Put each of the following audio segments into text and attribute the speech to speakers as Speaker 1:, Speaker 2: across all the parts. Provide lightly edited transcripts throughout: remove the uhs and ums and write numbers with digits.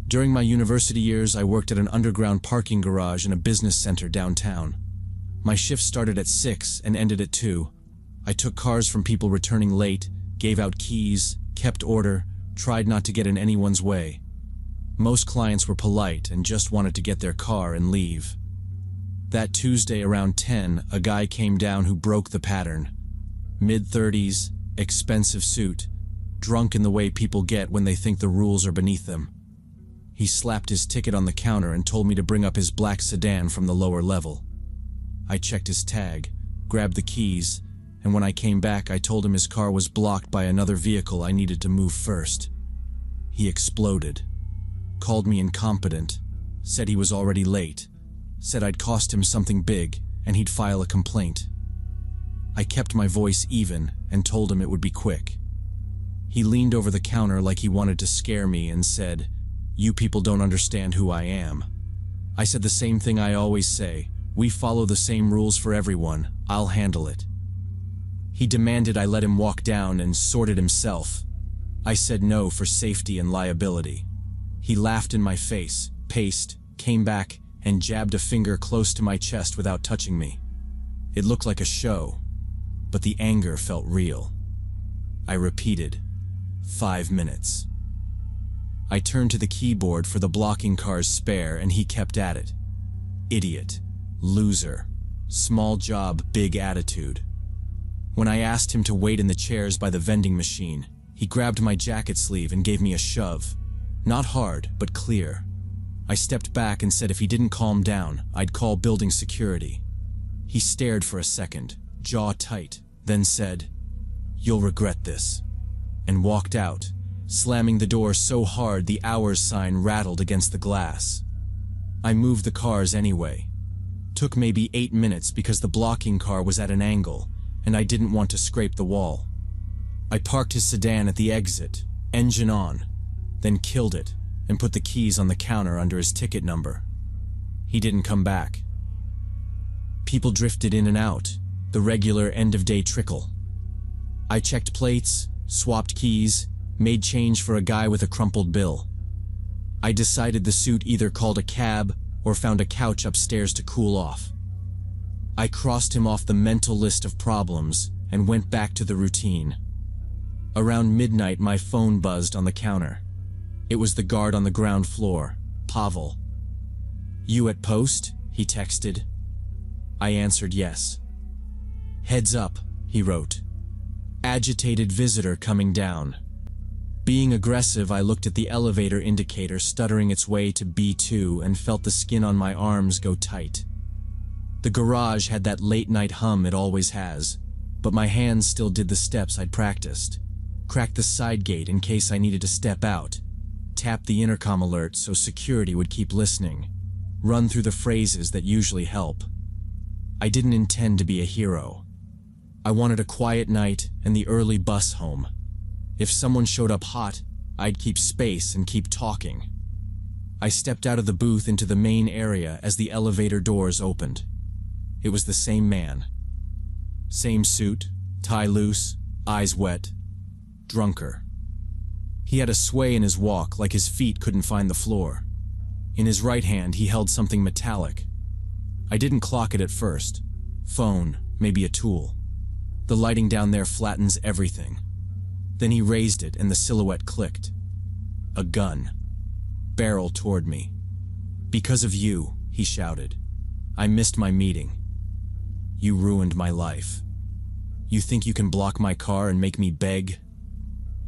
Speaker 1: During my university years, I worked at an underground parking garage in a business center downtown. My shift started at 6 and ended at 2. I took cars from people returning late, gave out keys, kept order, tried not to get in anyone's way. Most clients were polite and just wanted to get their car and leave. That Tuesday around 10, a guy came down who broke the pattern. Mid-30s, expensive suit, drunk in the way people get when they think the rules are beneath them. He slapped his ticket on the counter and told me to bring up his black sedan from the lower level. I checked his tag, grabbed the keys, and when I came back I told him his car was blocked by another vehicle I needed to move first. He exploded, called me incompetent, said he was already late, said I'd cost him something big and he'd file a complaint. I kept my voice even and told him it would be quick. He leaned over the counter like he wanted to scare me and said, "You people don't understand who I am." I said the same thing I always say, "We follow the same rules for everyone, I'll handle it." He demanded I let him walk down and sort it himself. I said no for safety and liability. He laughed in my face, paced, came back, and jabbed a finger close to my chest without touching me. It looked like a show, but the anger felt real. I repeated, 5 minutes. I turned to the keyboard for the blocking car's spare and he kept at it. Idiot, loser, small job, big attitude. When I asked him to wait in the chairs by the vending machine, he grabbed my jacket sleeve and gave me a shove. Not hard, but clear. I stepped back and said if he didn't calm down, I'd call building security. He stared for a second, jaw tight, then said, "You'll regret this," and walked out, slamming the door so hard the hours sign rattled against the glass. I moved the cars anyway. Took maybe 8 minutes because the blocking car was at an angle, and I didn't want to scrape the wall. I parked his sedan at the exit, engine on, then killed it and put the keys on the counter under his ticket number. He didn't come back. People drifted in and out, the regular end-of-day trickle. I checked plates, swapped keys, made change for a guy with a crumpled bill. I decided the suit either called a cab or found a couch upstairs to cool off. I crossed him off the mental list of problems and went back to the routine. Around midnight, my phone buzzed on the counter. It was the guard on the ground floor, Pavel. "You at post?" he texted. I answered yes. "Heads up," he wrote. "Agitated visitor coming down." Being aggressive, I looked at the elevator indicator stuttering its way to B2 and felt the skin on my arms go tight. The garage had that late-night hum it always has, but my hands still did the steps I'd practiced. Cracked the side gate in case I needed to step out. Tapped the intercom alert so security would keep listening. Run through the phrases that usually help. I didn't intend to be a hero. I wanted a quiet night and the early bus home. If someone showed up hot, I'd keep space and keep talking. I stepped out of the booth into the main area as the elevator doors opened. It was the same man. Same suit, tie loose, eyes wet, drunker. He had a sway in his walk like his feet couldn't find the floor. In his right hand he held something metallic. I didn't clock it at first. Phone, maybe a tool. The lighting down there flattens everything. Then he raised it and the silhouette clicked. A gun. Barrel toward me. "Because of you," he shouted. "I missed my meeting. You ruined my life. You think you can block my car and make me beg?"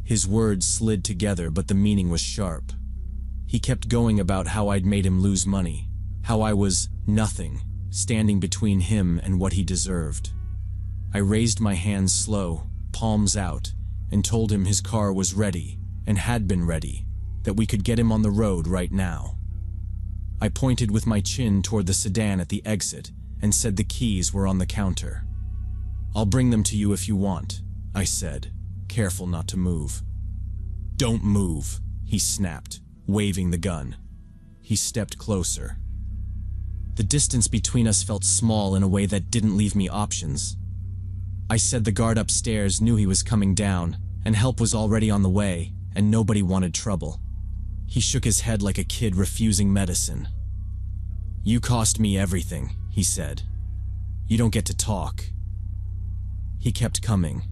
Speaker 1: His words slid together, but the meaning was sharp. He kept going about how I'd made him lose money, how I was nothing, standing between him and what he deserved. I raised my hands slow, palms out, and told him his car was ready, and had been ready, that we could get him on the road right now. I pointed with my chin toward the sedan at the exit and said the keys were on the counter. "I'll bring them to you if you want," I said, careful not to move. "Don't move," he snapped, waving the gun. He stepped closer. The distance between us felt small in a way that didn't leave me options. I said the guard upstairs knew he was coming down, and help was already on the way, and nobody wanted trouble. He shook his head like a kid refusing medicine. "You cost me everything," he said. "You don't get to talk." He kept coming.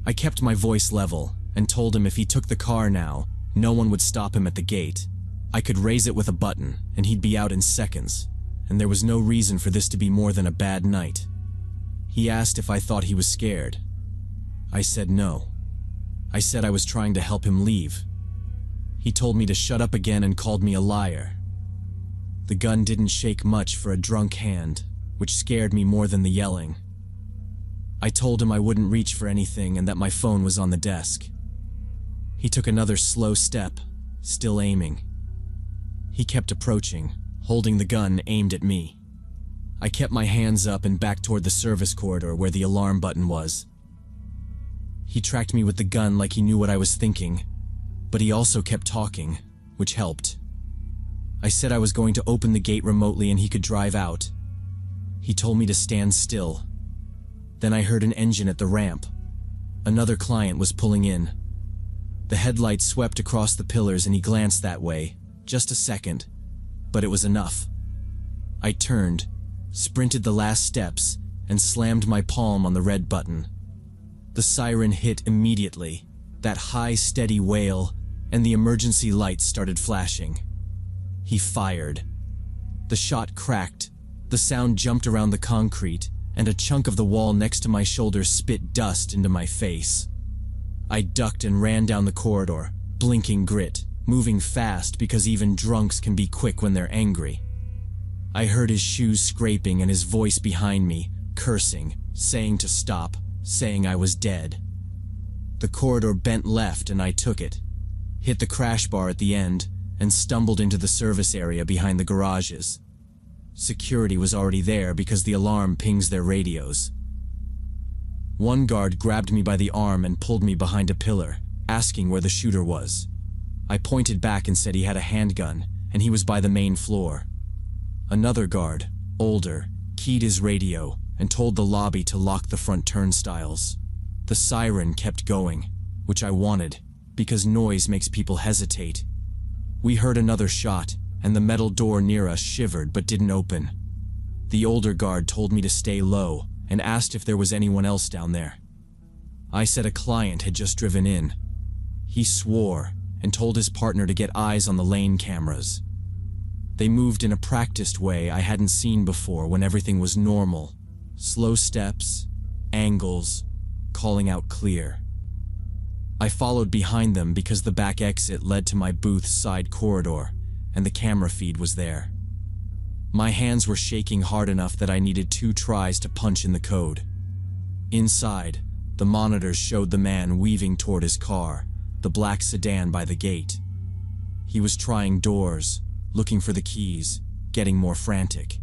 Speaker 1: I kept my voice level and told him if he took the car now, no one would stop him at the gate. I could raise it with a button and he'd be out in seconds, and there was no reason for this to be more than a bad night. He asked if I thought he was scared. I said no. I said I was trying to help him leave. He told me to shut up again and called me a liar. The gun didn't shake much for a drunk hand, which scared me more than the yelling. I told him I wouldn't reach for anything and that my phone was on the desk. He took another slow step, still aiming. He kept approaching, holding the gun aimed at me. I kept my hands up and back toward the service corridor where the alarm button was. He tracked me with the gun like he knew what I was thinking, but he also kept talking, which helped. I said I was going to open the gate remotely and he could drive out. He told me to stand still. Then I heard an engine at the ramp. Another client was pulling in. The headlights swept across the pillars and he glanced that way, just a second, but it was enough. I turned, sprinted the last steps, and slammed my palm on the red button. The siren hit immediately, that high, steady wail, and the emergency lights started flashing. He fired. The shot cracked, the sound jumped around the concrete, and a chunk of the wall next to my shoulder spit dust into my face. I ducked and ran down the corridor, blinking grit, moving fast because even drunks can be quick when they're angry. I heard his shoes scraping and his voice behind me, cursing, saying to stop, saying I was dead. The corridor bent left and I took it, hit the crash bar at the end, and stumbled into the service area behind the garages. Security was already there because the alarm pings their radios. One guard grabbed me by the arm and pulled me behind a pillar, asking where the shooter was. I pointed back and said he had a handgun, and he was by the main floor. Another guard, older, keyed his radio and told the lobby to lock the front turnstiles. The siren kept going, which I wanted, because noise makes people hesitate. We heard another shot, and the metal door near us shivered but didn't open. The older guard told me to stay low and asked if there was anyone else down there. I said a client had just driven in. He swore and told his partner to get eyes on the lane cameras. They moved in a practiced way I hadn't seen before when everything was normal. Slow steps, angles, calling out clear. I followed behind them because the back exit led to my booth's side corridor, and the camera feed was there. My hands were shaking hard enough that I needed 2 tries to punch in the code. Inside, the monitors showed the man weaving toward his car, the black sedan by the gate. He was trying doors, looking for the keys, getting more frantic.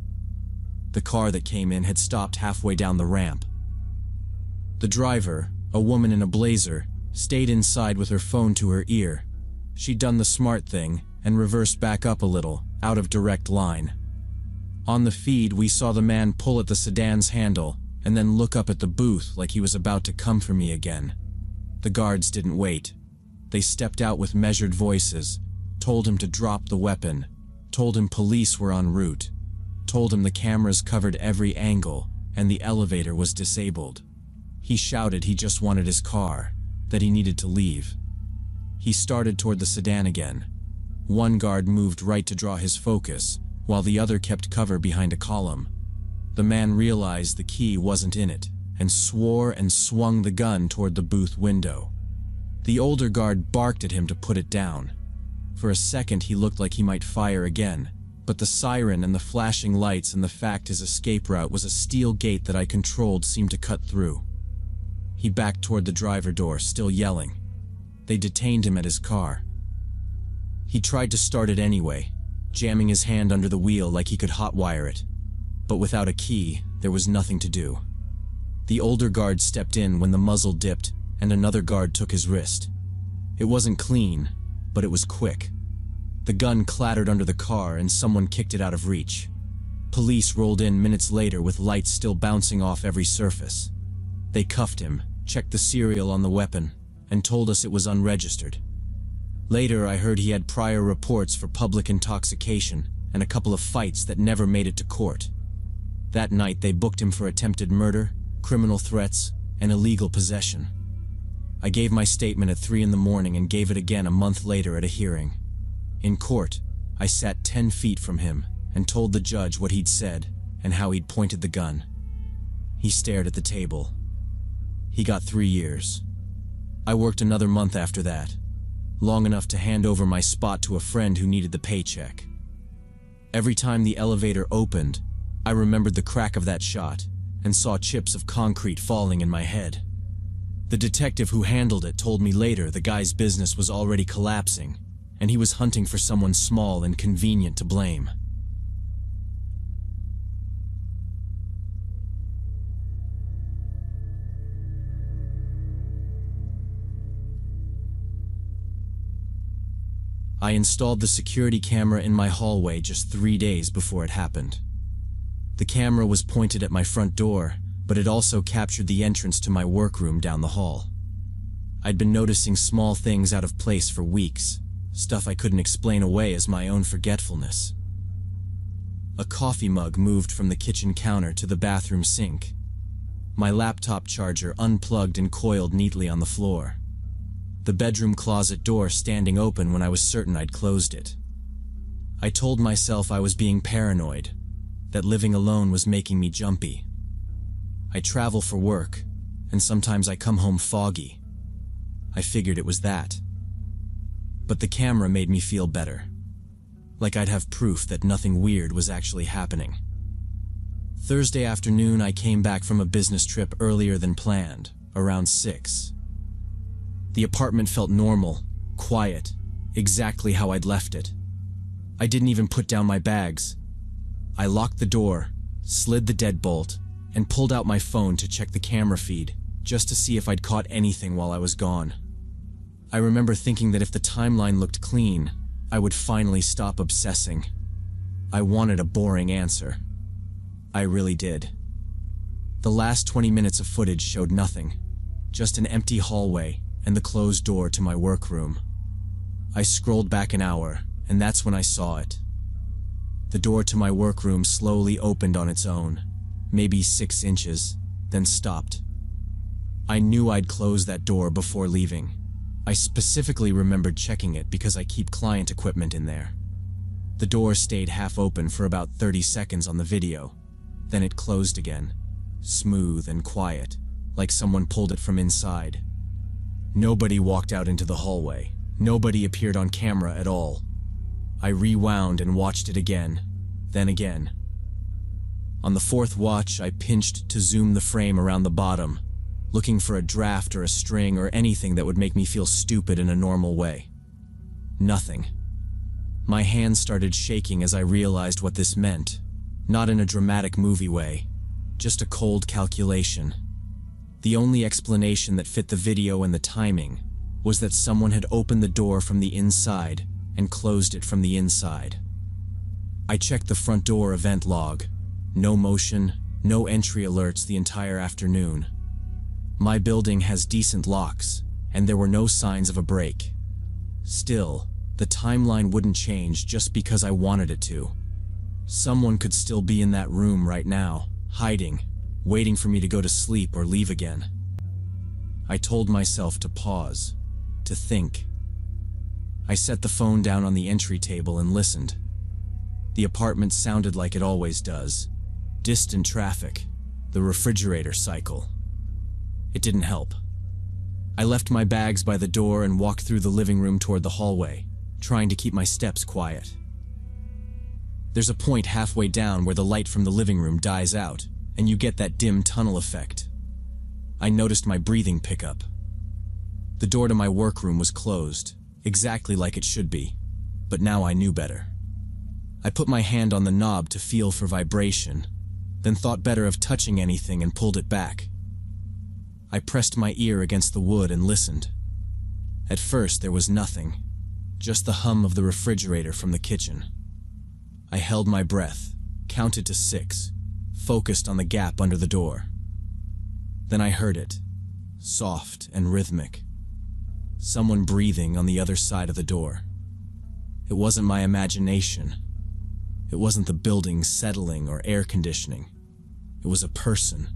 Speaker 1: The car that came in had stopped halfway down the ramp. The driver, a woman in a blazer, stayed inside with her phone to her ear. She'd done the smart thing and reversed back up a little, out of direct line. On the feed, we saw the man pull at the sedan's handle and then look up at the booth like he was about to come for me again. The guards didn't wait. They stepped out with measured voices, told him to drop the weapon, told him police were en route, told him the cameras covered every angle and the elevator was disabled. He shouted he just wanted his car, that he needed to leave. He started toward the sedan again. One guard moved right to draw his focus, while the other kept cover behind a column. The man realized the key wasn't in it, and swore and swung the gun toward the booth window. The older guard barked at him to put it down. For a second he looked like he might fire again, but the siren and the flashing lights and the fact his escape route was a steel gate that I controlled seemed to cut through. He backed toward the driver door, still yelling. They detained him at his car. He tried to start it anyway, jamming his hand under the wheel like he could hotwire it. But without a key, there was nothing to do. The older guard stepped in when the muzzle dipped, and another guard took his wrist. It wasn't clean, but it was quick. The gun clattered under the car and someone kicked it out of reach. Police rolled in minutes later with lights still bouncing off every surface. They cuffed him, checked the serial on the weapon, and told us it was unregistered. Later, I heard he had prior reports for public intoxication and a couple of fights that never made it to court. That night, they booked him for attempted murder, criminal threats, and illegal possession. I gave my statement at 3 in the morning and gave it again a month later at a hearing. In court, I sat 10 feet from him and told the judge what he'd said and how he'd pointed the gun. He stared at the table. He got 3 years. I worked another month after that, long enough to hand over my spot to a friend who needed the paycheck. Every time the elevator opened, I remembered the crack of that shot and saw chips of concrete falling in my head. The detective who handled it told me later the guy's business was already collapsing, and he was hunting for someone small and convenient to blame. I installed the security camera in my hallway just 3 days before it happened. The camera was pointed at my front door, but it also captured the entrance to my workroom down the hall. I'd been noticing small things out of place for weeks, stuff I couldn't explain away as my own forgetfulness. A coffee mug moved from the kitchen counter to the bathroom sink. My laptop charger unplugged and coiled neatly on the floor. The bedroom closet door standing open when I was certain I'd closed it. I told myself I was being paranoid, that living alone was making me jumpy. I travel for work, and sometimes I come home foggy. I figured it was that. But the camera made me feel better, like I'd have proof that nothing weird was actually happening. Thursday afternoon, I came back from a business trip earlier than planned, around 6. The apartment felt normal, quiet, exactly how I'd left it. I didn't even put down my bags. I locked the door, slid the deadbolt, and pulled out my phone to check the camera feed, just to see if I'd caught anything while I was gone. I remember thinking that if the timeline looked clean, I would finally stop obsessing. I wanted a boring answer. I really did. The last 20 minutes of footage showed nothing, just an empty hallway and the closed door to my workroom. I scrolled back an hour, and that's when I saw it. The door to my workroom slowly opened on its own, maybe 6 inches, then stopped. I knew I'd closed that door before leaving. I specifically remembered checking it because I keep client equipment in there. The door stayed half open for about 30 seconds on the video, then it closed again, smooth and quiet, like someone pulled it from inside. Nobody walked out into the hallway. Nobody appeared on camera at all. I rewound and watched it again, then again. On the 4th watch, I pinched to zoom the frame around the bottom, looking for a draft or a string or anything that would make me feel stupid in a normal way. Nothing. My hands started shaking as I realized what this meant, not in a dramatic movie way, just a cold calculation. The only explanation that fit the video and the timing was that someone had opened the door from the inside and closed it from the inside. I checked the front door event log. No motion, no entry alerts the entire afternoon. My building has decent locks, and there were no signs of a break. Still, the timeline wouldn't change just because I wanted it to. Someone could still be in that room right now, hiding, waiting for me to go to sleep or leave again. I told myself to pause, to think. I set the phone down on the entry table and listened. The apartment sounded like it always does. Distant traffic, the refrigerator cycle. It didn't help. I left my bags by the door and walked through the living room toward the hallway, trying to keep my steps quiet. There's a point halfway down where the light from the living room dies out, and you get that dim tunnel effect. I noticed my breathing pick up. The door to my workroom was closed, exactly like it should be, but now I knew better. I put my hand on the knob to feel for vibration, then thought better of touching anything and pulled it back. I pressed my ear against the wood and listened. At first there was nothing, just the hum of the refrigerator from the kitchen. I held my breath, counted to 6, focused on the gap under the door. Then I heard it, soft and rhythmic. someone breathing on the other side of the door. It wasn't my imagination. It wasn't the building settling or air conditioning. It was a person.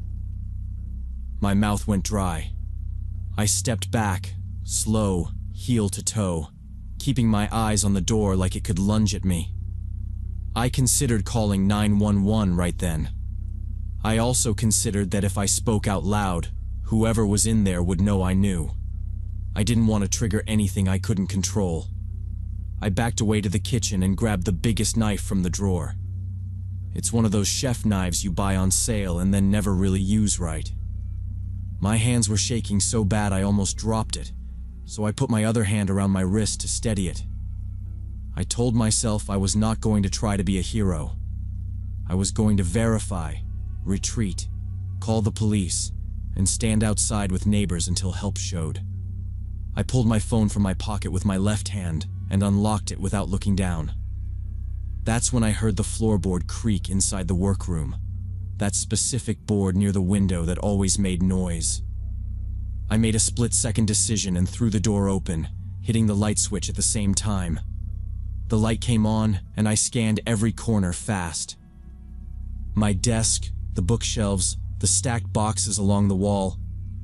Speaker 1: My mouth went dry. I stepped back, slow, heel to toe, keeping my eyes on the door like it could lunge at me. I considered calling 911 right then. I also considered that if I spoke out loud, whoever was in there would know I knew. I didn't want to trigger anything I couldn't control. I backed away to the kitchen and grabbed the biggest knife from the drawer. It's one of those chef knives you buy on sale and then never really use right. My hands were shaking so bad I almost dropped it, so I put my other hand around my wrist to steady it. I told myself I was not going to try to be a hero. I was going to verify, retreat, call the police, and stand outside with neighbors until help showed. I pulled my phone from my pocket with my left hand and unlocked it without looking down. That's when I heard the floorboard creak inside the workroom, that specific board near the window that always made noise. I made a split-second decision and threw the door open, hitting the light switch at the same time. The light came on, and I scanned every corner fast. My desk, the bookshelves, the stacked boxes along the wall,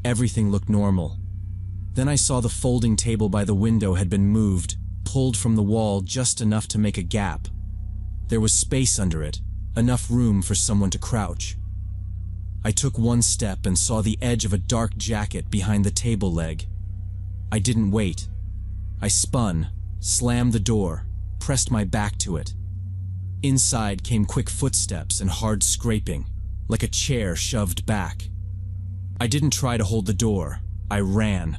Speaker 1: everything looked normal. Then I saw the folding table by the window had been moved, pulled from the wall just enough to make a gap. There was space under it, enough room for someone to crouch. I took one step and saw the edge of a dark jacket behind the table leg. I didn't wait. I spun, slammed the door, pressed my back to it. Inside came quick footsteps and hard scraping, like a chair shoved back. I didn't try to hold the door. I ran.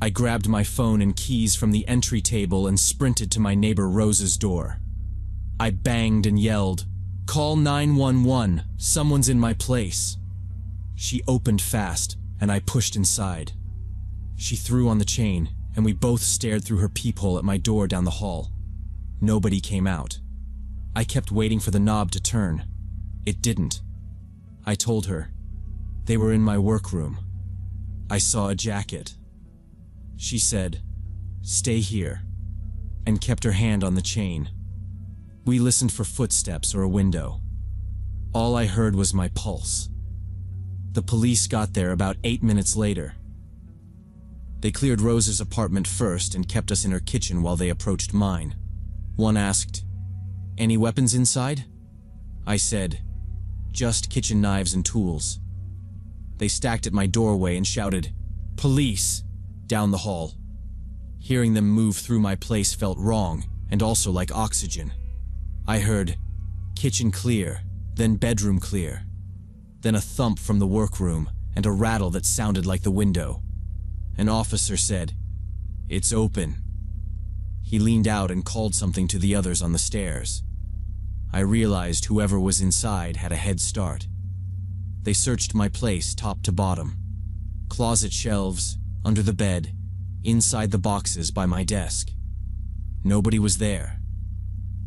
Speaker 1: I grabbed my phone and keys from the entry table and sprinted to my neighbor Rose's door. I banged and yelled, "Call 911, someone's in my place." She opened fast, and I pushed inside. She threw on the chain, and we both stared through her peephole at my door down the hall. Nobody came out. I kept waiting for the knob to turn. It didn't. I told her. They were in my workroom. I saw a jacket. She said, "Stay here," and kept her hand on the chain. We listened for footsteps or a window. All I heard was my pulse. The police got there about 8 minutes later. They cleared Rose's apartment first and kept us in her kitchen while they approached mine. One asked, "Any weapons inside?" I said, "Just kitchen knives and tools." They stacked at my doorway and shouted, "Police!" down the hall. Hearing them move through my place felt wrong, and also like oxygen. I heard, "Kitchen clear," then "Bedroom clear," then a thump from the workroom and a rattle that sounded like the window. An officer said, "It's open." He leaned out and called something to the others on the stairs. I realized whoever was inside had a head start. They searched my place top to bottom. Closet shelves, under the bed, inside the boxes by my desk. Nobody was there.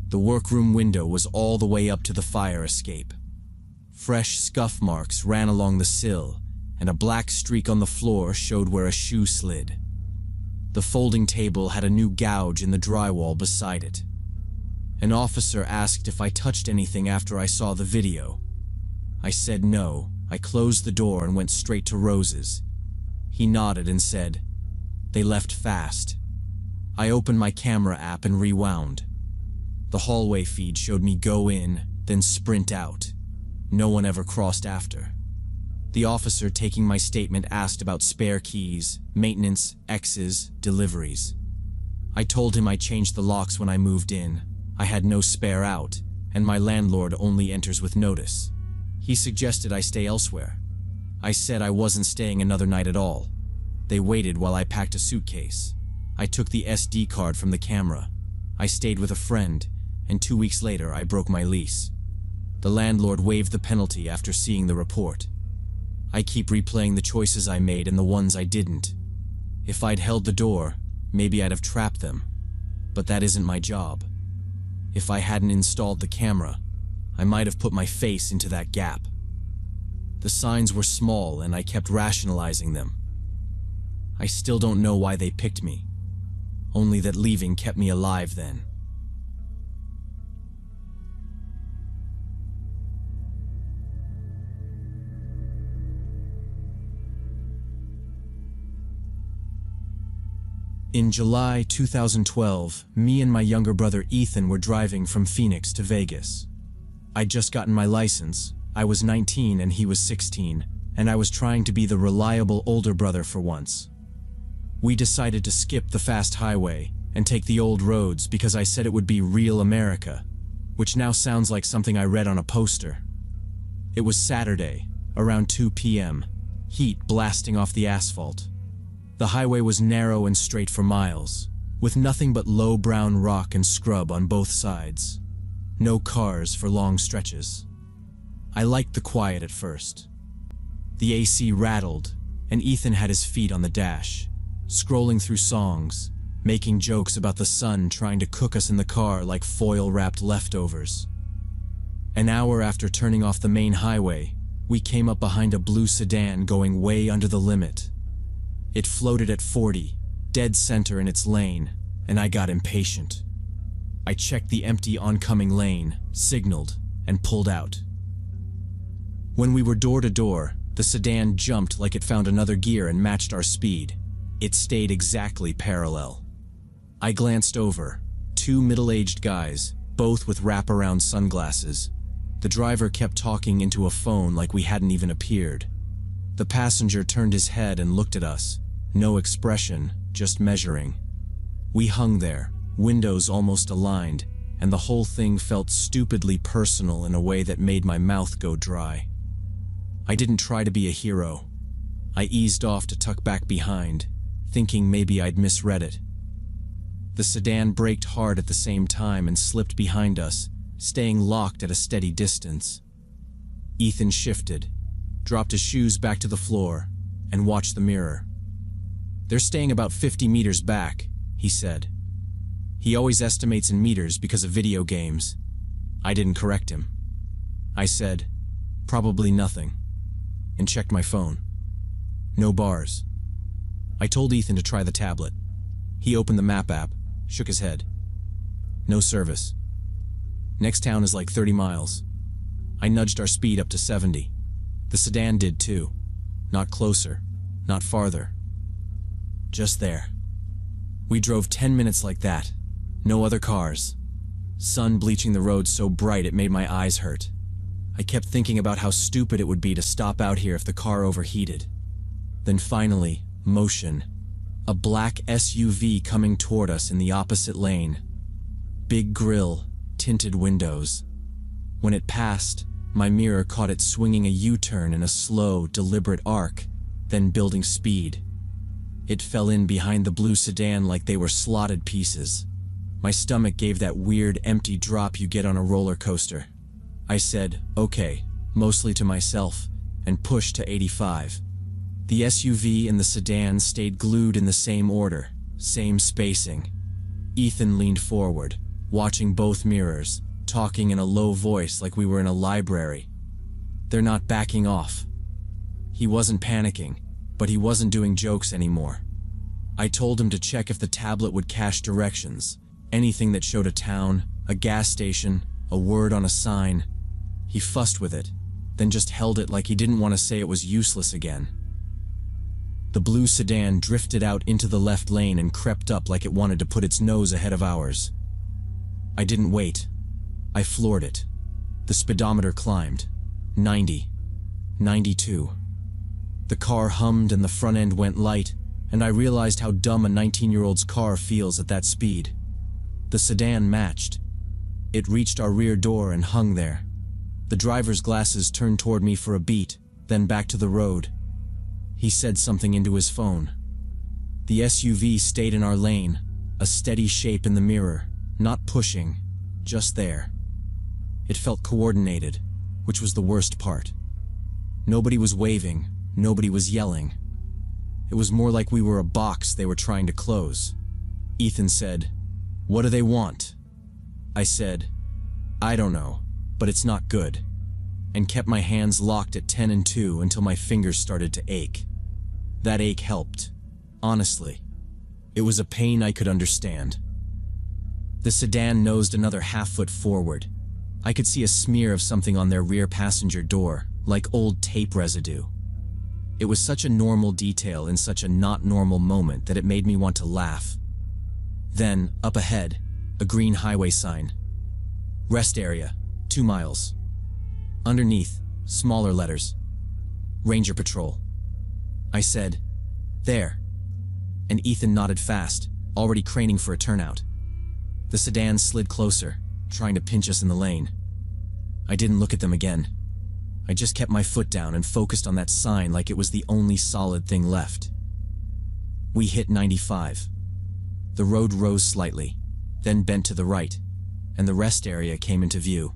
Speaker 1: The workroom window was all the way up to the fire escape. Fresh scuff marks ran along the sill, and a black streak on the floor showed where a shoe slid. The folding table had a new gouge in the drywall beside it. An officer asked if I touched anything after I saw the video. I said no. I closed the door and went straight to Rose's. He nodded and said, "They left fast." I opened my camera app and rewound. The hallway feed showed me go in, then sprint out. No one ever crossed after. The officer taking my statement asked about spare keys, maintenance, X's, deliveries. I told him I changed the locks when I moved in. I had no spare out, and my landlord only enters with notice. He suggested I stay elsewhere. I said I wasn't staying another night at all. They waited while I packed a suitcase. I took the SD card from the camera. I stayed with a friend, and 2 weeks later I broke my lease. The landlord waived the penalty after seeing the report. I keep replaying the choices I made and the ones I didn't. If I'd held the door, maybe I'd have trapped them. But that isn't my job. If I hadn't installed the camera, I might have put my face into that gap. The signs were small and I kept rationalizing them. I still don't know why they picked me. Only that leaving kept me alive then. In July 2012, me and my younger brother Ethan were driving from Phoenix to Vegas. I'd just gotten my license. I was 19 and he was 16, and I was trying to be the reliable older brother for once. We decided to skip the fast highway and take the old roads because I said it would be real America, which now sounds like something I read on a poster. It was Saturday, around 2 p.m., heat blasting off the asphalt. The highway was narrow and straight for miles, with nothing but low brown rock and scrub on both sides. No cars for long stretches. I liked the quiet at first. The AC rattled, and Ethan had his feet on the dash, scrolling through songs, making jokes about the sun trying to cook us in the car like foil-wrapped leftovers. An hour after turning off the main highway, we came up behind a blue sedan going way under the limit. It floated at 40, dead center in its lane, and I got impatient. I checked the empty oncoming lane, signaled, and pulled out. When we were door to door, the sedan jumped like it found another gear and matched our speed. It stayed exactly parallel. I glanced over. 2 middle-aged guys, both with wraparound sunglasses. The driver kept talking into a phone like we hadn't even appeared. The passenger turned his head and looked at us. No expression, just measuring. We hung there, windows almost aligned, and the whole thing felt stupidly personal in a way that made my mouth go dry. I didn't try to be a hero. I eased off to tuck back behind, thinking maybe I'd misread it. The sedan braked hard at the same time and slipped behind us, staying locked at a steady distance. Ethan shifted, dropped his shoes back to the floor, and watched the mirror. "They're staying about 50 meters back," he said. He always estimates in meters because of video games. I didn't correct him. I said, "Probably nothing," and checked my phone. No bars. I told Ethan to try the tablet. He opened the map app, shook his head. No service. Next town is like 30 miles. I nudged our speed up to 70. The sedan did too. Not closer, not farther. Just there. We drove 10 minutes like that. No other cars. Sun bleaching the road so bright it made my eyes hurt. I kept thinking about how stupid it would be to stop out here if the car overheated. Then finally, motion. A black SUV coming toward us in the opposite lane. Big grille, tinted windows. When it passed, my mirror caught it swinging a U-turn in a slow, deliberate arc, then building speed. It fell in behind the blue sedan like they were slotted pieces. My stomach gave that weird, empty drop you get on a roller coaster. I said, "Okay," mostly to myself, and pushed to 85. The SUV and the sedan stayed glued in the same order, same spacing. Ethan leaned forward, watching both mirrors, talking in a low voice like we were in a library. "They're not backing off." He wasn't panicking, but he wasn't doing jokes anymore. I told him to check if the tablet would cache directions, anything that showed a town, a gas station, a word on a sign. He fussed with it, then just held it like he didn't want to say it was useless again. The blue sedan drifted out into the left lane and crept up like it wanted to put its nose ahead of ours. I didn't wait. I floored it. The speedometer climbed. 90. 92. The car hummed and the front end went light, and I realized how dumb a 19-year-old's car feels at that speed. The sedan matched. It reached our rear door and hung there. The driver's glasses turned toward me for a beat, then back to the road. He said something into his phone. The SUV stayed in our lane, a steady shape in the mirror, not pushing, just there. It felt coordinated, which was the worst part. Nobody was waving, nobody was yelling. It was more like we were a box they were trying to close. Ethan said, "What do they want?" I said, "I don't know, but it's not good," and kept my hands locked at 10 and 2 until my fingers started to ache. That ache helped. Honestly, it was a pain I could understand. The sedan nosed another half-foot forward. I could see a smear of something on their rear passenger door, like old tape residue. It was such a normal detail in such a not normal moment that it made me want to laugh. Then, up ahead, a green highway sign. Rest area, 2 miles. Underneath, smaller letters. Ranger Patrol. I said, "There." And Ethan nodded fast, already craning for a turnout. The sedan slid closer, trying to pinch us in the lane. I didn't look at them again. I just kept my foot down and focused on that sign like it was the only solid thing left. We hit 95. The road rose slightly, then bent to the right, and the rest area came into view.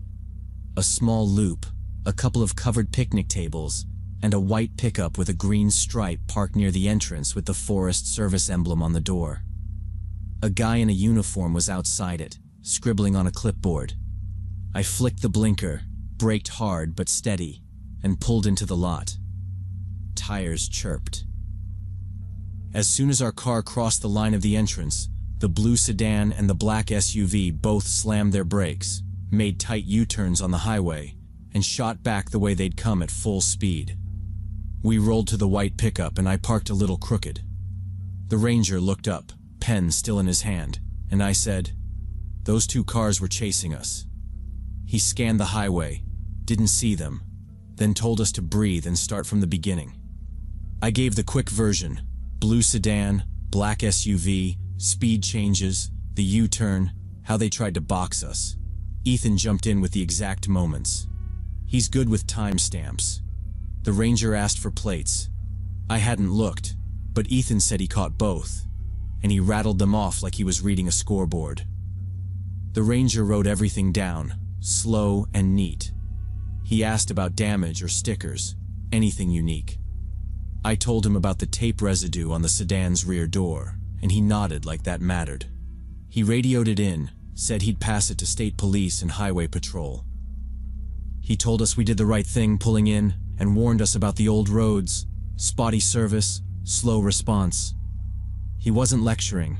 Speaker 1: A small loop, a couple of covered picnic tables, and a white pickup with a green stripe parked near the entrance with the Forest Service emblem on the door. A guy in a uniform was outside it, scribbling on a clipboard. I flicked the blinker, braked hard but steady, and pulled into the lot. Tires chirped. As soon as our car crossed the line of the entrance, the blue sedan and the black SUV both slammed their brakes, made tight U-turns on the highway, and shot back the way they'd come at full speed. We rolled to the white pickup and I parked a little crooked. The Ranger looked up, pen still in his hand, and I said, "Those 2 cars were chasing us." He scanned the highway, didn't see them, then told us to breathe and start from the beginning. I gave the quick version: blue sedan, black SUV, speed changes, the U-turn, how they tried to box us. Ethan jumped in with the exact moments. He's good with timestamps. The Ranger asked for plates. I hadn't looked, but Ethan said he caught both, and he rattled them off like he was reading a scoreboard. The Ranger wrote everything down, slow and neat. He asked about damage or stickers, anything unique. I told him about the tape residue on the sedan's rear door, and he nodded like that mattered. He radioed it in, said he'd pass it to state police and highway patrol. He told us we did the right thing pulling in and warned us about the old roads, spotty service, slow response. He wasn't lecturing.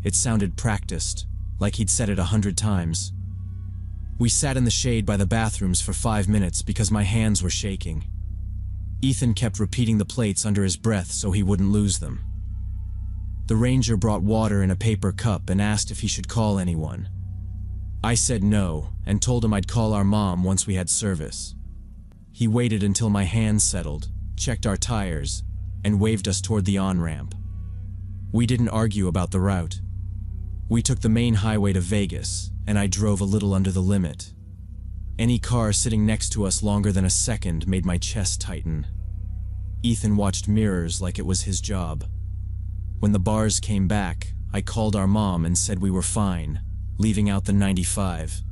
Speaker 1: It sounded practiced, like he'd said it 100 times. We sat in the shade by the bathrooms for 5 minutes because my hands were shaking. Ethan kept repeating the plates under his breath so he wouldn't lose them. The Ranger brought water in a paper cup and asked if he should call anyone. I said no and told him I'd call our mom once we had service. He waited until my hands settled, checked our tires, and waved us toward the on-ramp. We didn't argue about the route. We took the main highway to Vegas, and I drove a little under the limit. Any car sitting next to us longer than a second made my chest tighten. Ethan watched mirrors like it was his job. When the bars came back, I called our mom and said we were fine, leaving out the 95.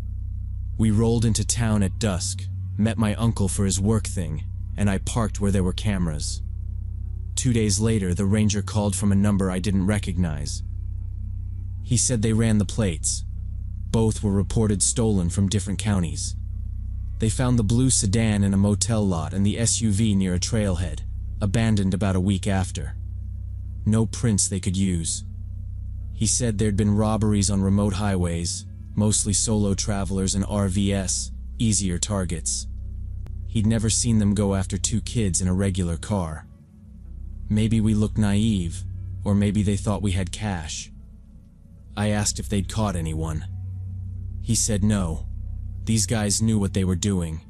Speaker 1: We rolled into town at dusk, met my uncle for his work thing, and I parked where there were cameras. 2 days later, the Ranger called from a number I didn't recognize. He said they ran the plates. Both were reported stolen from different counties. They found the blue sedan in a motel lot and the SUV near a trailhead, abandoned about a week after. No prints they could use. He said there'd been robberies on remote highways, mostly solo travelers and RVS, easier targets. He'd never seen them go after 2 kids in a regular car. Maybe we looked naive, or maybe they thought we had cash. I asked if they'd caught anyone. He said no. These guys knew what they were doing,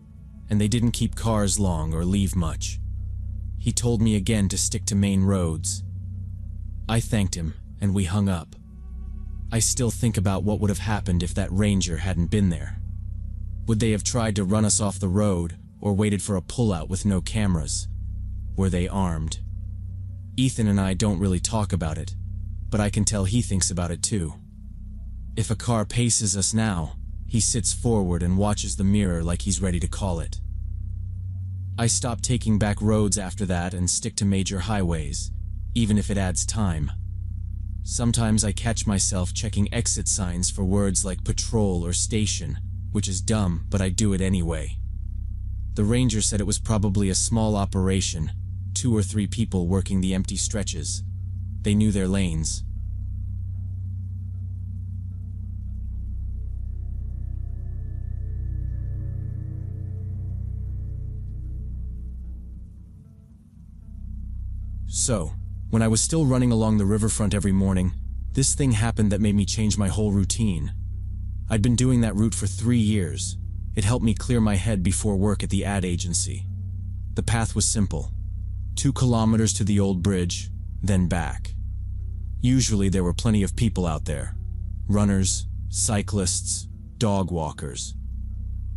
Speaker 1: and they didn't keep cars long or leave much. He told me again to stick to main roads. I thanked him, and we hung up. I still think about what would have happened if that Ranger hadn't been there. Would they have tried to run us off the road, or waited for a pullout with no cameras? Were they armed? Ethan and I don't really talk about it, but I can tell he thinks about it too. If a car paces us now, he sits forward and watches the mirror like he's ready to call it. I stopped taking back roads after that and stick to major highways, even if it adds time. Sometimes I catch myself checking exit signs for words like patrol or station, which is dumb, but I do it anyway. The Ranger said it was probably a small operation, 2 or 3 people working the empty stretches. They knew their lanes. So, when I was still running along the riverfront every morning, this thing happened that made me change my whole routine. I'd been doing that route for 3 years. It helped me clear my head before work at the ad agency. The path was simple. 2 kilometers to the old bridge, then back. Usually there were plenty of people out there. Runners, cyclists, dog walkers.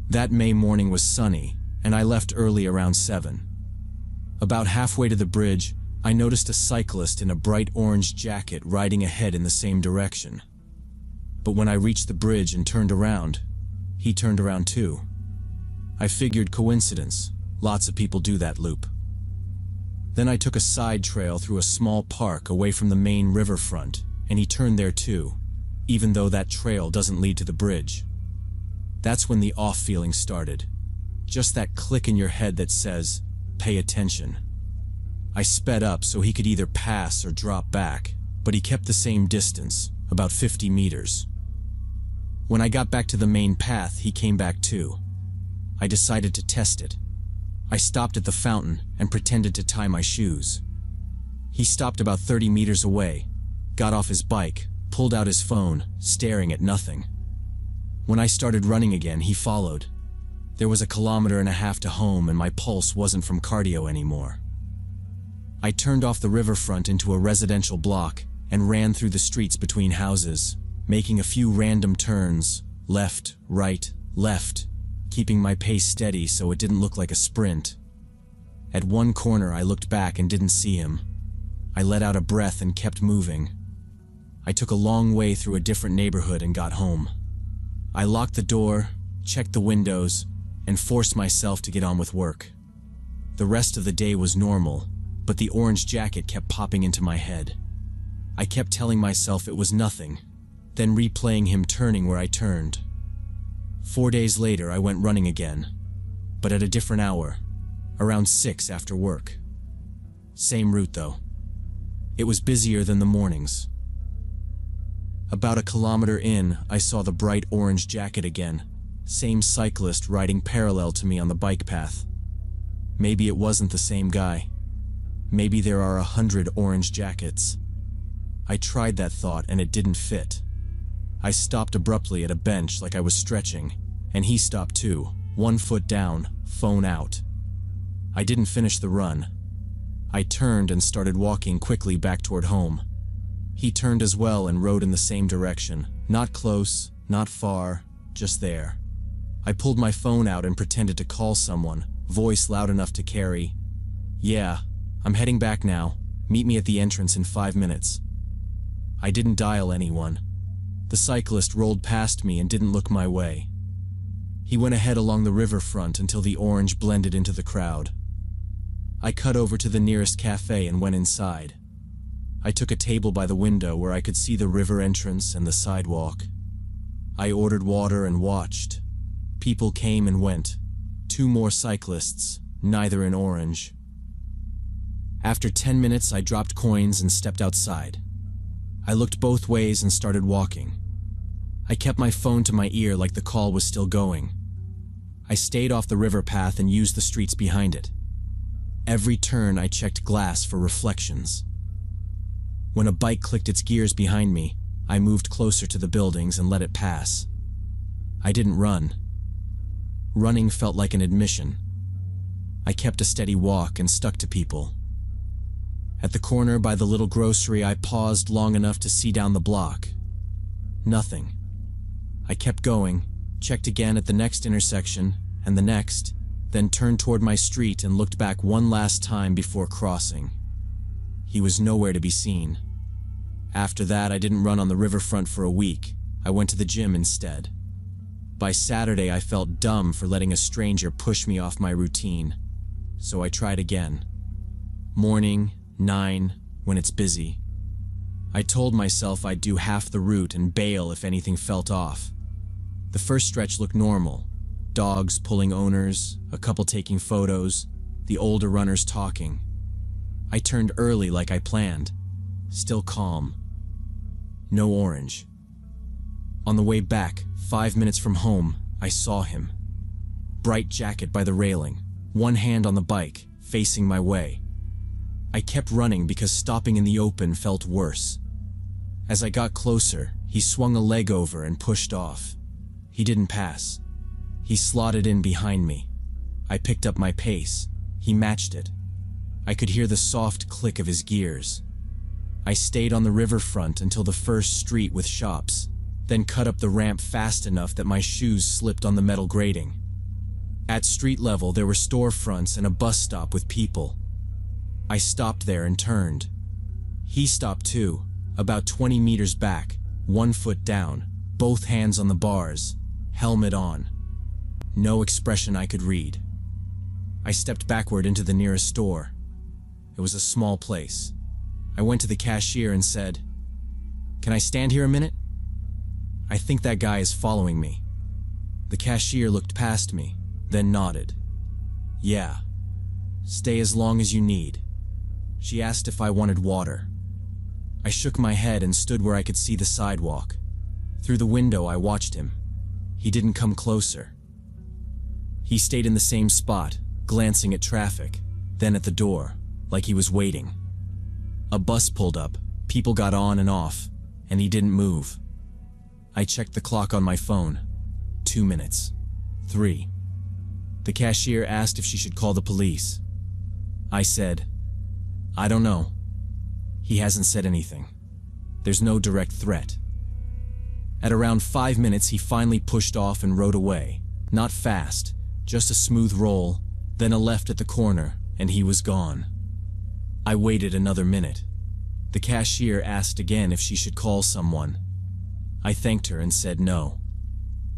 Speaker 1: That May morning was sunny, and I left early around 7. About halfway to the bridge, I noticed a cyclist in a bright orange jacket riding ahead in the same direction. But when I reached the bridge and turned around, he turned around too. I figured coincidence. Lots of people do that loop. Then I took a side trail through a small park away from the main riverfront, and he turned there too, even though that trail doesn't lead to the bridge. That's when the off feeling started. Just that click in your head that says, pay attention. I sped up so he could either pass or drop back, but he kept the same distance, about 50 meters. When I got back to the main path, he came back too. I decided to test it. I stopped at the fountain and pretended to tie my shoes. He stopped about 30 meters away, got off his bike, pulled out his phone, staring at nothing. When I started running again, he followed. There was 1.5 kilometers to home, and my pulse wasn't from cardio anymore. I turned off the riverfront into a residential block and ran through the streets between houses, making a few random turns, left, right, left, keeping my pace steady so it didn't look like a sprint. At one corner, I looked back and didn't see him. I let out a breath and kept moving. I took a long way through a different neighborhood and got home. I locked the door, checked the windows, and forced myself to get on with work. The rest of the day was normal, but the orange jacket kept popping into my head. I kept telling myself it was nothing, then replaying him turning where I turned. 4 days later, I went running again, but at a different hour, around 6 after work. Same route though. It was busier than the mornings. About 1 kilometer in, I saw the bright orange jacket again, same cyclist riding parallel to me on the bike path. Maybe it wasn't the same guy. Maybe there are 100 orange jackets. I tried that thought and it didn't fit. I stopped abruptly at a bench like I was stretching, and he stopped too, 1 foot down, phone out. I didn't finish the run. I turned and started walking quickly back toward home. He turned as well and rode in the same direction, not close, not far, just there. I pulled my phone out and pretended to call someone, voice loud enough to carry, "Yeah, I'm heading back now. Meet me at the entrance in 5 minutes." I didn't dial anyone. The cyclist rolled past me and didn't look my way. He went ahead along the riverfront until the orange blended into the crowd. I cut over to the nearest cafe and went inside. I took a table by the window where I could see the river entrance and the sidewalk. I ordered water and watched. People came and went. 2 more cyclists, neither in orange. After 10 minutes, I dropped coins and stepped outside. I looked both ways and started walking. I kept my phone to my ear like the call was still going. I stayed off the river path and used the streets behind it. Every turn, I checked glass for reflections. When a bike clicked its gears behind me, I moved closer to the buildings and let it pass. I didn't run. Running felt like an admission. I kept a steady walk and stuck to people. At the corner by the little grocery, I paused long enough to see down the block. Nothing. I kept going, checked again at the next intersection, and the next, then turned toward my street and looked back one last time before crossing. He was nowhere to be seen. After that, I didn't run on the riverfront for a week. I went to the gym instead. By Saturday, I felt dumb for letting a stranger push me off my routine, so I tried again. Morning, 9, when it's busy. I told myself I'd do half the route and bail if anything felt off. The first stretch looked normal. Dogs pulling owners, a couple taking photos, the older runners talking. I turned early like I planned. still calm. No orange. On the way back, 5 minutes from home, I saw him. Bright jacket by the railing, one hand on the bike, facing my way. I kept running because stopping in the open felt worse. As I got closer, he swung a leg over and pushed off. He didn't pass. He slotted in behind me. I picked up my pace. He matched it. I could hear the soft click of his gears. I stayed on the riverfront until the first street with shops, then cut up the ramp fast enough that my shoes slipped on the metal grating. At street level, there were storefronts and a bus stop with people. I stopped there and turned. He stopped too, about 20 meters back, 1 foot down, both hands on the bars, helmet on. No expression I could read. I stepped backward into the nearest store. It was a small place. I went to the cashier and said, "Can I stand here a minute? I think that guy is following me." The cashier looked past me, then nodded. "Yeah, stay as long as you need." She asked if I wanted water. I shook my head and stood where I could see the sidewalk. Through the window, I watched him. He didn't come closer. He stayed in the same spot, glancing at traffic, then at the door, like he was waiting. A bus pulled up, people got on and off, and he didn't move. I checked the clock on my phone. 2 minutes. 3. The cashier asked if she should call the police. I said, "I don't know. He hasn't said anything. There's no direct threat." At around 5 minutes, he finally pushed off and rode away. Not fast, just a smooth roll, then a left at the corner, and he was gone. I waited another minute. The cashier asked again if she should call someone. I thanked her and said no.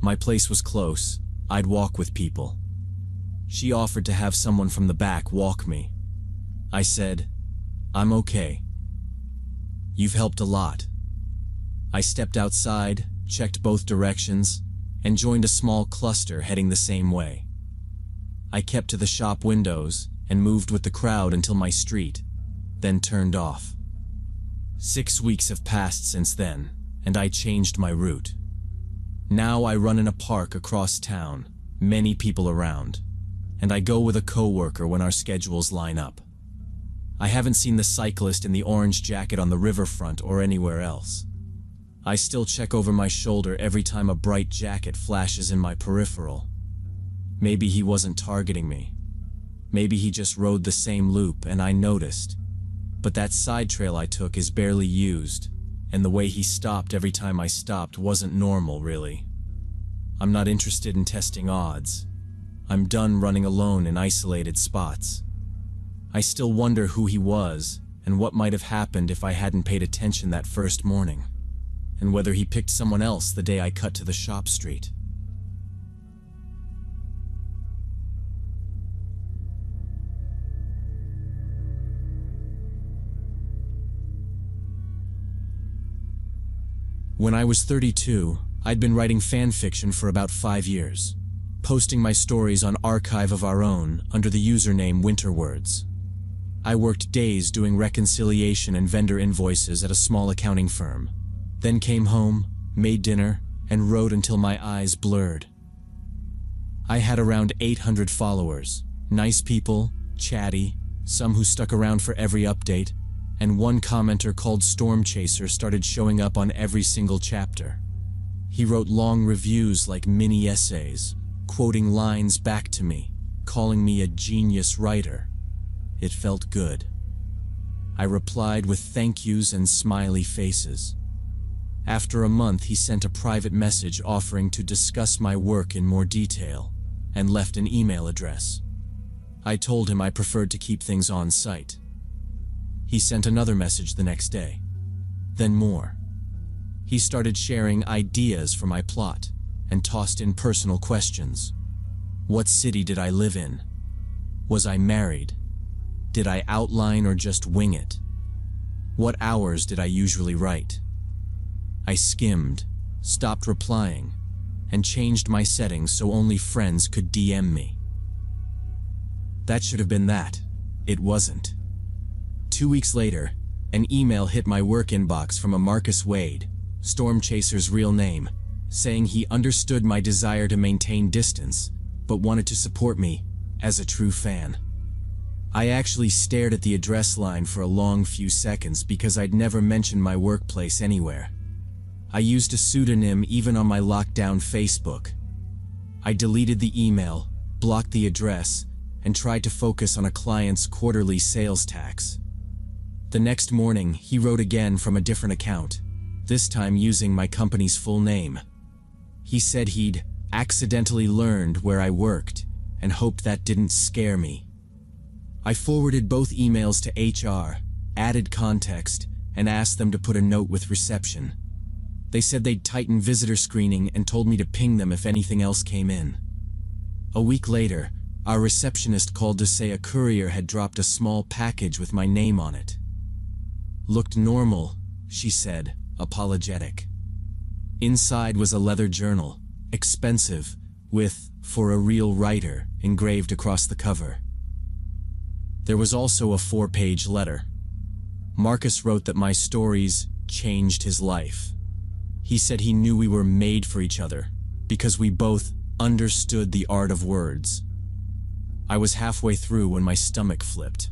Speaker 1: My place was close. I'd walk with people. She offered to have someone from the back walk me. I said, "I'm okay. You've helped a lot." I stepped outside, checked both directions, and joined a small cluster heading the same way. I kept to the shop windows and moved with the crowd until my street, then turned off. 6 weeks have passed since then, and I changed my route. Now I run in a park across town, many people around, and I go with a coworker when our schedules line up. I haven't seen the cyclist in the orange jacket on the riverfront or anywhere else. I still check over my shoulder every time a bright jacket flashes in my peripheral. Maybe he wasn't targeting me. Maybe he just rode the same loop and I noticed. But that side trail I took is barely used, and the way he stopped every time I stopped wasn't normal, really. I'm not interested in testing odds. I'm done running alone in isolated spots. I still wonder who he was and what might have happened if I hadn't paid attention that first morning, and whether he picked someone else the day I cut to the shop street. When I was 32, I'd been writing fan fiction for about 5 years, posting my stories on Archive of Our Own under the username Winterwords. I worked days doing reconciliation and vendor invoices at a small accounting firm, then came home, made dinner, and wrote until my eyes blurred. I had around 800 followers, nice people, chatty, some who stuck around for every update, and one commenter called Storm Chaser started showing up on every single chapter. He wrote long reviews like mini essays, quoting lines back to me, calling me a genius writer. It felt good. I replied with thank yous and smiley faces. After a month, he sent a private message offering to discuss my work in more detail, and left an email address. I told him I preferred to keep things on site. He sent another message the next day, then more. He started sharing ideas for my plot and tossed in personal questions. What city did I live in? Was I married? Did I outline or just wing it? What hours did I usually write? I skimmed, stopped replying, and changed my settings so only friends could DM me. That should have been that. It wasn't. 2 weeks later, An email hit my work inbox from a Marcus Wade, Storm Chaser's real name, saying he understood my desire to maintain distance, but wanted to support me as a true fan. I actually stared at the address line for a long few seconds because I'd never mentioned my workplace anywhere. I used a pseudonym even on my lockdown Facebook. I deleted the email, blocked the address, and tried to focus on a client's quarterly sales tax. The next morning, he wrote again from a different account, this time using my company's full name. He said he'd accidentally learned where I worked and hoped that didn't scare me. I forwarded both emails to HR, added context, and asked them to put a note with reception. They said they'd tighten visitor screening and told me to ping them if anything else came in. A week later, our receptionist called to say a courier had dropped a small package with my name on it. Looked normal, she said, apologetic. Inside was a leather journal, expensive, with "For a Real Writer" engraved across the cover. There was also a 4-page letter. Marcus wrote that my stories changed his life. He said he knew we were made for each other because we both understood the art of words. I was halfway through when my stomach flipped.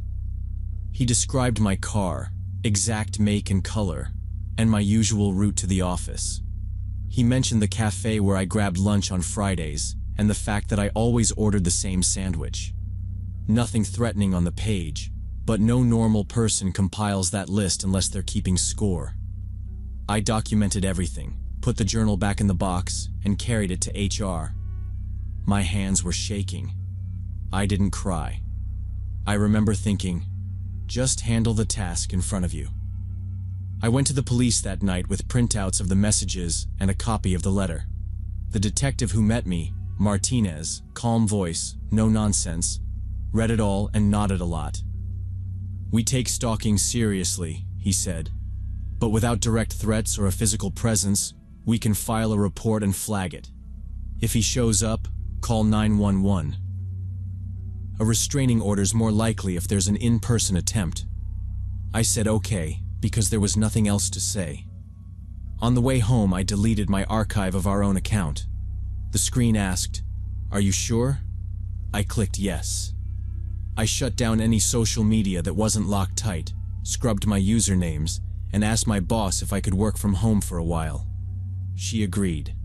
Speaker 1: He described my car, exact make and color, and my usual route to the office. He mentioned the cafe where I grabbed lunch on Fridays and the fact that I always ordered the same sandwich. Nothing threatening on the page, but no normal person compiles that list unless they're keeping score. I documented everything, put the journal back in the box, and carried it to HR. My hands were shaking. I didn't cry. I remember thinking, just handle the task in front of you. I went to the police that night with printouts of the messages and a copy of the letter. The detective who met me, Martinez, calm voice, no nonsense, read it all and nodded a lot. "We take stalking seriously," he said, "but without direct threats or a physical presence, we can file a report and flag it. If he shows up, call 911. A restraining order's more likely if there's an in-person attempt." I said okay, because there was nothing else to say. On the way home, I deleted my archive of our own account. The screen asked, "Are you sure?" I clicked yes. I shut down any social media that wasn't locked tight, scrubbed my usernames, and asked my boss if I could work from home for a while. She agreed.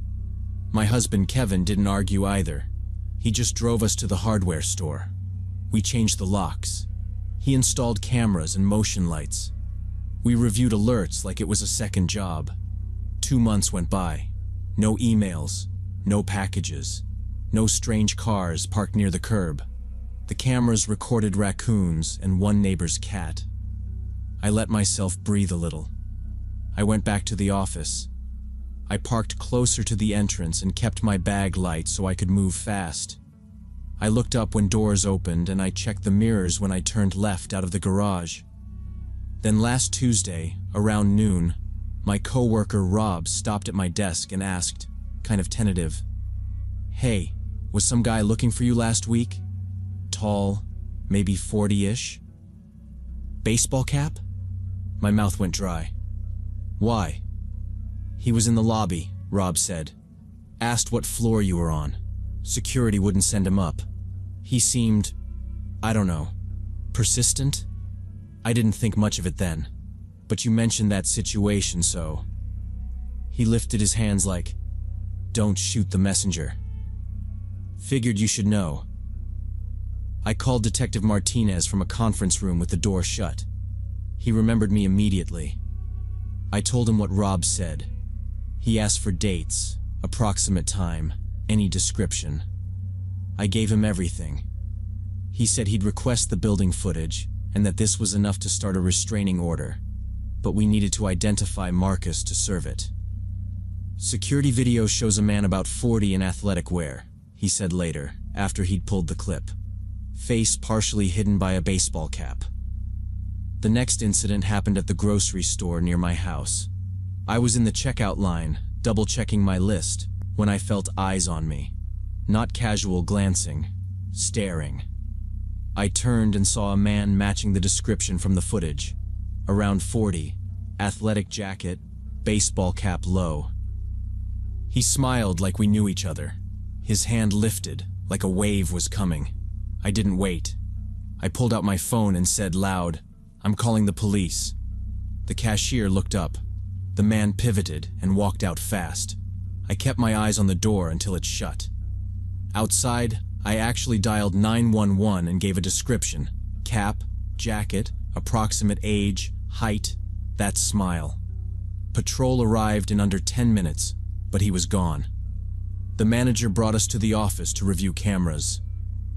Speaker 1: My husband Kevin didn't argue either. He just drove us to the hardware store. We changed the locks. He installed cameras and motion lights. We reviewed alerts like it was a second job. 2 months went by. No emails, no packages, no strange cars parked near the curb. The cameras recorded raccoons and one neighbor's cat. I let myself breathe a little. I went back to the office. I parked closer to the entrance and kept my bag light so I could move fast. I looked up when doors opened and I checked the mirrors when I turned left out of the garage. Then last Tuesday, around noon, my coworker Rob stopped at my desk and asked, kind of tentative, "Hey, was some guy looking for you last week? Tall, maybe 40-ish? Baseball cap?" My mouth went dry. "Why?" "He was in the lobby," Rob said. "Asked what floor you were on. Security wouldn't send him up. He seemed, I don't know, persistent? I didn't think much of it then, but you mentioned that situation, so..." He lifted his hands like, "Don't shoot the messenger. Figured you should know." I called Detective Martinez from a conference room with the door shut. He remembered me immediately. I told him what Rob said. He asked for dates, approximate time, any description. I gave him everything. He said he'd request the building footage and that this was enough to start a restraining order, but we needed to identify Marcus to serve it. "Security video shows a man about 40 in athletic wear," he said later, after he'd pulled the clip. "Face partially hidden by a baseball cap." The next incident happened at the grocery store near my house. I was in the checkout line, double-checking my list, when I felt eyes on me. Not casual glancing, staring. I turned and saw a man matching the description from the footage. around 40, athletic jacket, baseball cap low. He smiled like we knew each other. His hand lifted, like a wave was coming. I didn't wait. I pulled out my phone and said loud, "I'm calling the police." The cashier looked up. The man pivoted and walked out fast. I kept my eyes on the door until it shut. Outside, I actually dialed 911 and gave a description: cap, jacket, approximate age, height, that smile. Patrol arrived in under 10 minutes, but he was gone. The manager brought us to the office to review cameras.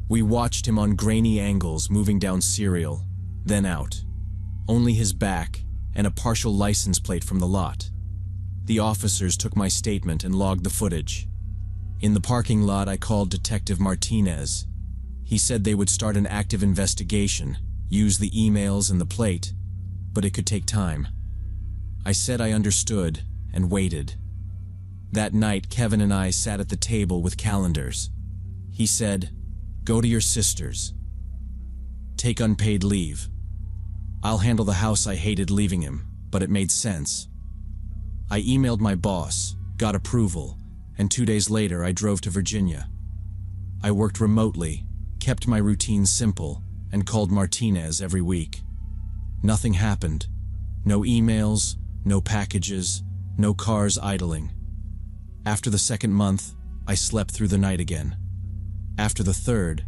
Speaker 1: We watched him on grainy angles moving down Serial, then out. Only his back and a partial license plate from the lot. The officers took my statement and logged the footage. In the parking lot, I called Detective Martinez. He said they would start an active investigation, use the emails and the plate, but it could take time. I said I understood and waited. That night, Kevin and I sat at the table with calendars. He said, "Go to your sister's. Take unpaid leave. I'll handle the house." I hated leaving him, but it made sense. I emailed my boss, got approval, and 2 days later I drove to Virginia. I worked remotely, kept my routine simple, and called Martinez every week. Nothing happened. No emails, no packages, no cars idling. After the second month, I slept through the night again. After the third,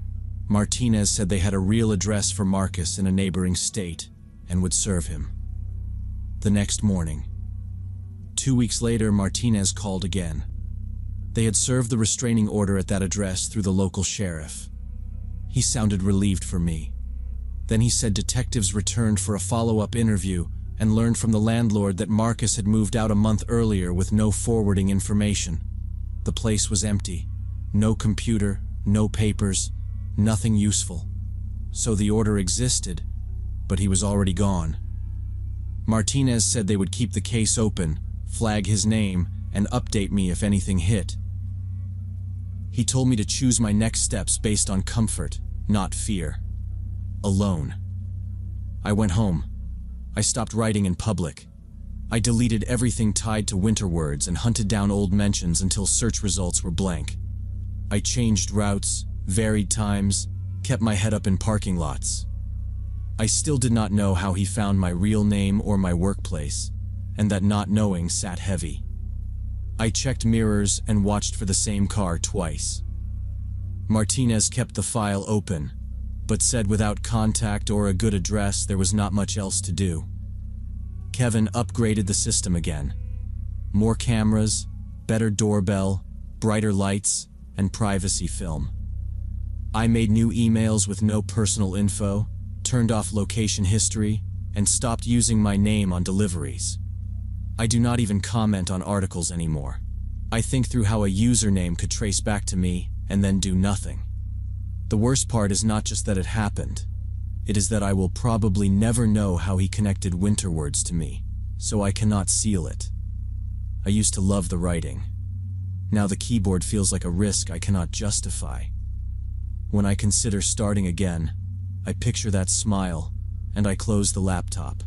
Speaker 1: Martinez said they had a real address for Marcus in a neighboring state and would serve him. The next morning. 2 weeks later, Martinez called again. They had served the restraining order at that address through the local sheriff. He sounded relieved for me. Then he said detectives returned for a follow-up interview and learned from the landlord that Marcus had moved out a month earlier with no forwarding information. The place was empty. No computer, no papers, nothing useful. So the order existed, but he was already gone. Martinez said they would keep the case open, flag his name, and update me if anything hit. He told me to choose my next steps based on comfort, not fear. Alone. I went home. I stopped writing in public. I deleted everything tied to Winterwords and hunted down old mentions until search results were blank. I changed routes, varied times, kept my head up in parking lots. I still did not know how he found my real name or my workplace, and that not knowing sat heavy. I checked mirrors and watched for the same car twice. Martinez kept the file open, but said without contact or a good address there was not much else to do. Kevin upgraded the system again. More cameras, better doorbell, brighter lights, and privacy film. I made new emails with no personal info, turned off location history, and stopped using my name on deliveries. I do not even comment on articles anymore. I think through how a username could trace back to me and then do nothing. The worst part is not just that it happened. It is that I will probably never know how he connected Winterwords to me, so I cannot seal it. I used to love the writing. Now the keyboard feels like a risk I cannot justify. When I consider starting again, I picture that smile, and I close the laptop.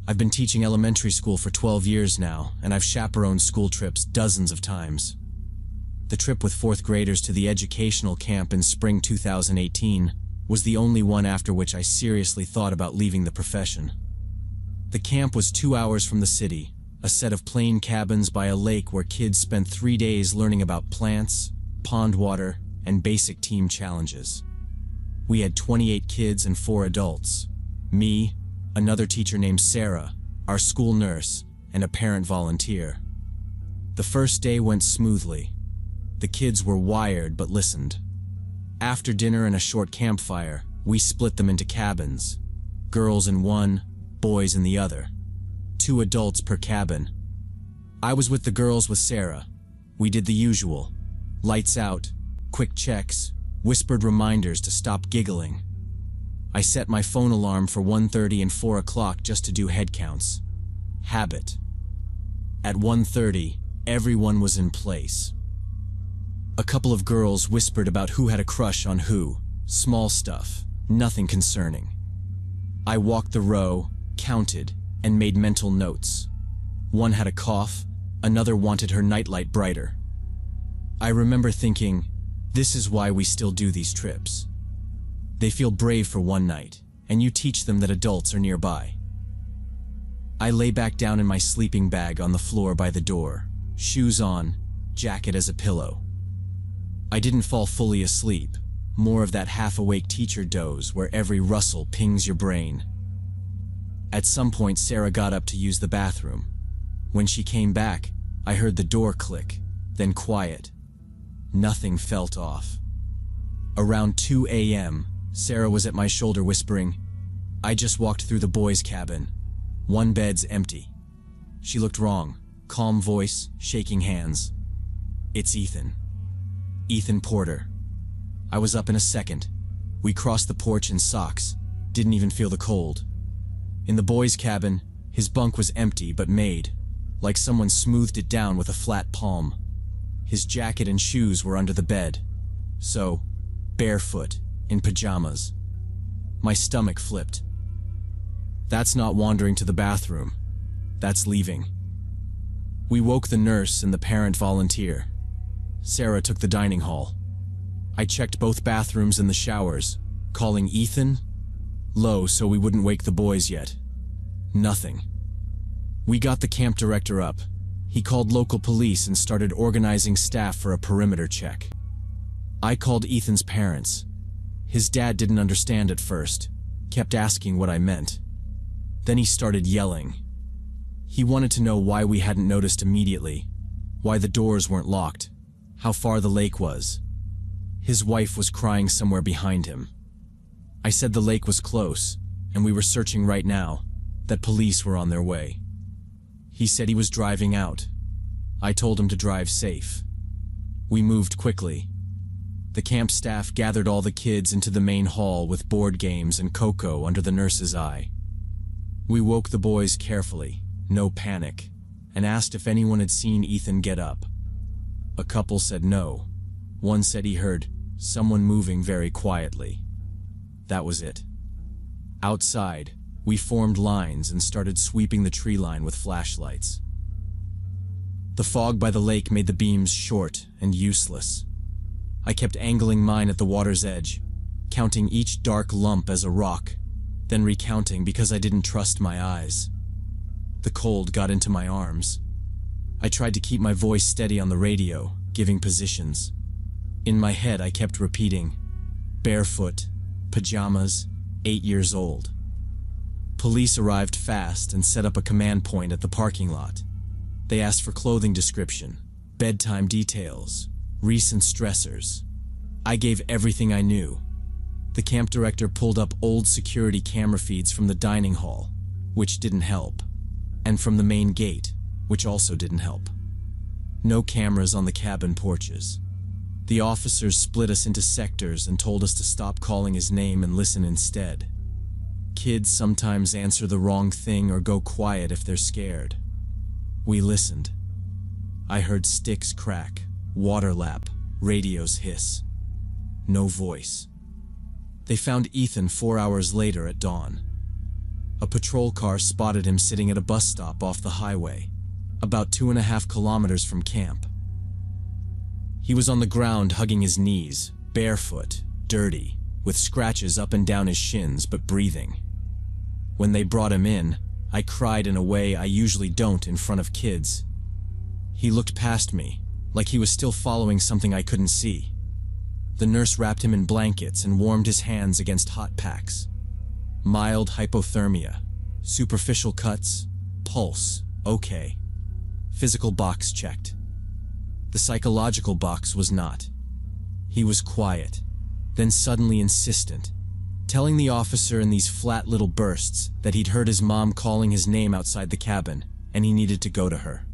Speaker 1: I've been teaching elementary school for 12 years now, and I've chaperoned school trips dozens of times. The trip with fourth graders to the educational camp in spring 2018 was the only one after which I seriously thought about leaving the profession. The camp was 2 hours from the city, a set of plain cabins by a lake where kids spent 3 days learning about plants, pond water, and basic team challenges. We had 28 kids and 4 adults. Me, another teacher named Sarah, our school nurse, and a parent volunteer. The first day went smoothly. The kids were wired but listened. After dinner and a short campfire, we split them into cabins. Girls in one, boys in the other. 2 adults per cabin. I was with the girls with Sarah. We did the usual. Lights out, quick checks, whispered reminders to stop giggling. I set my phone alarm for 1:30 and 4 o'clock just to do head counts. Habit. At 1:30, everyone was in place. A couple of girls whispered about who had a crush on who. Small stuff, nothing concerning. I walked the row, counted, and made mental notes. One had a cough, another wanted her nightlight brighter. I remember thinking, this is why we still do these trips. They feel brave for one night, and you teach them that adults are nearby. I lay back down in my sleeping bag on the floor by the door, shoes on, jacket as a pillow. I didn't fall fully asleep, more of that half-awake teacher doze where every rustle pings your brain. At some point, Sarah got up to use the bathroom. When she came back, I heard the door click, then quiet. Nothing felt off. Around 2 a.m., Sarah was at my shoulder whispering, "I just walked through the boys' cabin. One bed's empty." She looked wrong, calm voice, shaking hands. "It's Ethan. Ethan Porter." I was up in a second. We crossed the porch in socks, didn't even feel the cold. In the boys' cabin, his bunk was empty but made, like someone smoothed it down with a flat palm. His jacket and shoes were under the bed. So, barefoot, in pajamas. My stomach flipped. That's not wandering to the bathroom. That's leaving. We woke the nurse and the parent volunteer. Sarah took the dining hall. I checked both bathrooms and the showers, calling Ethan low so we wouldn't wake the boys yet. Nothing. We got the camp director up. He called local police and started organizing staff for a perimeter check. I called Ethan's parents. His dad didn't understand at first, kept asking what I meant. Then he started yelling. He wanted to know why we hadn't noticed immediately, why the doors weren't locked, how far the lake was. His wife was crying somewhere behind him. I said the lake was close, and we were searching right now, that police were on their way. He said he was driving out. I told him to drive safe. We moved quickly. The camp staff gathered all the kids into the main hall with board games and cocoa under the nurse's eye. We woke the boys carefully, no panic, and asked if anyone had seen Ethan get up. A couple said no. One said he heard someone moving very quietly. That was it. Outside, we formed lines and started sweeping the tree line with flashlights. The fog by the lake made the beams short and useless. I kept angling mine at the water's edge, counting each dark lump as a rock, then recounting because I didn't trust my eyes. The cold got into my arms. I tried to keep my voice steady on the radio, giving positions. In my head, I kept repeating, barefoot, pajamas, 8 years old. Police arrived fast and set up a command point at the parking lot. They asked for clothing description, bedtime details, recent stressors. I gave everything I knew. The camp director pulled up old security camera feeds from the dining hall, which didn't help, and from the main gate, which also didn't help. No cameras on the cabin porches. The officers split us into sectors and told us to stop calling his name and listen instead. Kids sometimes answer the wrong thing or go quiet if they're scared. We listened. I heard sticks crack, water lap, radios hiss. No voice. They found Ethan 4 hours later at dawn. A patrol car spotted him sitting at a bus stop off the highway, about 2.5 kilometers from camp. He was on the ground hugging his knees, barefoot, dirty, with scratches up and down his shins, but breathing. When they brought him in, I cried in a way I usually don't in front of kids. He looked past me, like he was still following something I couldn't see. The nurse wrapped him in blankets and warmed his hands against hot packs. Mild hypothermia, superficial cuts, pulse, okay. Physical box checked. The psychological box was not. He was quiet, then suddenly insistent, telling the officer in these flat little bursts that he'd heard his mom calling his name outside the cabin and he needed to go to her.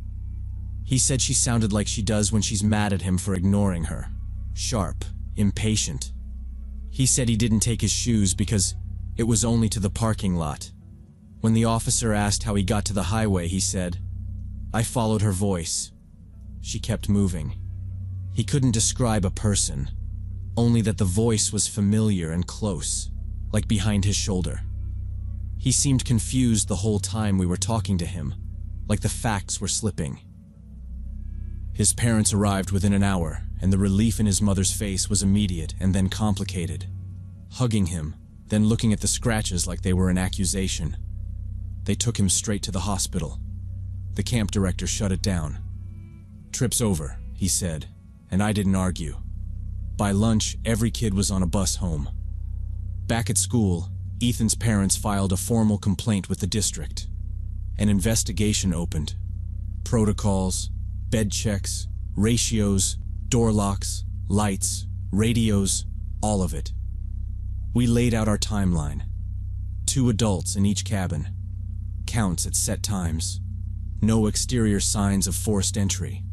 Speaker 1: He said she sounded like she does when she's mad at him for ignoring her. Sharp, impatient. He said he didn't take his shoes because it was only to the parking lot. When the officer asked how he got to the highway, he said, I followed her voice. She kept moving. He couldn't describe a person, only that the voice was familiar and close, like behind his shoulder. He seemed confused the whole time we were talking to him, like the facts were slipping. His parents arrived within an hour, and the relief in his mother's face was immediate and then complicated. Hugging him, then looking at the scratches like they were an accusation. They took him straight to the hospital. The camp director shut it down. "Trip's over," he said, and I didn't argue. By lunch, every kid was on a bus home. Back at school, Ethan's parents filed a formal complaint with the district. An investigation opened. Protocols, bed checks, ratios, door locks, lights, radios, all of it. We laid out our timeline. 2 adults in each cabin. Counts at set times. No exterior signs of forced entry.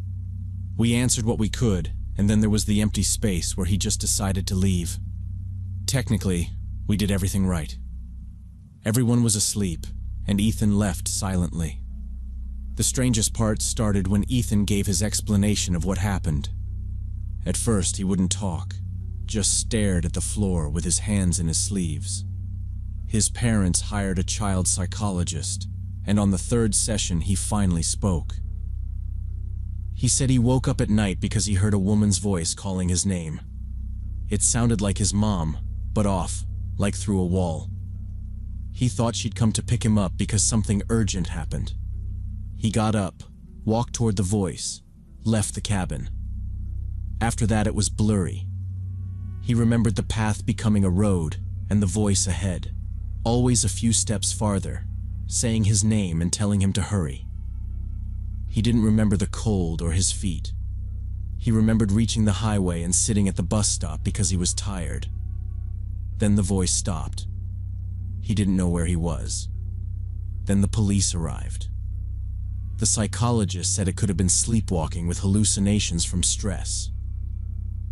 Speaker 1: We answered what we could, and then there was the empty space where he just decided to leave. Technically, we did everything right. Everyone was asleep, and Ethan left silently. The strangest part started when Ethan gave his explanation of what happened. At first, he wouldn't talk, just stared at the floor with his hands in his sleeves. His parents hired a child psychologist, and on the 3rd session, he finally spoke. He said he woke up at night because he heard a woman's voice calling his name. It sounded like his mom, but off, like through a wall. He thought she'd come to pick him up because something urgent happened. He got up, walked toward the voice, left the cabin. After that, it was blurry. He remembered the path becoming a road and the voice ahead, always a few steps farther, saying his name and telling him to hurry. He didn't remember the cold or his feet. He remembered reaching the highway and sitting at the bus stop because he was tired. Then the voice stopped. He didn't know where he was. Then the police arrived. The psychologist said it could have been sleepwalking with hallucinations from stress.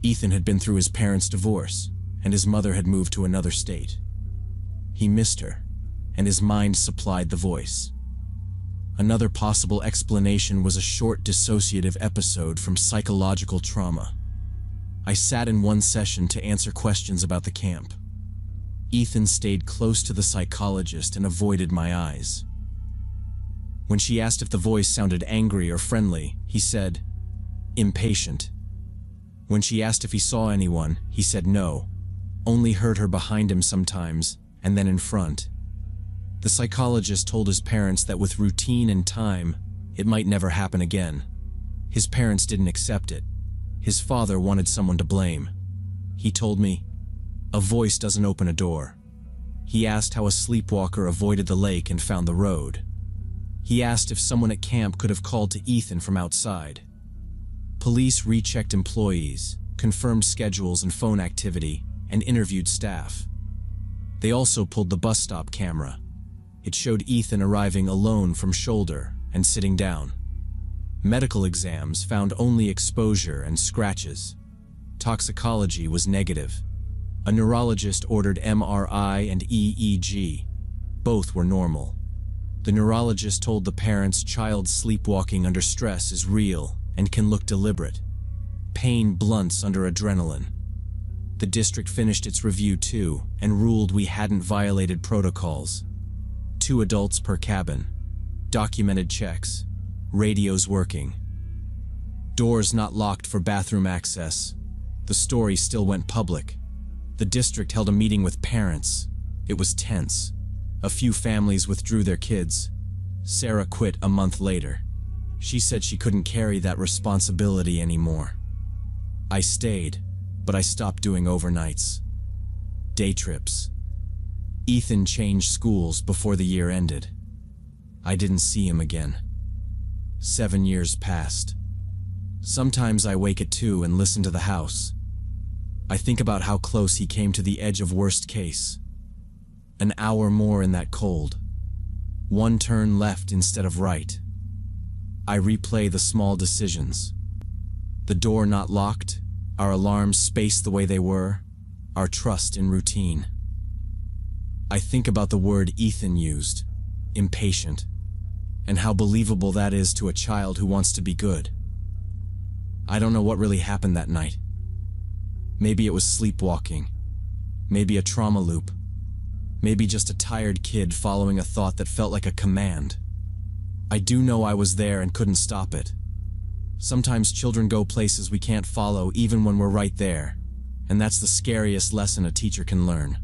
Speaker 1: Ethan had been through his parents' divorce, and his mother had moved to another state. He missed her, and his mind supplied the voice. Another possible explanation was a short dissociative episode from psychological trauma. I sat in one session to answer questions about the camp. Ethan stayed close to the psychologist and avoided my eyes. When she asked if the voice sounded angry or friendly, he said, "Impatient." When she asked if he saw anyone, he said no, only heard her behind him sometimes, and then in front. The psychologist told his parents that with routine and time, it might never happen again. His parents didn't accept it. His father wanted someone to blame. He told me, "A voice doesn't open a door." He asked how a sleepwalker avoided the lake and found the road. He asked if someone at camp could have called to Ethan from outside. Police rechecked employees, confirmed schedules and phone activity, and interviewed staff. They also pulled the bus stop camera. It showed Ethan arriving alone from shoulder and sitting down. Medical exams found only exposure and scratches. Toxicology was negative. A neurologist ordered MRI and EEG. Both were normal. The neurologist told the parents child sleepwalking under stress is real and can look deliberate. Pain blunts under adrenaline. The district finished its review too and ruled we hadn't violated protocols. 2 adults per cabin. Documented checks. Radios working. Doors not locked for bathroom access. The story still went public. The district held a meeting with parents. It was tense. A few families withdrew their kids. Sarah quit a month later. She said she couldn't carry that responsibility anymore. I stayed, but I stopped doing overnights. Day trips. Ethan changed schools before the year ended. I didn't see him again. 7 years passed. Sometimes I wake at 2 and listen to the house. I think about how close he came to the edge of worst case. An hour more in that cold. 1 turn left instead of right. I replay the small decisions. The door not locked, our alarms spaced the way they were, our trust in routine. I think about the word Ethan used, impatient. and how believable that is to a child who wants to be good. I don't know what really happened that night. Maybe it was sleepwalking. Maybe a trauma loop. Maybe just a tired kid following a thought that felt like a command. I do know I was there and couldn't stop it. Sometimes children go places we can't follow even when we're right there, and that's the scariest lesson a teacher can learn.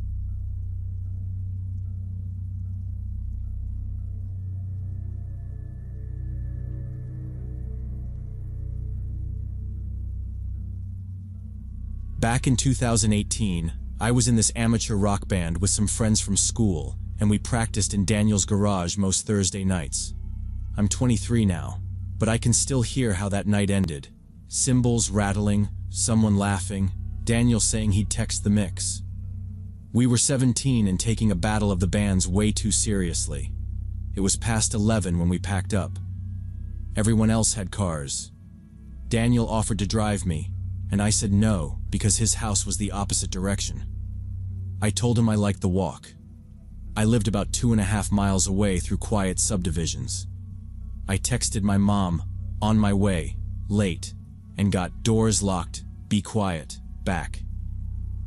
Speaker 1: Back in 2018, I was in this amateur rock band with some friends from school, and we practiced in Daniel's garage most Thursday nights. I'm 23 now, but I can still hear how that night ended. Cymbals rattling, someone laughing, Daniel saying he'd text the mix. We were 17 and taking a battle of the bands way too seriously. It was past 11 when we packed up. Everyone else had cars. Daniel offered to drive me, and I said no because his house was the opposite direction. I told him I liked the walk. I lived about 2.5 miles away through quiet subdivisions. I texted my mom, on my way, late, and got doors locked, be quiet, back.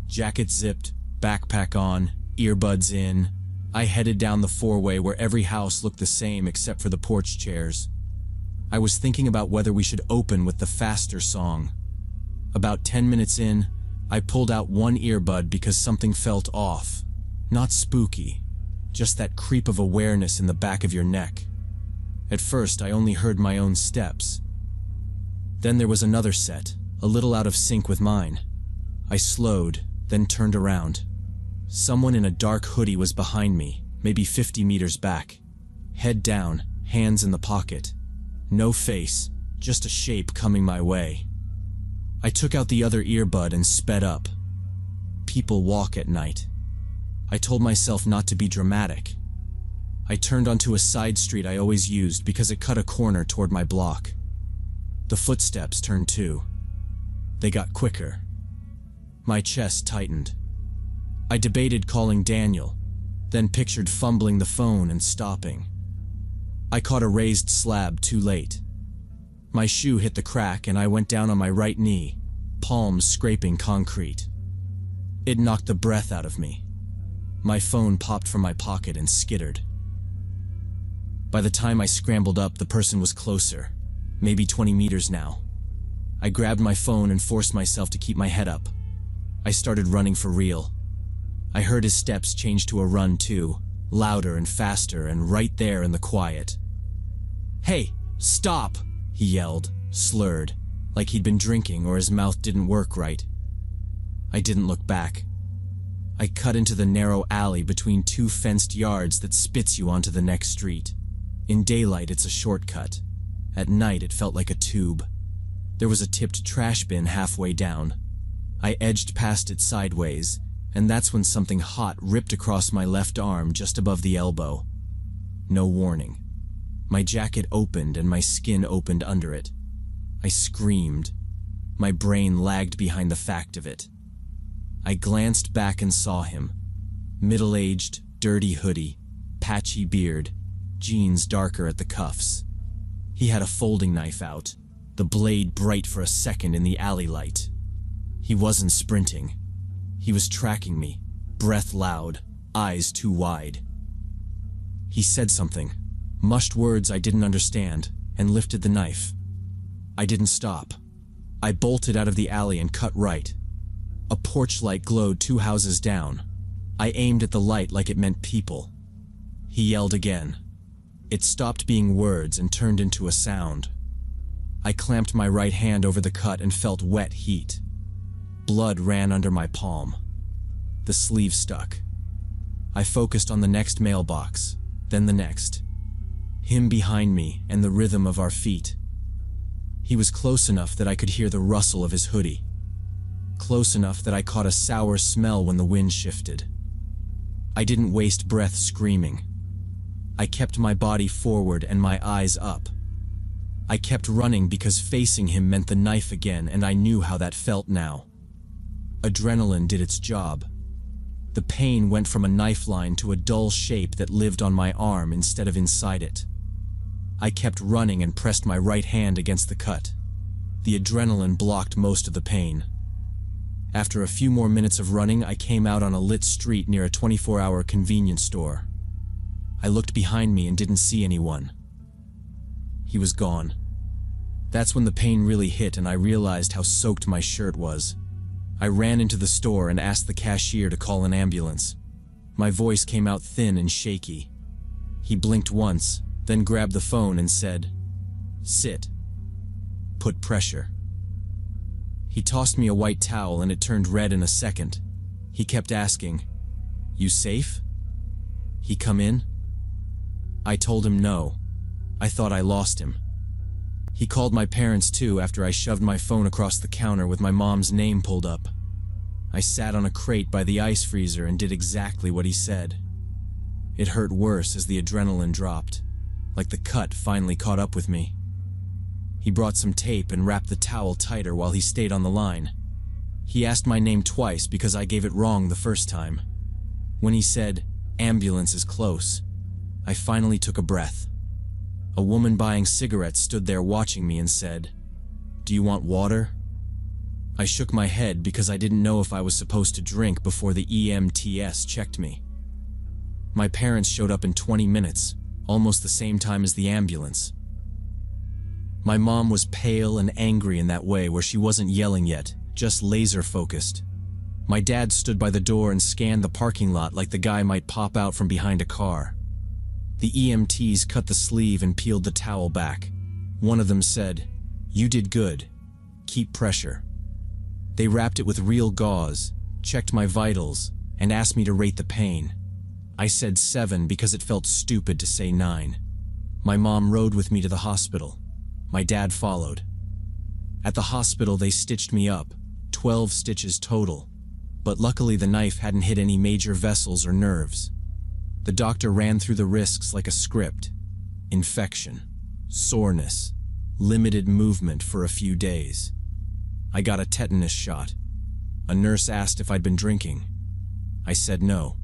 Speaker 1: Jacket zipped, backpack on, earbuds in. I headed down the four-way where every house looked the same except for the porch chairs. I was thinking about whether we should open with the faster song. About 10 minutes in, I pulled out one earbud because something felt off. Not spooky, just that creep of awareness in the back of your neck. At first, I only heard my own steps. Then there was another set, a little out of sync with mine. I slowed, then turned around. Someone in a dark hoodie was behind me, maybe 50 meters back. Head down, hands in the pocket. No face, just a shape coming my way. I took out the other earbud and sped up. People walk at night. I told myself not to be dramatic. I turned onto a side street I always used because it cut a corner toward my block. The footsteps turned too. They got quicker. My chest tightened. I debated calling Daniel, then pictured fumbling the phone and stopping. I caught a raised slab too late. My shoe hit the crack and I went down on my right knee, palms scraping concrete. It knocked the breath out of me. My phone popped from my pocket and skittered. By the time I scrambled up, the person was closer, maybe 20 meters now. I grabbed my phone and forced myself to keep my head up. I started running for real. I heard his steps change to a run too, louder and faster and right there in the quiet. "Hey, stop!" he yelled, slurred, like he'd been drinking or his mouth didn't work right. I didn't look back. I cut into the narrow alley between two fenced yards that spits you onto the next street. In daylight, it's a shortcut. At night, it felt like a tube. There was a tipped trash bin halfway down. I edged past it sideways, and that's when something hot ripped across my left arm just above the elbow. No warning. My jacket opened and my skin opened under it. I screamed. My brain lagged behind the fact of it. I glanced back and saw him. Middle-aged, dirty hoodie, patchy beard, jeans darker at the cuffs. He had a folding knife out, the blade bright for a second in the alley light. He wasn't sprinting. He was tracking me, breath loud, eyes too wide. He said something, mushed words I didn't understand, and lifted the knife. I didn't stop. I bolted out of the alley and cut right. A porch light glowed 2 houses down. I aimed at the light like it meant people. He yelled again. It stopped being words and turned into a sound. I clamped my right hand over the cut and felt wet heat. Blood ran under my palm. The sleeve stuck. I focused on the next mailbox, then the next. Him behind me and the rhythm of our feet. He was close enough that I could hear the rustle of his hoodie. Close enough that I caught a sour smell when the wind shifted. I didn't waste breath screaming. I kept my body forward and my eyes up. I kept running because facing him meant the knife again, and I knew how that felt now. Adrenaline did its job. The pain went from a knife line to a dull shape that lived on my arm instead of inside it. I kept running and pressed my right hand against the cut. The adrenaline blocked most of the pain. After a few more minutes of running, I came out on a lit street near a 24-hour convenience store. I looked behind me and didn't see anyone. He was gone. That's when the pain really hit and I realized how soaked my shirt was. I ran into the store and asked the cashier to call an ambulance. My voice came out thin and shaky. He blinked once, then grabbed the phone and said, "Sit. Put pressure." He tossed me a white towel and it turned red in a second. He kept asking, "You safe? He come in?" I told him no. I thought I lost him. He called my parents too after I shoved my phone across the counter with my mom's name pulled up. I sat on a crate by the ice freezer and did exactly what he said. It hurt worse as the adrenaline dropped, like the cut finally caught up with me. He brought some tape and wrapped the towel tighter while he stayed on the line. He asked my name twice because I gave it wrong the first time. When he said, "Ambulance is close," I finally took a breath. A woman buying cigarettes stood there watching me and said, "Do you want water?" I shook my head because I didn't know if I was supposed to drink before the EMTs checked me. My parents showed up in 20 minutes, almost the same time as the ambulance. My mom was pale and angry in that way where she wasn't yelling yet, just laser-focused. My dad stood by the door and scanned the parking lot like the guy might pop out from behind a car. The EMTs cut the sleeve and peeled the towel back. One of them said, "You did good. Keep pressure." They wrapped it with real gauze, checked my vitals, and asked me to rate the pain. I said 7 because it felt stupid to say 9. My mom rode with me to the hospital. My dad followed. At the hospital, they stitched me up, 12 stitches total, but luckily the knife hadn't hit any major vessels or nerves. The doctor ran through the risks like a script: infection, soreness, limited movement for a few days. I got a tetanus shot. A nurse asked if I'd been drinking. I said no.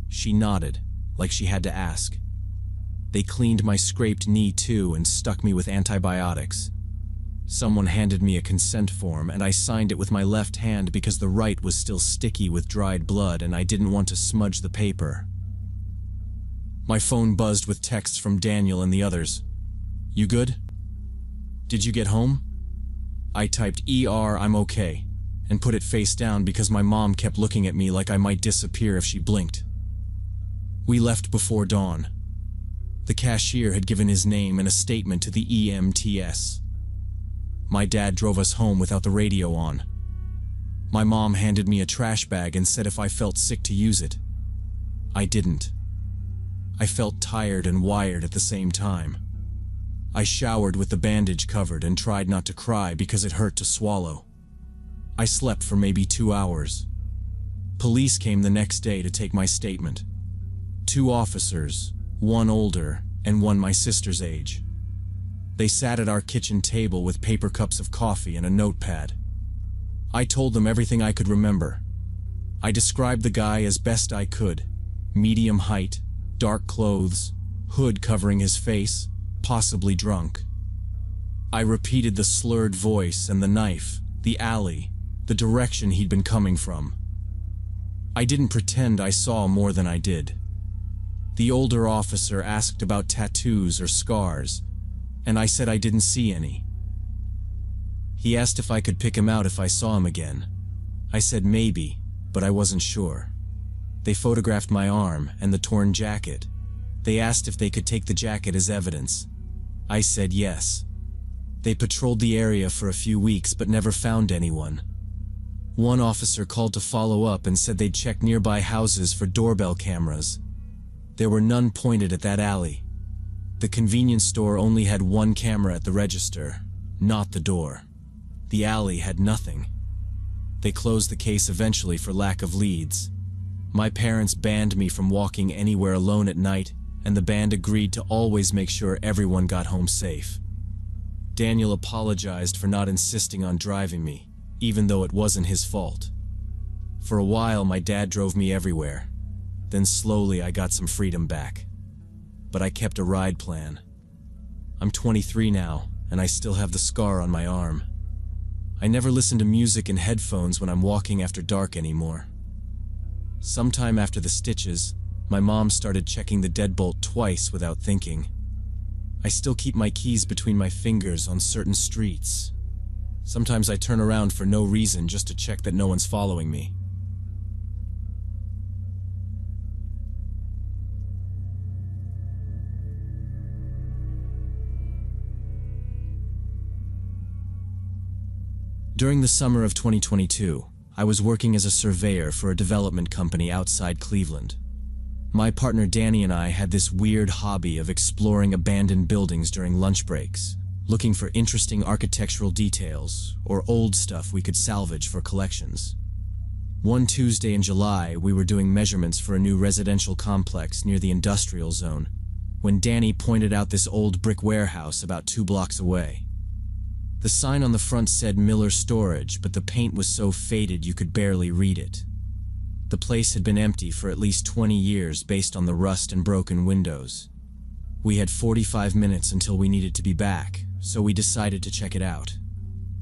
Speaker 1: She nodded, like she had to ask. They cleaned my scraped knee too and stuck me with antibiotics. Someone handed me a consent form and I signed it with my left hand because the right was still sticky with dried blood and I didn't want to smudge the paper. My phone buzzed with texts from Daniel and the others. "You good? Did you get home?" I typed I'm okay, and put it face down because my mom kept looking at me like I might disappear if she blinked. We left before dawn. The cashier had given his name and a statement to the EMTs. My dad drove us home without the radio on. My mom handed me a trash bag and said if I felt sick to use it. I didn't. I felt tired and wired at the same time. I showered with the bandage covered and tried not to cry because it hurt to swallow. I slept for maybe 2 hours. Police came the next day to take my statement. 2 officers, one older and one my sister's age. They sat at our kitchen table with paper cups of coffee and a notepad. I told them everything I could remember. I described the guy as best I could: medium height, dark clothes, hood covering his face, possibly drunk. I repeated the slurred voice and the knife, the alley, the direction he'd been coming from. I didn't pretend I saw more than I did. The older officer asked about tattoos or scars, and I said I didn't see any. He asked if I could pick him out if I saw him again. I said maybe, but I wasn't sure. They photographed my arm and the torn jacket. They asked if they could take the jacket as evidence. I said yes. They patrolled the area for a few weeks but never found anyone. One officer called to follow up and said they'd check nearby houses for doorbell cameras. There were none pointed at that alley. The convenience store only had one camera at the register, not the door. The alley had nothing. They closed the case eventually for lack of leads. My parents banned me from walking anywhere alone at night, and the band agreed to always make sure everyone got home safe. Daniel apologized for not insisting on driving me, even though it wasn't his fault. For a while, my dad drove me everywhere. Then slowly I got some freedom back. But I kept a ride plan. I'm 23 now, and I still have the scar on my arm. I never listen to music in headphones when I'm walking after dark anymore. Sometime after the stitches, my mom started checking the deadbolt twice without thinking. I still keep my keys between my fingers on certain streets. Sometimes I turn around for no reason just to check that no one's following me. During the summer of 2022, I was working as a surveyor for a development company outside Cleveland. My partner Danny and I had this weird hobby of exploring abandoned buildings during lunch breaks, looking for interesting architectural details or old stuff we could salvage for collections. One Tuesday in July, we were doing measurements for a new residential complex near the industrial zone, when Danny pointed out this old brick warehouse about 2 blocks away. The sign on the front said Miller Storage, but the paint was so faded you could barely read it. The place had been empty for at least 20 years based on the rust and broken windows. We had 45 minutes until we needed to be back, so we decided to check it out.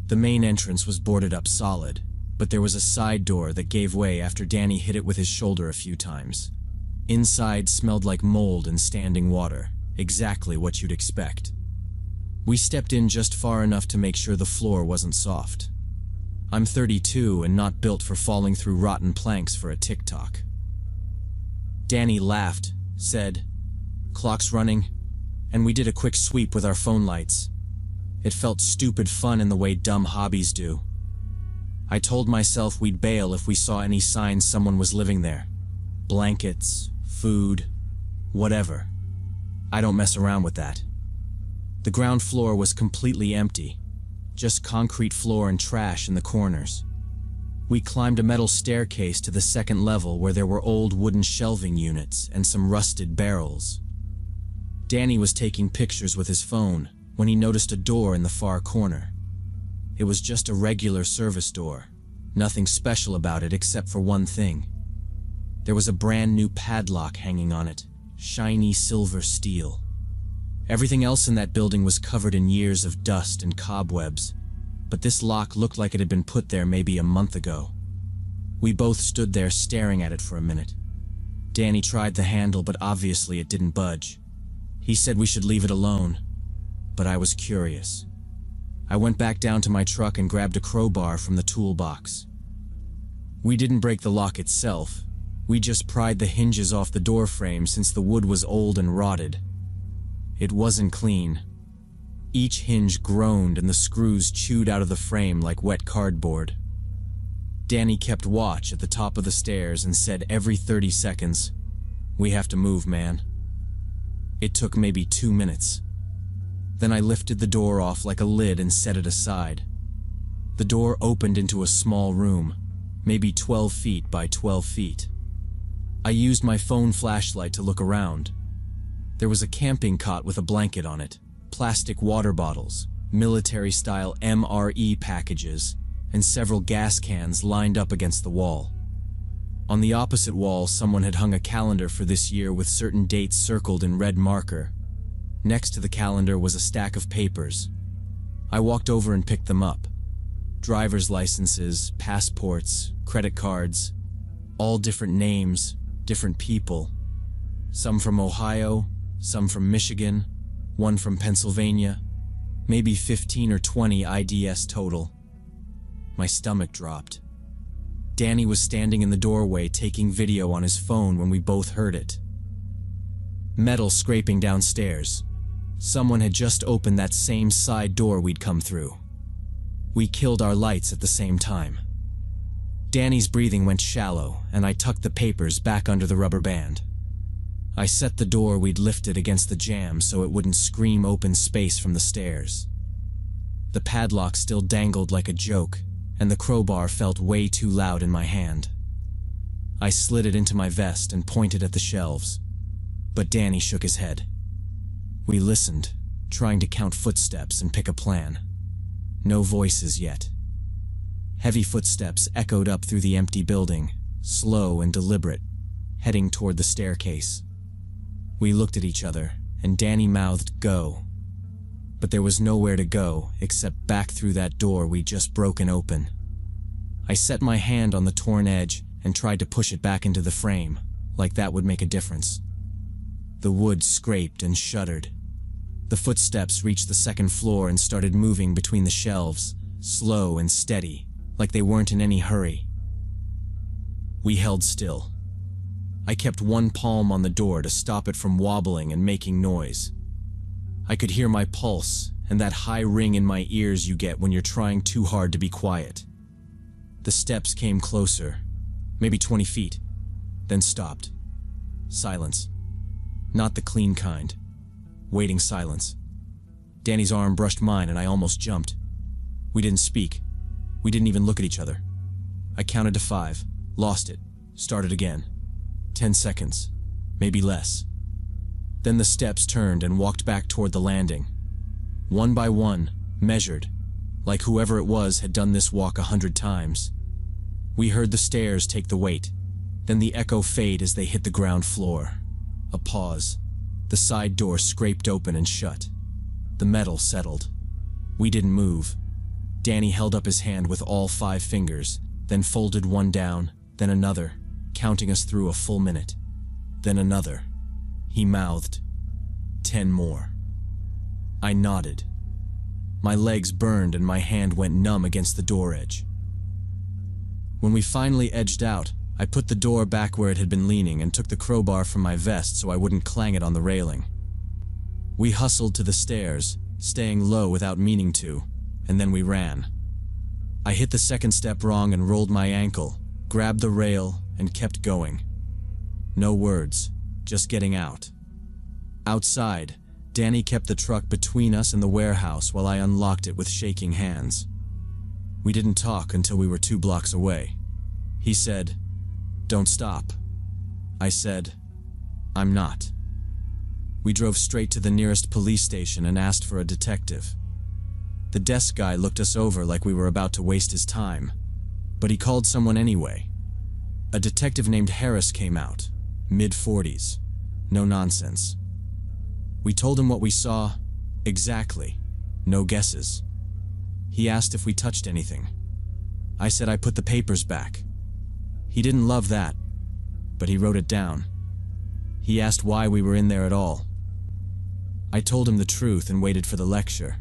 Speaker 1: The main entrance was boarded up solid, but there was a side door that gave way after Danny hit it with his shoulder a few times. Inside smelled like mold and standing water, exactly what you'd expect. We stepped in just far enough to make sure the floor wasn't soft. I'm 32 and not built for falling through rotten planks for a TikTok. Danny laughed, said, "Clock's running," and we did a quick sweep with our phone lights. It felt stupid fun in the way dumb hobbies do. I told myself we'd bail if we saw any signs someone was living there. Blankets, food, whatever. I don't mess around with that. The ground floor was completely empty, just concrete floor and trash in the corners. We climbed a metal staircase to the second level where there were old wooden shelving units and some rusted barrels. Danny was taking pictures with his phone when he noticed a door in the far corner. It was just a regular service door, nothing special about it except for one thing. There was a brand new padlock hanging on it, shiny silver steel. Everything else in that building was covered in years of dust and cobwebs, but this lock looked like it had been put there maybe a month ago. We both stood there staring at it for a minute. Danny tried the handle, but obviously it didn't budge. He said we should leave it alone, but I was curious. I went back down to my truck and grabbed a crowbar from the toolbox. We didn't break the lock itself. We just pried the hinges off the door frame since the wood was old and rotted. It wasn't clean. Each hinge groaned and the screws chewed out of the frame like wet cardboard. Danny kept watch at the top of the stairs and said every 30 seconds, "We have to move, man." It took maybe 2 minutes. Then I lifted the door off like a lid and set it aside. The door opened into a small room, maybe 12 feet by 12 feet. I used my phone flashlight to look around. There was a camping cot with a blanket on it, plastic water bottles, military-style MRE packages, and several gas cans lined up against the wall. On the opposite wall, someone had hung a calendar for this year with certain dates circled in red marker. Next to the calendar was a stack of papers. I walked over and picked them up. Driver's licenses, passports, credit cards, all different names, different people. Some from Ohio, some from Michigan, one from Pennsylvania, maybe 15 or 20 IDs total. My stomach dropped. Danny was standing in the doorway taking video on his phone when we both heard it. Metal scraping downstairs. Someone had just opened that same side door we'd come through. We killed our lights at the same time. Danny's breathing went shallow, and I tucked the papers back under the rubber band. I set the door we'd lifted against the jamb so it wouldn't scream open space from the stairs. The padlock still dangled like a joke, and the crowbar felt way too loud in my hand. I slid it into my vest and pointed at the shelves, but Danny shook his head. We listened, trying to count footsteps and pick a plan. No voices yet. Heavy footsteps echoed up through the empty building, slow and deliberate, heading toward the staircase. We looked at each other, and Danny mouthed, "Go." but there was nowhere to go except back through that door we'd just broken open. I set my hand on the torn edge and tried to push it back into the frame, like that would make a difference. The wood scraped and shuddered. The footsteps reached the second floor and started moving between the shelves, slow and steady, like they weren't in any hurry. We held still. I kept one palm on the door to stop it from wobbling and making noise. I could hear my pulse and that high ring in my ears you get when you're trying too hard to be quiet. The steps came closer, maybe 20 feet, then stopped. Silence. Not the clean kind. Waiting silence. Danny's arm brushed mine and I almost jumped. We didn't speak. We didn't even look at each other. I counted to 5, lost it, started again. 10 seconds, maybe less. Then the steps turned and walked back toward the landing. One by one, measured, like whoever it was had done this walk 100 times. We heard the stairs take the weight, then the echo fade as they hit the ground floor. A pause. The side door scraped open and shut. The metal settled. We didn't move. Danny held up his hand with all 5 fingers, then folded one down, then another, counting us through a full minute. Then another. He mouthed, 10 more. I nodded. My legs burned and my hand went numb against the door edge. When we finally edged out, I put the door back where it had been leaning and took the crowbar from my vest so I wouldn't clang it on the railing. We hustled to the stairs, staying low without meaning to, and then we ran. I hit the second step wrong and rolled my ankle, grabbed the rail, and kept going. No words, just getting out. Outside, Danny kept the truck between us and the warehouse while I unlocked it with shaking hands. We didn't talk until we were 2 blocks away. He said, "Don't stop." I said, "I'm not." We drove straight to the nearest police station and asked for a detective. The desk guy looked us over like we were about to waste his time, but he called someone anyway. A detective named Harris came out, mid-40s, no nonsense. We told him what we saw, exactly, no guesses. He asked if we touched anything. I said I put the papers back. He didn't love that, but he wrote it down. He asked why we were in there at all. I told him the truth and waited for the lecture.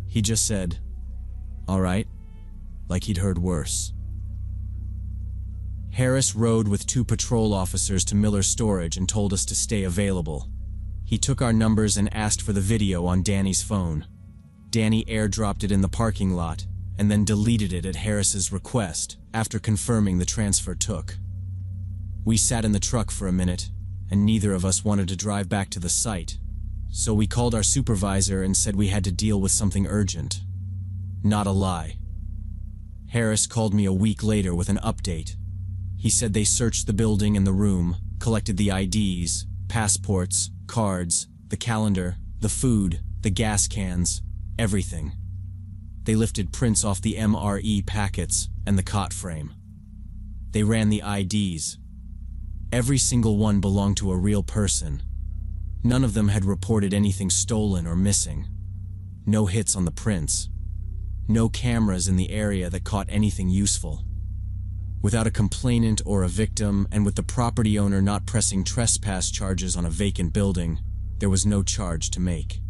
Speaker 1: He just said, "All right," like he'd heard worse. Harris rode with 2 patrol officers to Miller Storage and told us to stay available. He took our numbers and asked for the video on Danny's phone. Danny airdropped it in the parking lot and then deleted it at Harris's request after confirming the transfer took. We sat in the truck for a minute, and neither of us wanted to drive back to the site, so we called our supervisor and said we had to deal with something urgent. Not a lie. Harris called me a week later with an update. He said they searched the building and the room, collected the IDs, passports, cards, the calendar, the food, the gas cans, everything. They lifted prints off the MRE packets and the cot frame. They ran the IDs. Every single one belonged to a real person. None of them had reported anything stolen or missing. No hits on the prints. No cameras in the area that caught anything useful. Without a complainant or a victim, and with the property owner not pressing trespass charges on a vacant building, there was no charge to make.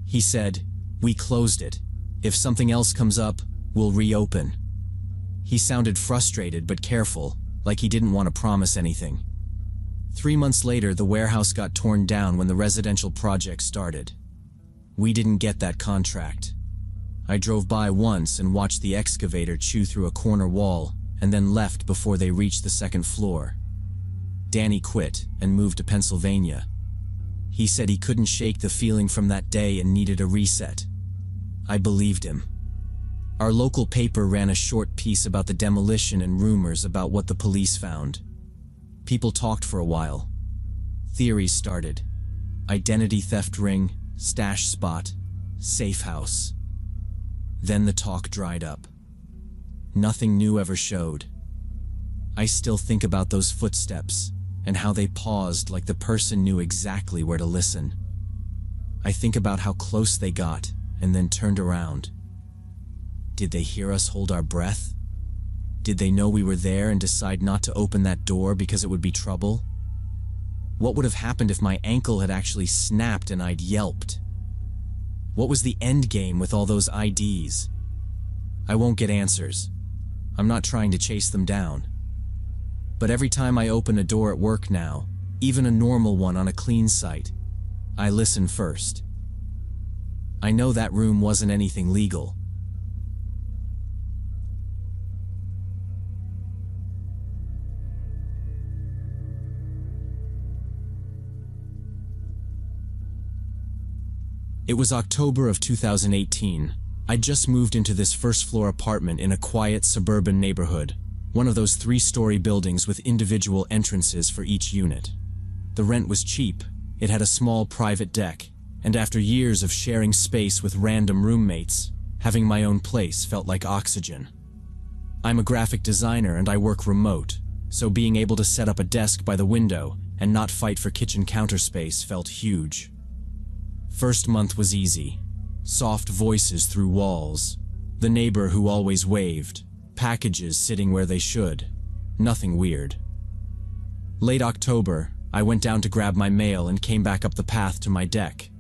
Speaker 1: He said, "We closed it. If something else comes up, we'll reopen." He sounded frustrated but careful, like he didn't want to promise anything. 3 months later, the warehouse got torn down when the residential project started. We didn't get that contract. I drove by once and watched the excavator chew through a corner wall and then left before they reached the second floor. Danny quit and moved to Pennsylvania. He said he couldn't shake the feeling from that day and needed a reset. I believed him. Our local paper ran a short piece about the demolition and rumors about what the police found. People talked for a while. Theories started. Identity theft ring, stash spot, safe house. Then the talk dried up. Nothing new ever showed. I still think about those footsteps and how they paused like the person knew exactly where to listen. I think about how close they got and then turned around. Did they hear us hold our breath? Did they know we were there and decide not to open that door because it would be trouble? What would have happened if my ankle had actually snapped and I'd yelped? What was the end game with all those IDs? I won't get answers. I'm not trying to chase them down. But every time I open a door at work now, even a normal one on a clean site, I listen first. I know that room wasn't anything legal. It was October of 2018. I'd just moved into this first-floor apartment in a quiet suburban neighborhood, one of those 3-story buildings with individual entrances for each unit. The rent was cheap, it had a small private deck, and after years of sharing space with random roommates, having my own place felt like oxygen. I'm a graphic designer and I work remote, so being able to set up a desk by the window and not fight for kitchen counter space felt huge. First month was easy. Soft voices through walls, the neighbor who always waved, packages sitting where they should. Nothing weird. Late October, I went down to grab my mail and came back up the path to my deck.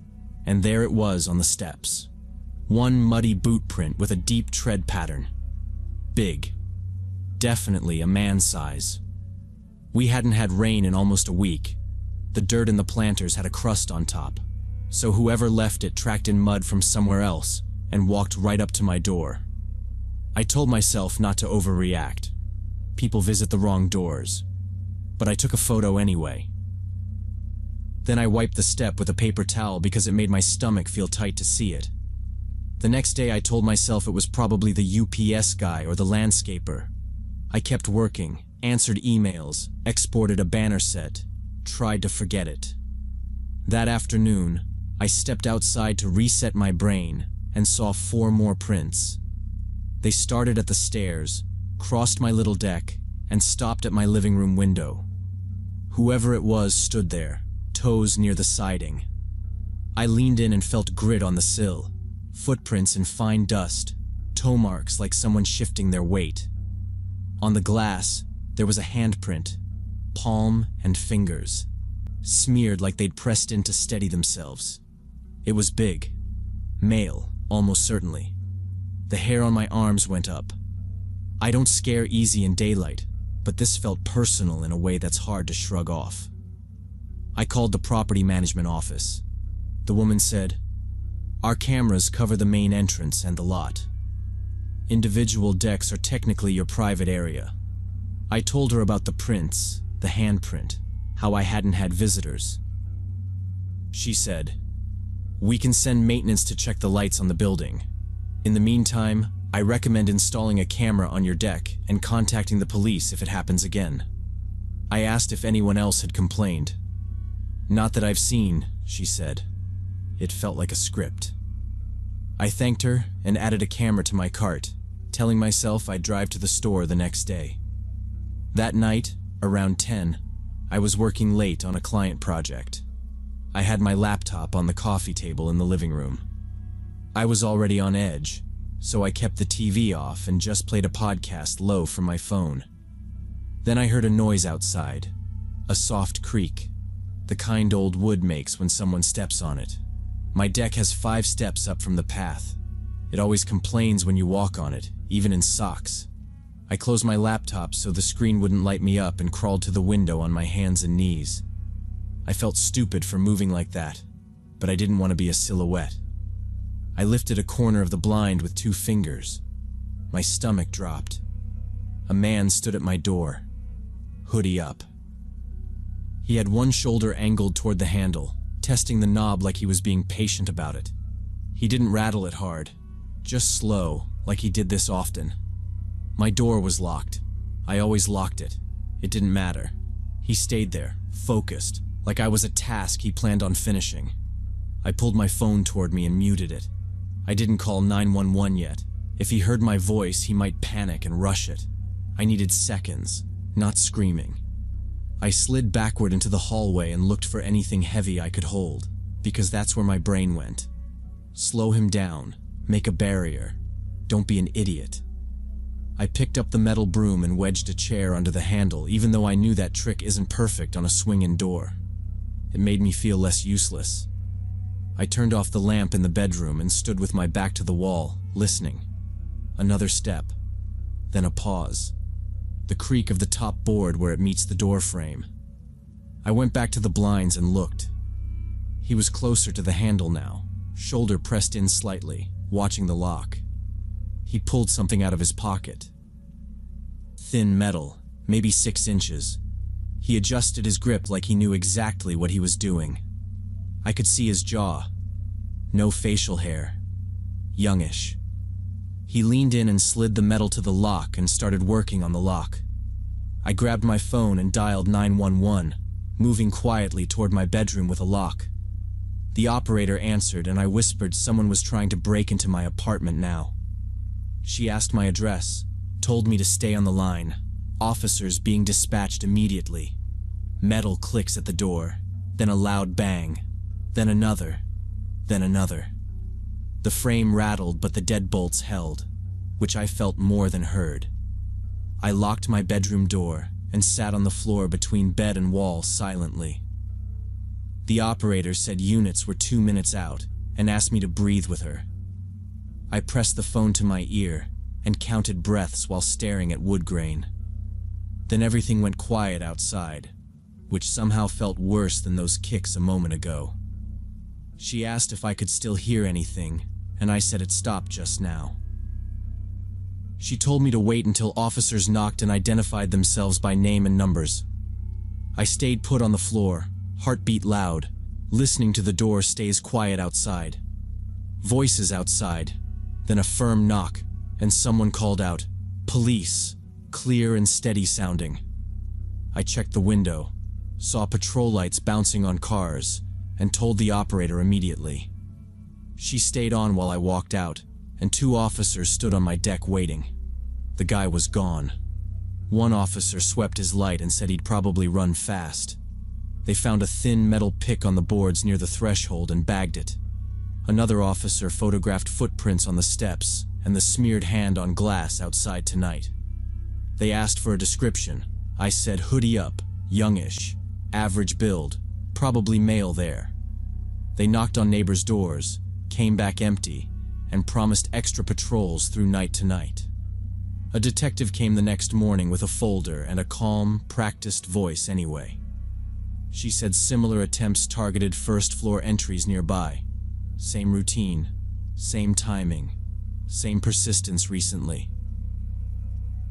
Speaker 1: And there it was on the steps. One muddy boot print with a deep tread pattern. Big. Definitely a man's size. We hadn't had rain in almost a week. The dirt in the planters had a crust on top, so whoever left it tracked in mud from somewhere else and walked right up to my door. I told myself not to overreact. People visit the wrong doors. But I took a photo anyway. Then I wiped the step with a paper towel because it made my stomach feel tight to see it. The next day I told myself it was probably the UPS guy or the landscaper. I kept working, answered emails, exported a banner set, tried to forget it. That afternoon, I stepped outside to reset my brain and saw 4 more prints. They started at the stairs, crossed my little deck, and stopped at my living room window. Whoever it was stood there, toes near the siding. I leaned in and felt grit on the sill, footprints in fine dust, toe marks like someone shifting their weight. On the glass, there was a handprint, palm and fingers, smeared like they'd pressed in to steady themselves. It was big. Male, almost certainly. The hair on my arms went up. I don't scare easy in daylight, but this felt personal in a way that's hard to shrug off. I called the property management office. The woman said, "Our cameras cover the main entrance and the lot. Individual decks are technically your private area." I told her about the prints, the handprint, how I hadn't had visitors. She said, "We can send maintenance to check the lights on the building. In the meantime, I recommend installing a camera on your deck and contacting the police if it happens again." I asked if anyone else had complained. "Not that I've seen," she said. It felt like a script. I thanked her and added a camera to my cart, telling myself I'd drive to the store the next day. That night, around 10, I was working late on a client project. I had my laptop on the coffee table in the living room. I was already on edge, so I kept the TV off and just played a podcast low from my phone. Then I heard a noise outside, a soft creak, the kind old wood makes when someone steps on it. My deck has 5 steps up from the path. It always complains when you walk on it, even in socks. I closed my laptop so the screen wouldn't light me up and crawled to the window on my hands and knees. I felt stupid for moving like that, but I didn't want to be a silhouette. I lifted a corner of the blind with 2 fingers. My stomach dropped. A man stood at my door, hoodie up. He had one shoulder angled toward the handle, testing the knob like he was being patient about it. He didn't rattle it hard, just slow, like he did this often. My door was locked. I always locked it. It didn't matter. He stayed there, focused, like I was a task he planned on finishing. I pulled my phone toward me and muted it. I didn't call 911 yet. If he heard my voice, he might panic and rush it. I needed seconds, not screaming. I slid backward into the hallway and looked for anything heavy I could hold. because that's where my brain went. Slow him down, make a barrier. Don't be an idiot. I picked up the metal broom and wedged a chair under the handle, even though I knew that trick isn't perfect on a swing-in door. It made me feel less useless. I turned off the lamp in the bedroom and stood with my back to the wall, listening. Another step, then a pause. The creak of the top board where it meets the door frame. I went back to the blinds and looked. He was closer to the handle now, shoulder pressed in slightly, watching the lock. He pulled something out of his pocket. Thin metal, maybe 6 inches. He adjusted his grip like he knew exactly what he was doing. I could see his jaw. No facial hair. Youngish. He leaned in and slid the metal to the lock and started working on the lock. I grabbed my phone and dialed 911, moving quietly toward my bedroom with a lock. The operator answered and I whispered someone was trying to break into my apartment now. She asked my address, told me to stay on the line. Officers being dispatched immediately. Metal clicks at the door, then a loud bang, then another, then another. The frame rattled, but the deadbolts held, which I felt more than heard. I locked my bedroom door and sat on the floor between bed and wall silently. The operator said units were 2 minutes out and asked me to breathe with her. I pressed the phone to my ear and counted breaths while staring at wood grain. Then everything went quiet outside, which somehow felt worse than those kicks a moment ago. She asked if I could still hear anything, and I said it stopped just now. She told me to wait until officers knocked and identified themselves by name and numbers. I stayed put on the floor, heartbeat loud, listening to the door stays quiet outside. Voices outside, then a firm knock, and someone called out, "Police," clear and steady sounding. I checked the window, saw patrol lights bouncing on cars, and told the operator immediately. She stayed on while I walked out, and 2 officers stood on my deck waiting. The guy was gone. One officer swept his light and said he'd probably run fast. They found a thin metal pick on the boards near the threshold and bagged it. Another officer photographed footprints on the steps and the smeared hand on glass outside tonight. They asked for a description. I said hoodie up, youngish, average build, probably male there. They knocked on neighbors' doors, came back empty, and promised extra patrols through night to night. A detective came the next morning with a folder and a calm, practiced voice anyway. She said similar attempts targeted first-floor entries nearby. Same routine, same timing, same persistence recently.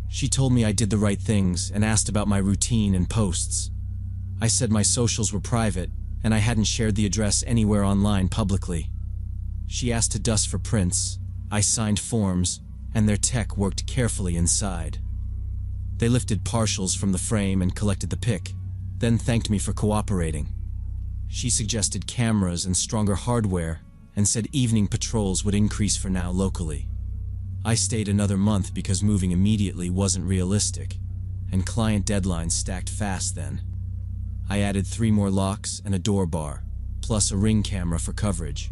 Speaker 1: She told me I did the right things and asked about my routine and posts. I said my socials were private and I hadn't shared the address anywhere online publicly. She asked to dust for prints. I signed forms, and their tech worked carefully inside. They lifted partials from the frame and collected the pick, then thanked me for cooperating. She suggested cameras and stronger hardware, and said evening patrols would increase for now locally. I stayed another month because moving immediately wasn't realistic, and client deadlines stacked fast then. I added 3 more locks and a door bar, plus a ring camera for coverage.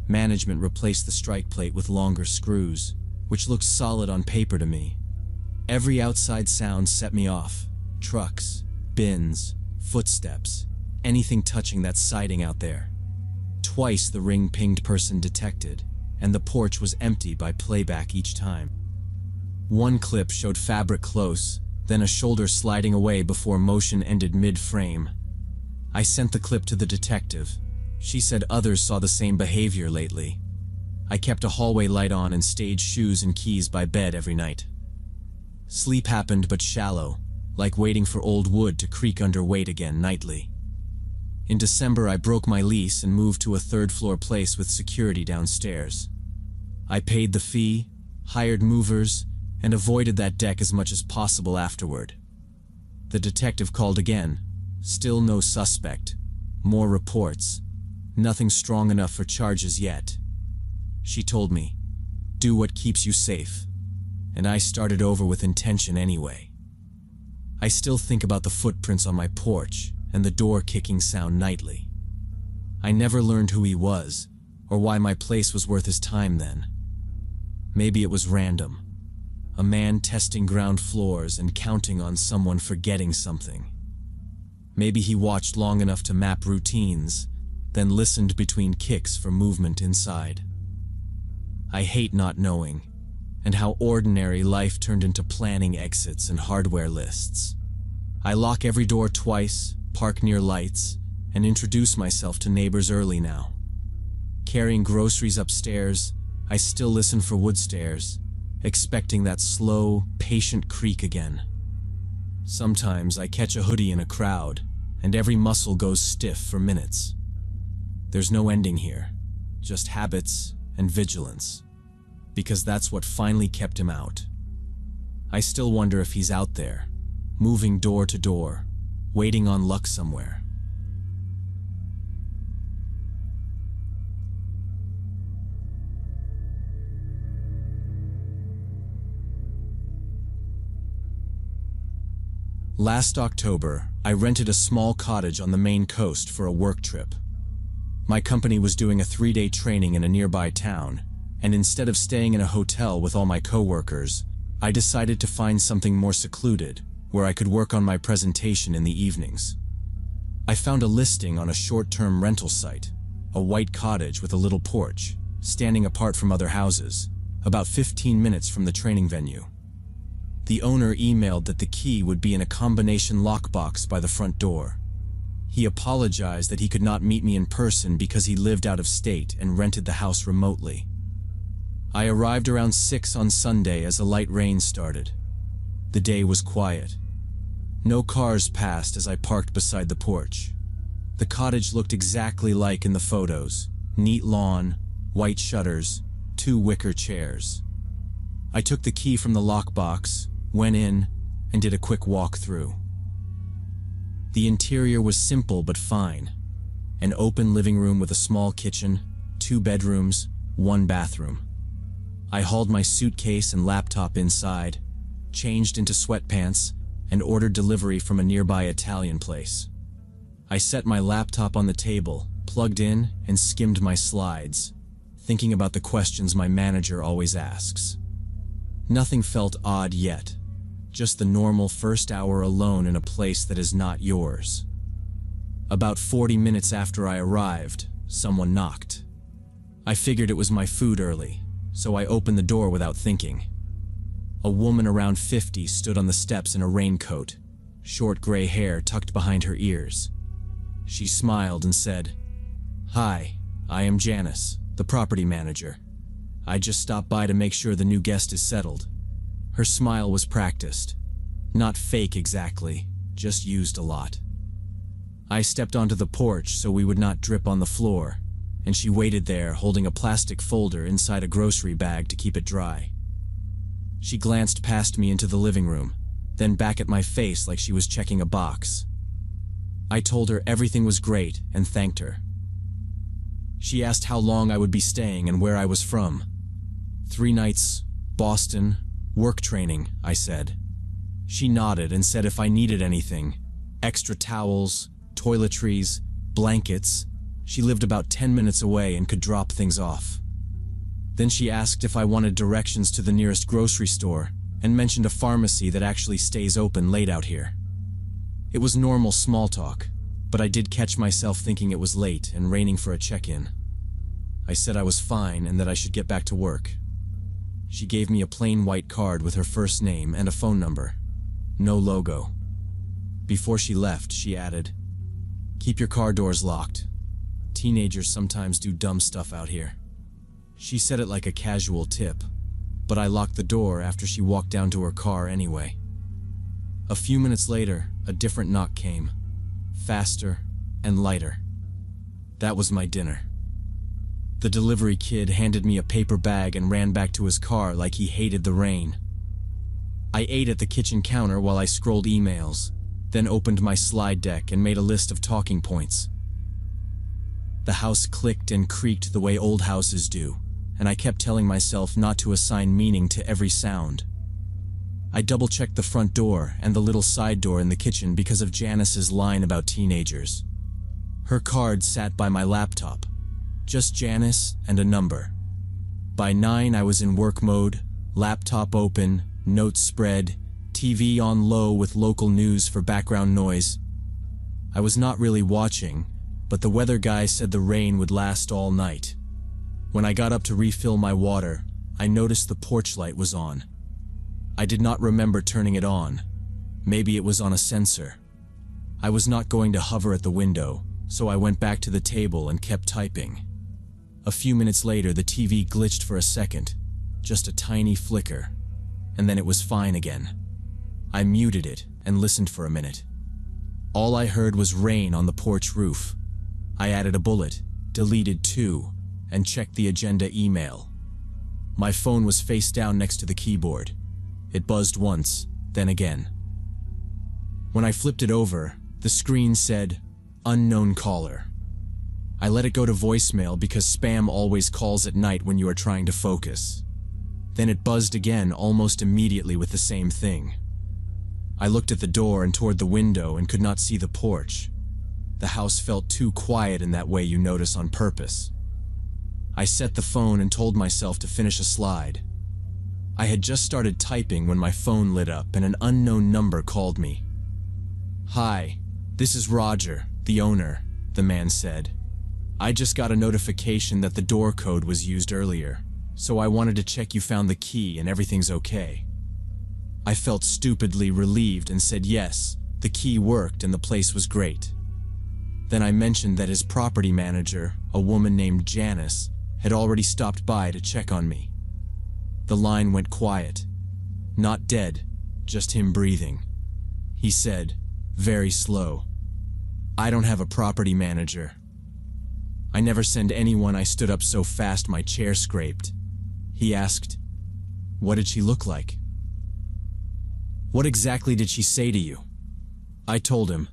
Speaker 1: Management replaced the strike plate with longer screws, which looked solid on paper to me. Every outside sound set me off. Trucks, bins, footsteps, anything touching that siding out there. Twice the ring pinged person detected, and the porch was empty by playback each time. One clip showed fabric close, then a shoulder sliding away before motion ended mid-frame. I sent the clip to the detective. She said others saw the same behavior lately. I kept a hallway light on and staged shoes and keys by bed every night. Sleep happened but shallow, like waiting for old wood to creak under weight again nightly. In December, I broke my lease and moved to a 3rd-floor place with security downstairs. I paid the fee, hired movers, and avoided that deck as much as possible afterward. The detective called again. Still no suspect. More reports. Nothing strong enough for charges yet. She told me, "Do what keeps you safe." And I started over with intention anyway. I still think about the footprints on my porch and the door kicking sound nightly. I never learned who he was, or why my place was worth his time then. Maybe it was random. A man testing ground floors and counting on someone forgetting something. Maybe he watched long enough to map routines, then listened between kicks for movement inside. I hate not knowing, and how ordinary life turned into planning exits and hardware lists. I lock every door twice, park near lights, and introduce myself to neighbors early now. Carrying groceries upstairs, I still listen for wood stairs, expecting that slow, patient creak again. Sometimes I catch a hoodie in a crowd, and every muscle goes stiff for minutes. There's no ending here, just habits and vigilance, because that's what finally kept him out. I still wonder if he's out there, moving door to door, waiting on luck somewhere. Last October, I rented a small cottage on the Maine coast for a work trip. My company was doing a 3-day training in a nearby town, and instead of staying in a hotel with all my coworkers, I decided to find something more secluded, where I could work on my presentation in the evenings. I found a listing on a short-term rental site, a white cottage with a little porch, standing apart from other houses, about 15 minutes from the training venue. The owner emailed that the key would be in a combination lockbox by the front door. He apologized that he could not meet me in person because he lived out of state and rented the house remotely. I arrived around 6 on Sunday as a light rain started. The day was quiet. No cars passed as I parked beside the porch. The cottage looked exactly like in the photos: neat lawn, white shutters, 2 wicker chairs. I took the key from the lockbox, went in, and did a quick walk through. The interior was simple but fine. An open living room with a small kitchen, 2 bedrooms, 1 bathroom. I hauled my suitcase and laptop inside, changed into sweatpants, and ordered delivery from a nearby Italian place. I set my laptop on the table, plugged in, and skimmed my slides, thinking about the questions my manager always asks. Nothing felt odd yet, just the normal first hour alone in a place that is not yours. About 40 minutes after I arrived, someone knocked. I figured it was my food early, so I opened the door without thinking. A woman around 50 stood on the steps in a raincoat, short gray hair tucked behind her ears. She smiled and said, "Hi, I am Janice, the property manager. I just stopped by to make sure the new guest is settled." Her smile was practiced. Not fake exactly, just used a lot. I stepped onto the porch so we would not drip on the floor, and she waited there holding a plastic folder inside a grocery bag to keep it dry. She glanced past me into the living room, then back at my face like she was checking a box. I told her everything was great and thanked her. She asked how long I would be staying and where I was from. 3 nights, Boston, work training, I said. She nodded and said if I needed anything, extra towels, toiletries, blankets, she lived about 10 minutes away and could drop things off. Then she asked if I wanted directions to the nearest grocery store and mentioned a pharmacy that actually stays open late out here. It was normal small talk, but I did catch myself thinking it was late and raining for a check-in. I said I was fine and that I should get back to work. She gave me a plain white card with her first name and a phone number. No logo. Before she left, she added, "Keep your car doors locked. Teenagers sometimes do dumb stuff out here." She said it like a casual tip, but I locked the door after she walked down to her car anyway. A few minutes later, a different knock came, faster and lighter. That was my dinner. The delivery kid handed me a paper bag and ran back to his car like he hated the rain. I ate at the kitchen counter while I scrolled emails, then opened my slide deck and made a list of talking points. The house clicked and creaked the way old houses do, and I kept telling myself not to assign meaning to every sound. I double-checked the front door and the little side door in the kitchen because of Janice's line about teenagers. Her card sat by my laptop. Just Janice and a number. By 9, I was in work mode, laptop open, notes spread, TV on low with local news for background noise. I was not really watching, but the weather guy said the rain would last all night. When I got up to refill my water, I noticed the porch light was on. I did not remember turning it on. Maybe it was on a sensor. I was not going to hover at the window, so I went back to the table and kept typing. A few minutes later, the TV glitched for a second, just a tiny flicker, and then it was fine again. I muted it and listened for a minute. All I heard was rain on the porch roof. I added a bullet, deleted 2, and checked the agenda email. My phone was face down next to the keyboard. It buzzed once, then again. When I flipped it over, the screen said, "Unknown caller." I let it go to voicemail because spam always calls at night when you are trying to focus. Then it buzzed again almost immediately with the same thing. I looked at the door and toward the window and could not see the porch. The house felt too quiet in that way you notice on purpose. I set the phone and told myself to finish a slide. I had just started typing when my phone lit up and an unknown number called me. "Hi, this is Roger, the owner," the man said. "I just got a notification that the door code was used earlier, so I wanted to check you found the key and everything's okay." I felt stupidly relieved and said yes, the key worked and the place was great. Then I mentioned that his property manager, a woman named Janice, had already stopped by to check on me. The line went quiet. Not dead, just him breathing. He said, very slow, "I don't have a property manager." "I never send anyone." I stood up so fast my chair scraped. He asked, "What did she look like?" "What exactly did she say to you?" I told him.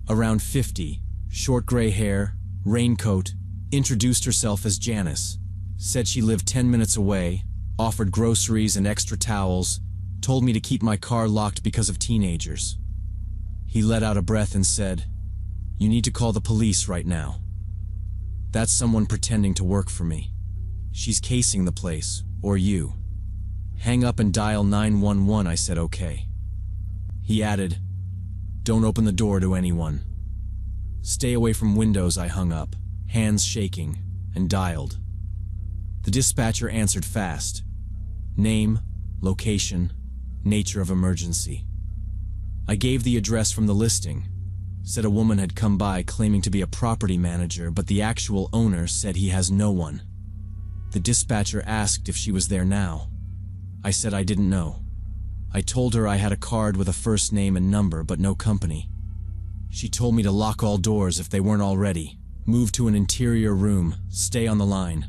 Speaker 1: Around 50, short gray hair, raincoat, introduced herself as Janice, said she lived 10 minutes away, offered groceries and extra towels, told me to keep my car locked because of teenagers. He let out a breath and said, "You need to call the police right now. That's someone pretending to work for me. She's casing the place, or you. Hang up and dial 911. I said okay. He added, "Don't open the door to anyone. Stay away from windows." I hung up, hands shaking, and dialed. The dispatcher answered fast. Name, location, nature of emergency. I gave the address from the listing. Said a woman had come by claiming to be a property manager, but the actual owner said he has no one. The dispatcher asked if she was there now. I said I didn't know. I told her I had a card with a first name and number, but no company. She told me to lock all doors if they weren't already, move to an interior room, stay on the line.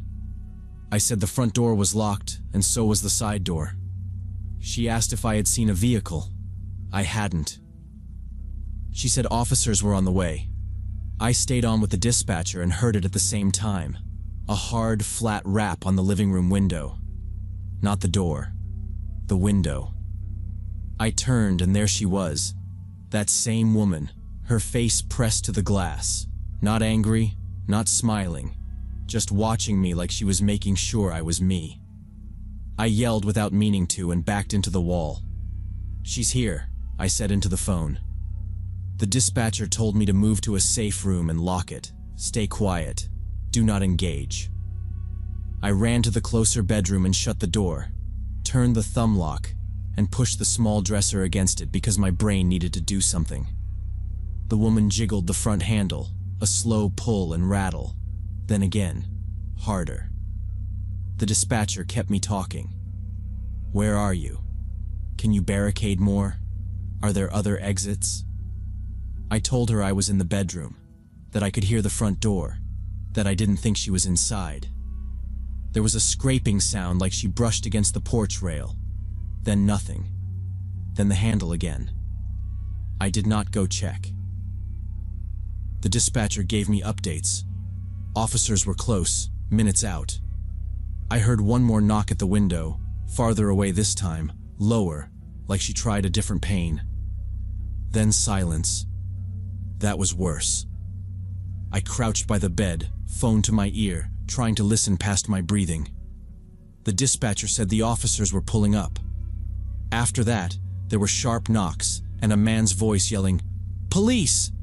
Speaker 1: I said the front door was locked, and so was the side door. She asked if I had seen a vehicle. I hadn't. She said officers were on the way. I stayed on with the dispatcher and heard it at the same time. A hard, flat rap on the living room window. Not the door. The window. I turned and there she was. That same woman, her face pressed to the glass. Not angry, not smiling. Just watching me like she was making sure I was me. I yelled without meaning to and backed into the wall. "She's here," I said into the phone. The dispatcher told me to move to a safe room and lock it. Stay quiet. Do not engage. I ran to the closer bedroom and shut the door, turned the thumb lock, and pushed the small dresser against it because my brain needed to do something. The woman jiggled the front handle, a slow pull and rattle. Then again, harder. The dispatcher kept me talking. "Where are you? Can you barricade more? Are there other exits?" I told her I was in the bedroom, that I could hear the front door, that I didn't think she was inside. There was a scraping sound like she brushed against the porch rail. Then nothing. Then the handle again. I did not go check. The dispatcher gave me updates. Officers were close, minutes out. I heard one more knock at the window, farther away this time, lower, like she tried a different pane. Then silence. That was worse. I crouched by the bed, phone to my ear, trying to listen past my breathing. The dispatcher said the officers were pulling up. After that, there were sharp knocks and a man's voice yelling, "Police!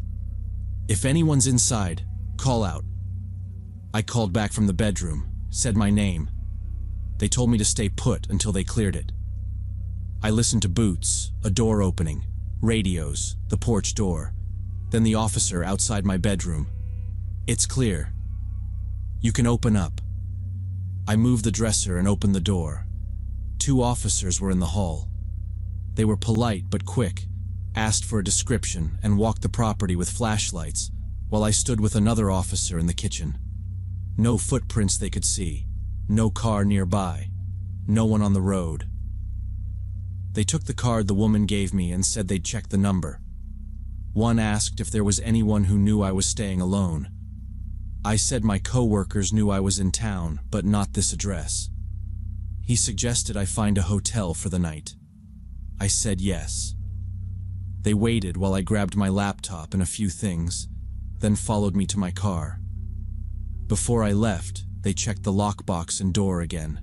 Speaker 1: If anyone's inside, call out." I called back from the bedroom, said my name. They told me to stay put until they cleared it. I listened to boots, a door opening, radios, the porch door, then the officer outside my bedroom. "It's clear. You can open up." I moved the dresser and opened the door. 2 officers were in the hall. They were polite but quick, asked for a description, and walked the property with flashlights, while I stood with another officer in the kitchen. No footprints they could see, no car nearby, no one on the road. They took the card the woman gave me and said they'd check the number. One asked if there was anyone who knew I was staying alone. I said my co-workers knew I was in town, but not this address. He suggested I find a hotel for the night. I said yes. They waited while I grabbed my laptop and a few things, then followed me to my car. Before I left, they checked the lockbox and door again.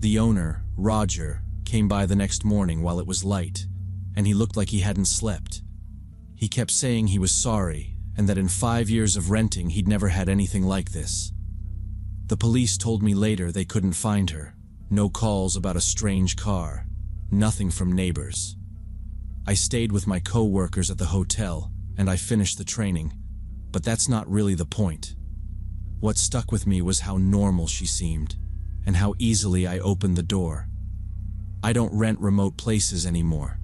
Speaker 1: The owner, Roger, came by the next morning while it was light, and he looked like he hadn't slept. He kept saying he was sorry, and that in 5 years of renting he'd never had anything like this. The police told me later they couldn't find her. No calls about a strange car. Nothing from neighbors. I stayed with my co-workers at the hotel, and I finished the training, but that's not really the point. What stuck with me was how normal she seemed, and how easily I opened the door. I don't rent remote places anymore.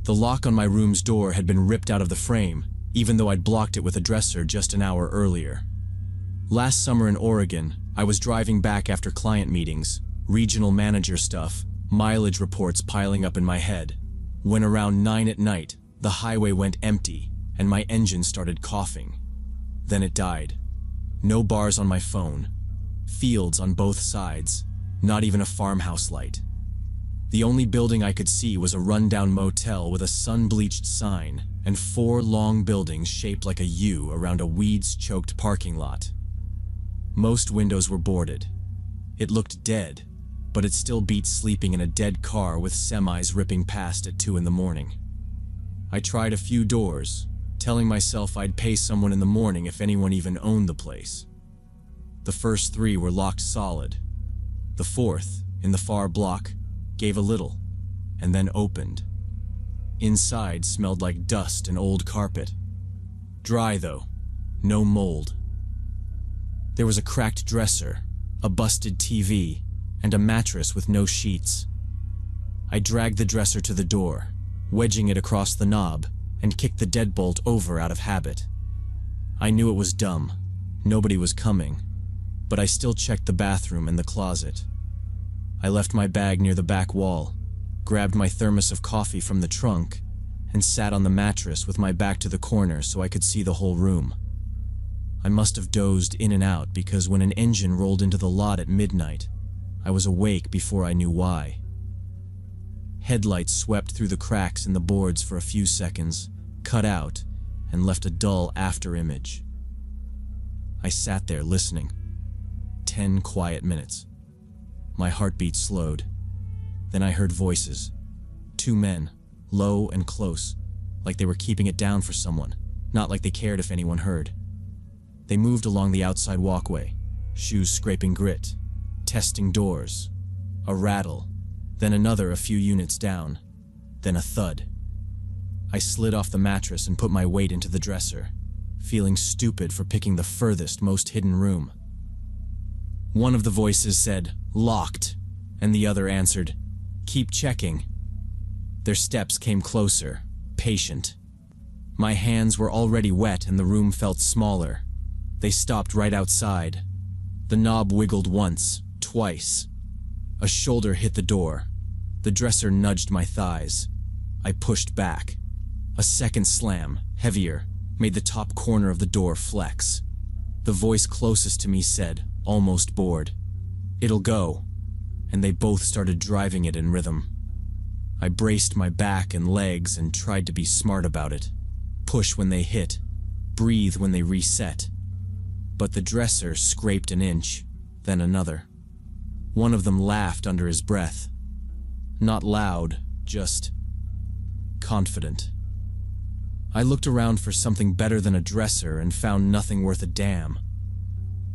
Speaker 1: The lock on my room's door had been ripped out of the frame, even though I'd blocked it with a dresser just an hour earlier. Last summer in Oregon, I was driving back after client meetings, regional manager stuff, mileage reports piling up in my head, when around 9 at night, the highway went empty and my engine started coughing. Then it died. No bars on my phone, fields on both sides, not even a farmhouse light. The only building I could see was a rundown motel with a sun-bleached sign and 4 long buildings shaped like a U around a weeds-choked parking lot. Most windows were boarded. It looked dead, but it still beat sleeping in a dead car with semis ripping past at 2 in the morning. I tried a few doors, telling myself I'd pay someone in the morning if anyone even owned the place. The first 3 were locked solid. The 4th, in the far block, gave a little, and then opened. Inside smelled like dust and old carpet. Dry though, no mold. There was a cracked dresser, a busted TV, and a mattress with no sheets. I dragged the dresser to the door, wedging it across the knob, and kicked the deadbolt over out of habit. I knew it was dumb. Nobody was coming, but I still checked the bathroom and the closet. I left my bag near the back wall, grabbed my thermos of coffee from the trunk, and sat on the mattress with my back to the corner so I could see the whole room. I must have dozed in and out because when an engine rolled into the lot at midnight, I was awake before I knew why. Headlights swept through the cracks in the boards for a few seconds, cut out, and left a dull after-image. I sat there listening. 10 quiet minutes. My heartbeat slowed. Then I heard voices. 2 men, low and close, like they were keeping it down for someone, not like they cared if anyone heard. They moved along the outside walkway, shoes scraping grit, testing doors. A rattle, then another a few units down, then a thud. I slid off the mattress and put my weight into the dresser, feeling stupid for picking the furthest, most hidden room. One of the voices said, "Locked," and the other answered, "Keep checking." Their steps came closer, patient. My hands were already wet and the room felt smaller. They stopped right outside. The knob wiggled once, twice. A shoulder hit the door. The dresser nudged my thighs. I pushed back. A second slam, heavier, made the top corner of the door flex. The voice closest to me said, almost bored, "It'll go," and they both started driving it in rhythm. I braced my back and legs and tried to be smart about it. Push when they hit, breathe when they reset. But the dresser scraped an inch, then another. One of them laughed under his breath. Not loud, just confident. I looked around for something better than a dresser and found nothing worth a damn.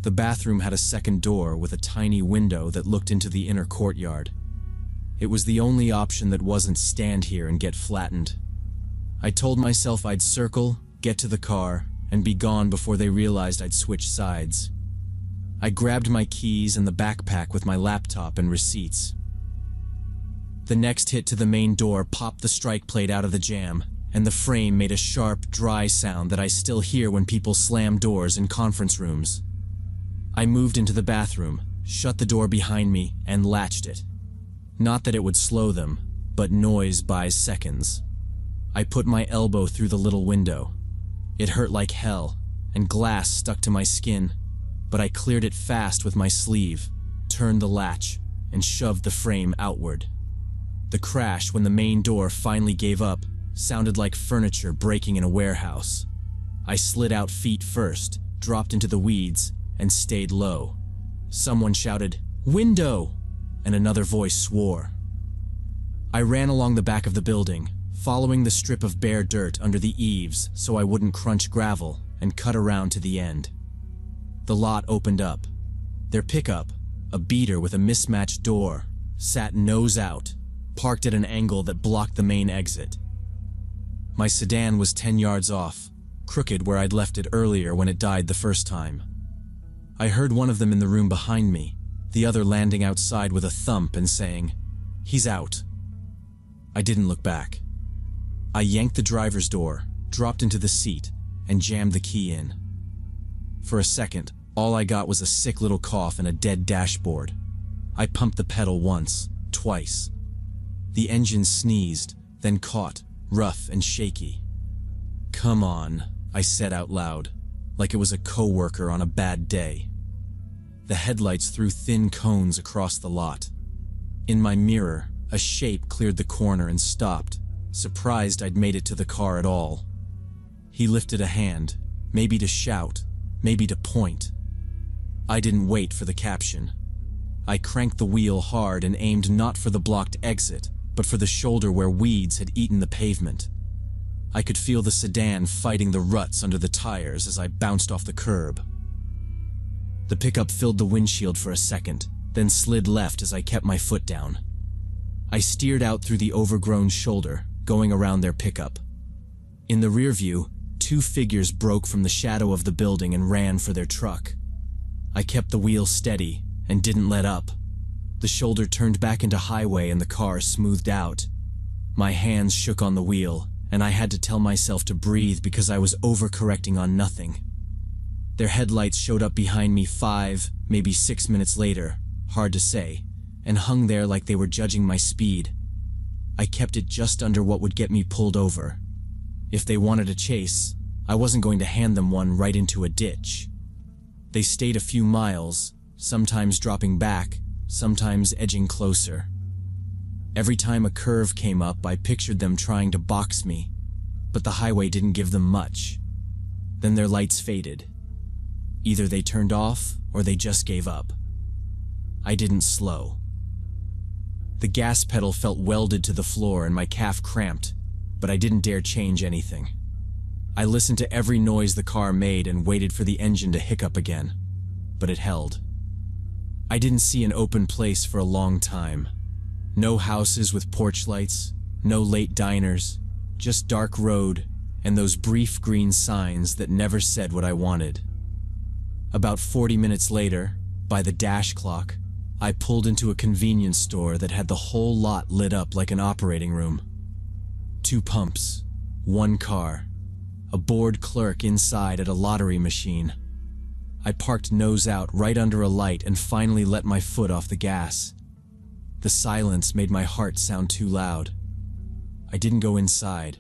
Speaker 1: The bathroom had a second door with a tiny window that looked into the inner courtyard. It was the only option that wasn't stand here and get flattened. I told myself I'd circle, get to the car, and be gone before they realized I'd switched sides. I grabbed my keys and the backpack with my laptop and receipts. The next hit to the main door popped the strike plate out of the jam, and the frame made a sharp, dry sound that I still hear when people slam doors in conference rooms. I moved into the bathroom, shut the door behind me, and latched it. Not that it would slow them, but noise buys seconds. I put my elbow through the little window. It hurt like hell, and glass stuck to my skin, but I cleared it fast with my sleeve, turned the latch, and shoved the frame outward. The crash when the main door finally gave up sounded like furniture breaking in a warehouse. I slid out feet first, dropped into the weeds, and stayed low. Someone shouted, "Window!" and another voice swore. I ran along the back of the building, following the strip of bare dirt under the eaves so I wouldn't crunch gravel, and cut around to the end. The lot opened up. Their pickup, a beater with a mismatched door, sat nose out, parked at an angle that blocked the main exit. My sedan was 10 yards off, crooked where I'd left it earlier when it died the first time. I heard one of them in the room behind me, the other landing outside with a thump and saying, "He's out." I didn't look back. I yanked the driver's door, dropped into the seat, and jammed the key in. For a second, all I got was a sick little cough and a dead dashboard. I pumped the pedal once, twice. The engine sneezed, then caught, rough and shaky. "Come on," I said out loud, like it was a coworker on a bad day. The headlights threw thin cones across the lot. In my mirror, a shape cleared the corner and stopped, surprised I'd made it to the car at all. He lifted a hand, maybe to shout, maybe to point. I didn't wait for the caption. I cranked the wheel hard and aimed not for the blocked exit, but for the shoulder where weeds had eaten the pavement. I could feel the sedan fighting the ruts under the tires as I bounced off the curb. The pickup filled the windshield for a second, then slid left as I kept my foot down. I steered out through the overgrown shoulder, going around their pickup. In the rear view, two figures broke from the shadow of the building and ran for their truck. I kept the wheel steady and didn't let up. The shoulder turned back into highway and the car smoothed out. My hands shook on the wheel, and I had to tell myself to breathe because I was overcorrecting on nothing. Their headlights showed up behind me 5, maybe 6 minutes later, hard to say, and hung there like they were judging my speed. I kept it just under what would get me pulled over. If they wanted a chase, I wasn't going to hand them one right into a ditch. They stayed a few miles, sometimes dropping back, sometimes edging closer. Every time a curve came up, I pictured them trying to box me, but the highway didn't give them much. Then their lights faded. Either they turned off or they just gave up. I didn't slow. The gas pedal felt welded to the floor and my calf cramped, but I didn't dare change anything. I listened to every noise the car made and waited for the engine to hiccup again, but it held. I didn't see an open place for a long time. No houses with porch lights, no late diners, just dark road and those brief green signs that never said what I wanted. About 40 minutes later, by the dash clock, I pulled into a convenience store that had the whole lot lit up like an operating room. 2 pumps, 1 car, a bored clerk inside at a lottery machine. I parked nose out right under a light and finally let my foot off the gas. The silence made my heart sound too loud. I didn't go inside.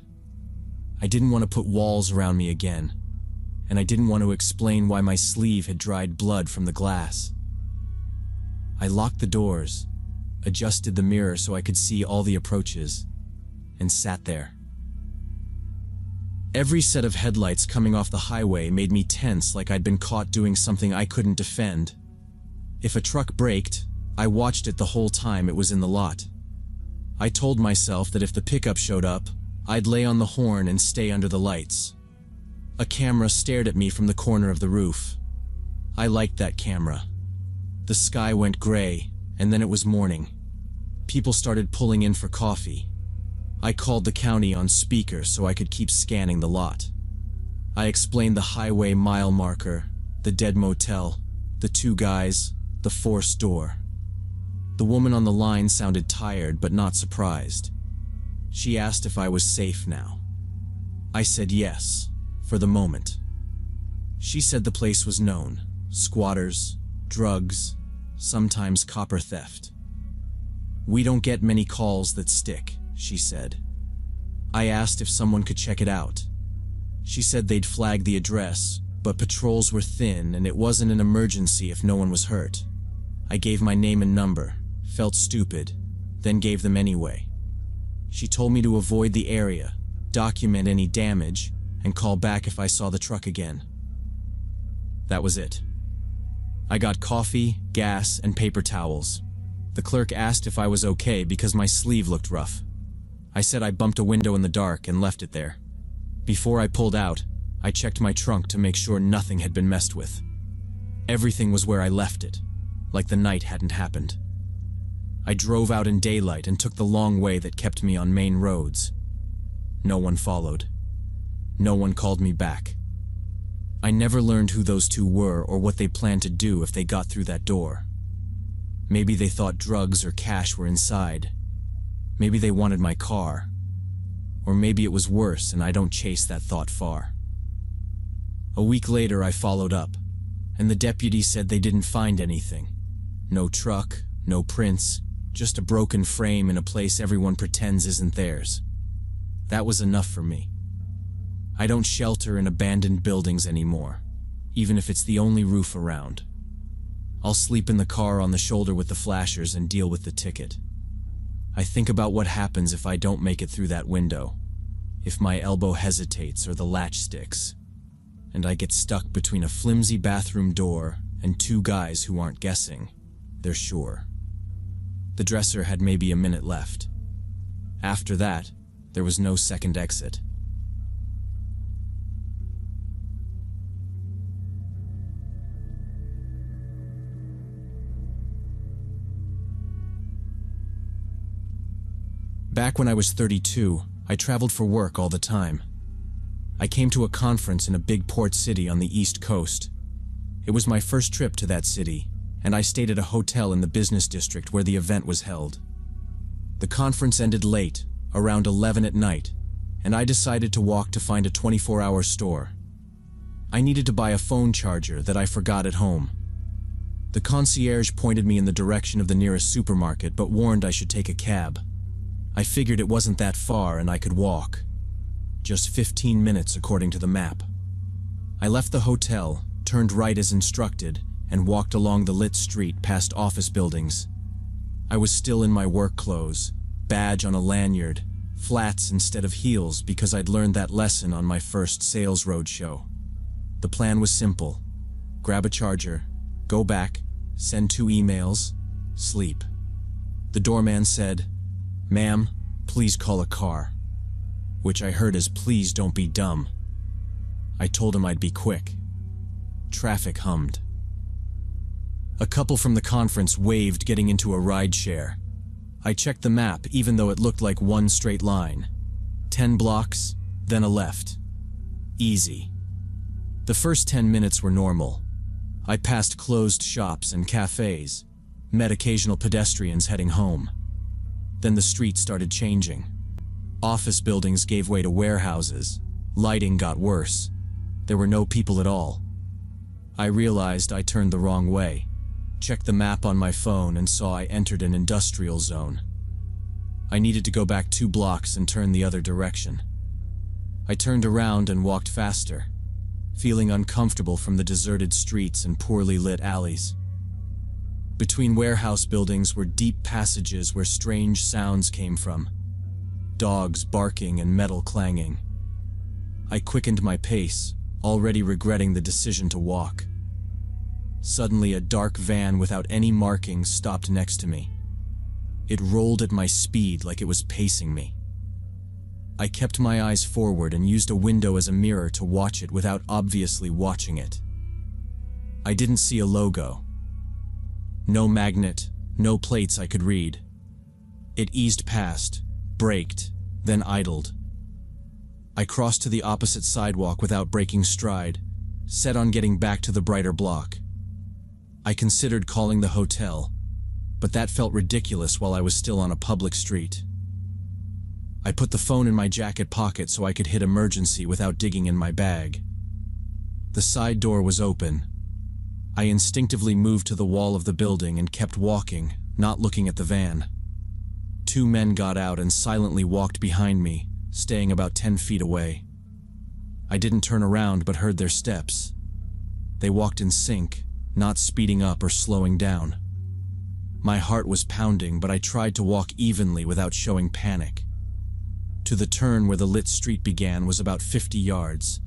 Speaker 1: I didn't want to put walls around me again, and I didn't want to explain why my sleeve had dried blood from the glass. I locked the doors, adjusted the mirror so I could see all the approaches, and sat there. Every set of headlights coming off the highway made me tense, like I'd been caught doing something I couldn't defend. If a truck braked, I watched it the whole time it was in the lot. I told myself that if the pickup showed up, I'd lay on the horn and stay under the lights. A camera stared at me from the corner of the roof. I liked that camera. The sky went gray, and then it was morning. People started pulling in for coffee. I called the county on speaker so I could keep scanning the lot. I explained the highway mile marker, the dead motel, the two guys, the forced door. The woman on the line sounded tired but not surprised. She asked if I was safe now. I said yes, for the moment. She said the place was known: squatters, drugs, sometimes copper theft. "We don't get many calls that stick," she said. I asked if someone could check it out. She said they'd flagged the address, but patrols were thin and it wasn't an emergency if no one was hurt. I gave my name and number, felt stupid, then gave them anyway. She told me to avoid the area, document any damage, and call back if I saw the truck again. That was it. I got coffee, gas, and paper towels. The clerk asked if I was okay because my sleeve looked rough. I said I bumped a window in the dark and left it there. Before I pulled out, I checked my trunk to make sure nothing had been messed with. Everything was where I left it, like the night hadn't happened. I drove out in daylight and took the long way that kept me on main roads. No one followed. No one called me back. I never learned who those two were or what they planned to do if they got through that door. Maybe they thought drugs or cash were inside. Maybe they wanted my car. Or maybe it was worse and I don't chase that thought far. A week later I followed up, and the deputy said they didn't find anything. No truck, no prints, just a broken frame in a place everyone pretends isn't theirs. That was enough for me. I don't shelter in abandoned buildings anymore, even if it's the only roof around. I'll sleep in the car on the shoulder with the flashers and deal with the ticket. I think about what happens if I don't make it through that window, if my elbow hesitates or the latch sticks, and I get stuck between a flimsy bathroom door and two guys who aren't guessing, they're sure. The dresser had maybe a minute left. After that, there was no second exit. Back when I was 32, I traveled for work all the time. I came to a conference in a big port city on the East Coast. It was my first trip to that city, and I stayed at a hotel in the business district where the event was held. The conference ended late, around 11 at night, and I decided to walk to find a 24-hour store. I needed to buy a phone charger that I forgot at home. The concierge pointed me in the direction of the nearest supermarket but warned I should take a cab. I figured it wasn't that far and I could walk. Just 15 minutes according to the map. I left the hotel, turned right as instructed, and walked along the lit street past office buildings. I was still in my work clothes, badge on a lanyard, flats instead of heels because I'd learned that lesson on my first sales roadshow. The plan was simple: grab a charger, go back, send 2 emails, sleep. The doorman said, "Ma'am, please call a car," which I heard as "please don't be dumb." I told him I'd be quick. Traffic hummed. A couple from the conference waved getting into a rideshare. I checked the map even though it looked like one straight line. 10 blocks, then a left. Easy. The first 10 minutes were normal. I passed closed shops and cafes, met occasional pedestrians heading home. Then the street started changing. Office buildings gave way to warehouses. Lighting got worse. There were no people at all. I realized I turned the wrong way. Checked the map on my phone and saw I entered an industrial zone. I needed to go back 2 blocks and turn the other direction. I turned around and walked faster, feeling uncomfortable from the deserted streets and poorly lit alleys. Between warehouse buildings were deep passages where strange sounds came from. Dogs barking and metal clanging. I quickened my pace, already regretting the decision to walk. Suddenly, a dark van without any markings stopped next to me. It rolled at my speed like it was pacing me. I kept my eyes forward and used a window as a mirror to watch it without obviously watching it. I didn't see a logo. No magnet, no plates I could read. It eased past, braked, then idled. I crossed to the opposite sidewalk without breaking stride, set on getting back to the brighter block. I considered calling the hotel, but that felt ridiculous while I was still on a public street. I put the phone in my jacket pocket so I could hit emergency without digging in my bag. The side door was open. I instinctively moved to the wall of the building and kept walking, not looking at the van. 2 men got out and silently walked behind me, staying about 10 feet away. I didn't turn around but heard their steps. They walked in sync, not speeding up or slowing down. My heart was pounding, but I tried to walk evenly without showing panic. To the turn where the lit street began was about 50 yards.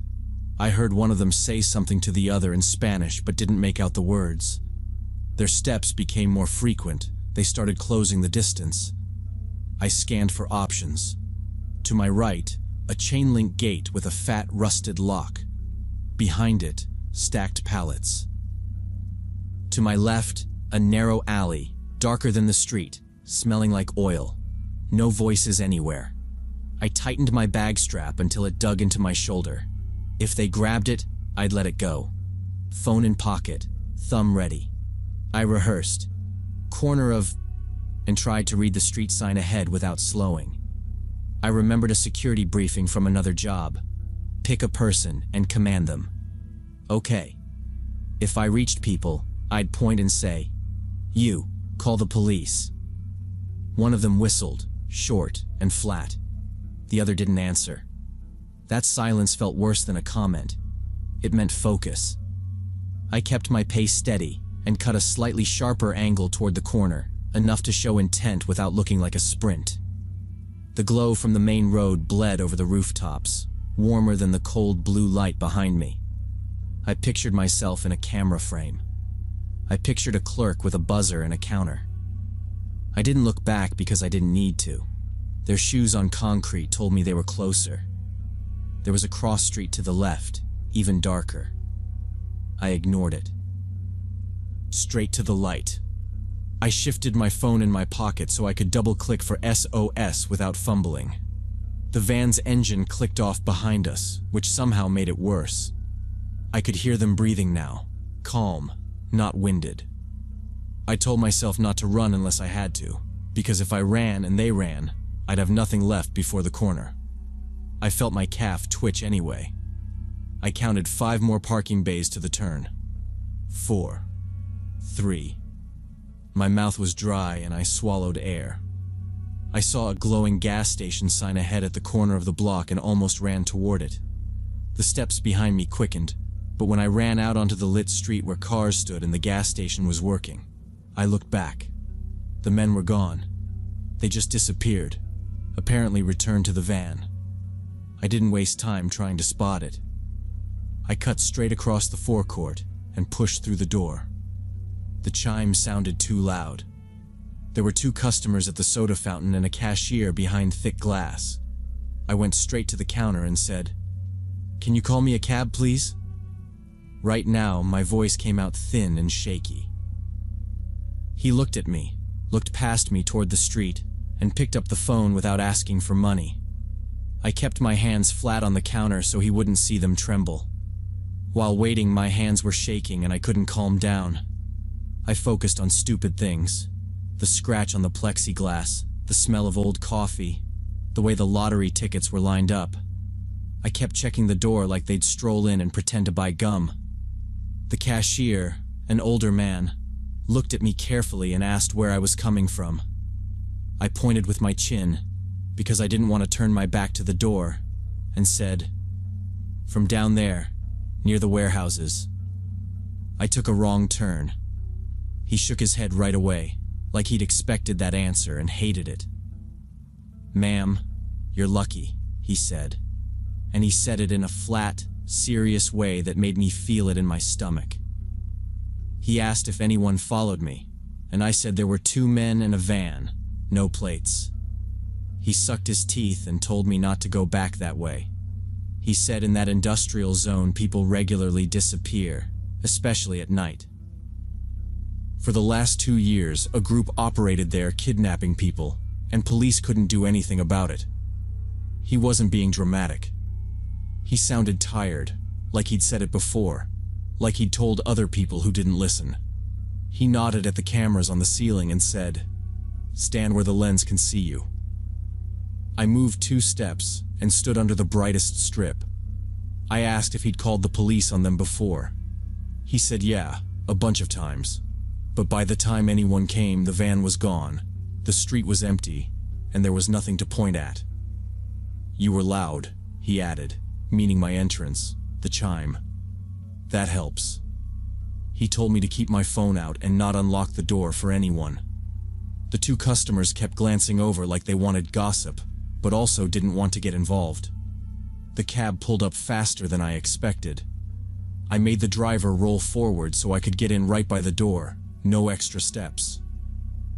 Speaker 1: I heard one of them say something to the other in Spanish but didn't make out the words. Their steps became more frequent. They started closing the distance. I scanned for options. To my right, a chain-link gate with a fat, rusted lock. Behind it, stacked pallets. To my left, a narrow alley, darker than the street, smelling like oil. No voices anywhere. I tightened my bag strap until it dug into my shoulder. If they grabbed it, I'd let it go. Phone in pocket, thumb ready. I rehearsed. Corner of... and tried to read the street sign ahead without slowing. I remembered a security briefing from another job. Pick a person and command them. Okay. If I reached people, I'd point and say, "You, call the police." One of them whistled, short and flat. The other didn't answer. That silence felt worse than a comment. It meant focus. I kept my pace steady and cut a slightly sharper angle toward the corner, enough to show intent without looking like a sprint. The glow from the main road bled over the rooftops, warmer than the cold blue light behind me. I pictured myself in a camera frame. I pictured a clerk with a buzzer and a counter. I didn't look back because I didn't need to. Their shoes on concrete told me they were closer. There was a cross street to the left, even darker. I ignored it. Straight to the light. I shifted my phone in my pocket so I could double-click for SOS without fumbling. The van's engine clicked off behind us, which somehow made it worse. I could hear them breathing now, calm, not winded. I told myself not to run unless I had to, because if I ran and they ran, I'd have nothing left before the corner. I felt my calf twitch anyway. I counted 5 more parking bays to the turn. 4. 3. My mouth was dry and I swallowed air. I saw a glowing gas station sign ahead at the corner of the block and almost ran toward it. The steps behind me quickened, but when I ran out onto the lit street where cars stood and the gas station was working, I looked back. The men were gone. They just disappeared, apparently returned to the van. I didn't waste time trying to spot it. I cut straight across the forecourt and pushed through the door. The chime sounded too loud. There were 2 customers at the soda fountain and a cashier behind thick glass. I went straight to the counter and said, "Can you call me a cab, please?" Right now, my voice came out thin and shaky. He looked at me, looked past me toward the street, and picked up the phone without asking for money. I kept my hands flat on the counter so he wouldn't see them tremble. While waiting, my hands were shaking and I couldn't calm down. I focused on stupid things. The scratch on the plexiglass, the smell of old coffee, the way the lottery tickets were lined up. I kept checking the door like they'd stroll in and pretend to buy gum. The cashier, an older man, looked at me carefully and asked where I was coming from. I pointed with my chin, because I didn't want to turn my back to the door, and said, "From down there, near the warehouses." I took a wrong turn. He shook his head right away, like he'd expected that answer and hated it. "Ma'am, you're lucky," he said. And he said it in a flat, serious way that made me feel it in my stomach. He asked if anyone followed me, and I said there were 2 men and a van, no plates. He sucked his teeth and told me not to go back that way. He said in that industrial zone people regularly disappear, especially at night. For the last 2 years, a group operated there kidnapping people, and police couldn't do anything about it. He wasn't being dramatic. He sounded tired, like he'd said it before, like he'd told other people who didn't listen. He nodded at the cameras on the ceiling and said, "Stand where the lens can see you." I moved 2 steps and stood under the brightest strip. I asked if he'd called the police on them before. He said yeah, a bunch of times. But by the time anyone came, the van was gone, the street was empty, and there was nothing to point at. "You were loud," he added, meaning my entrance, the chime. "That helps." He told me to keep my phone out and not unlock the door for anyone. The 2 customers kept glancing over like they wanted gossip, but also didn't want to get involved. The cab pulled up faster than I expected. I made the driver roll forward so I could get in right by the door, no extra steps.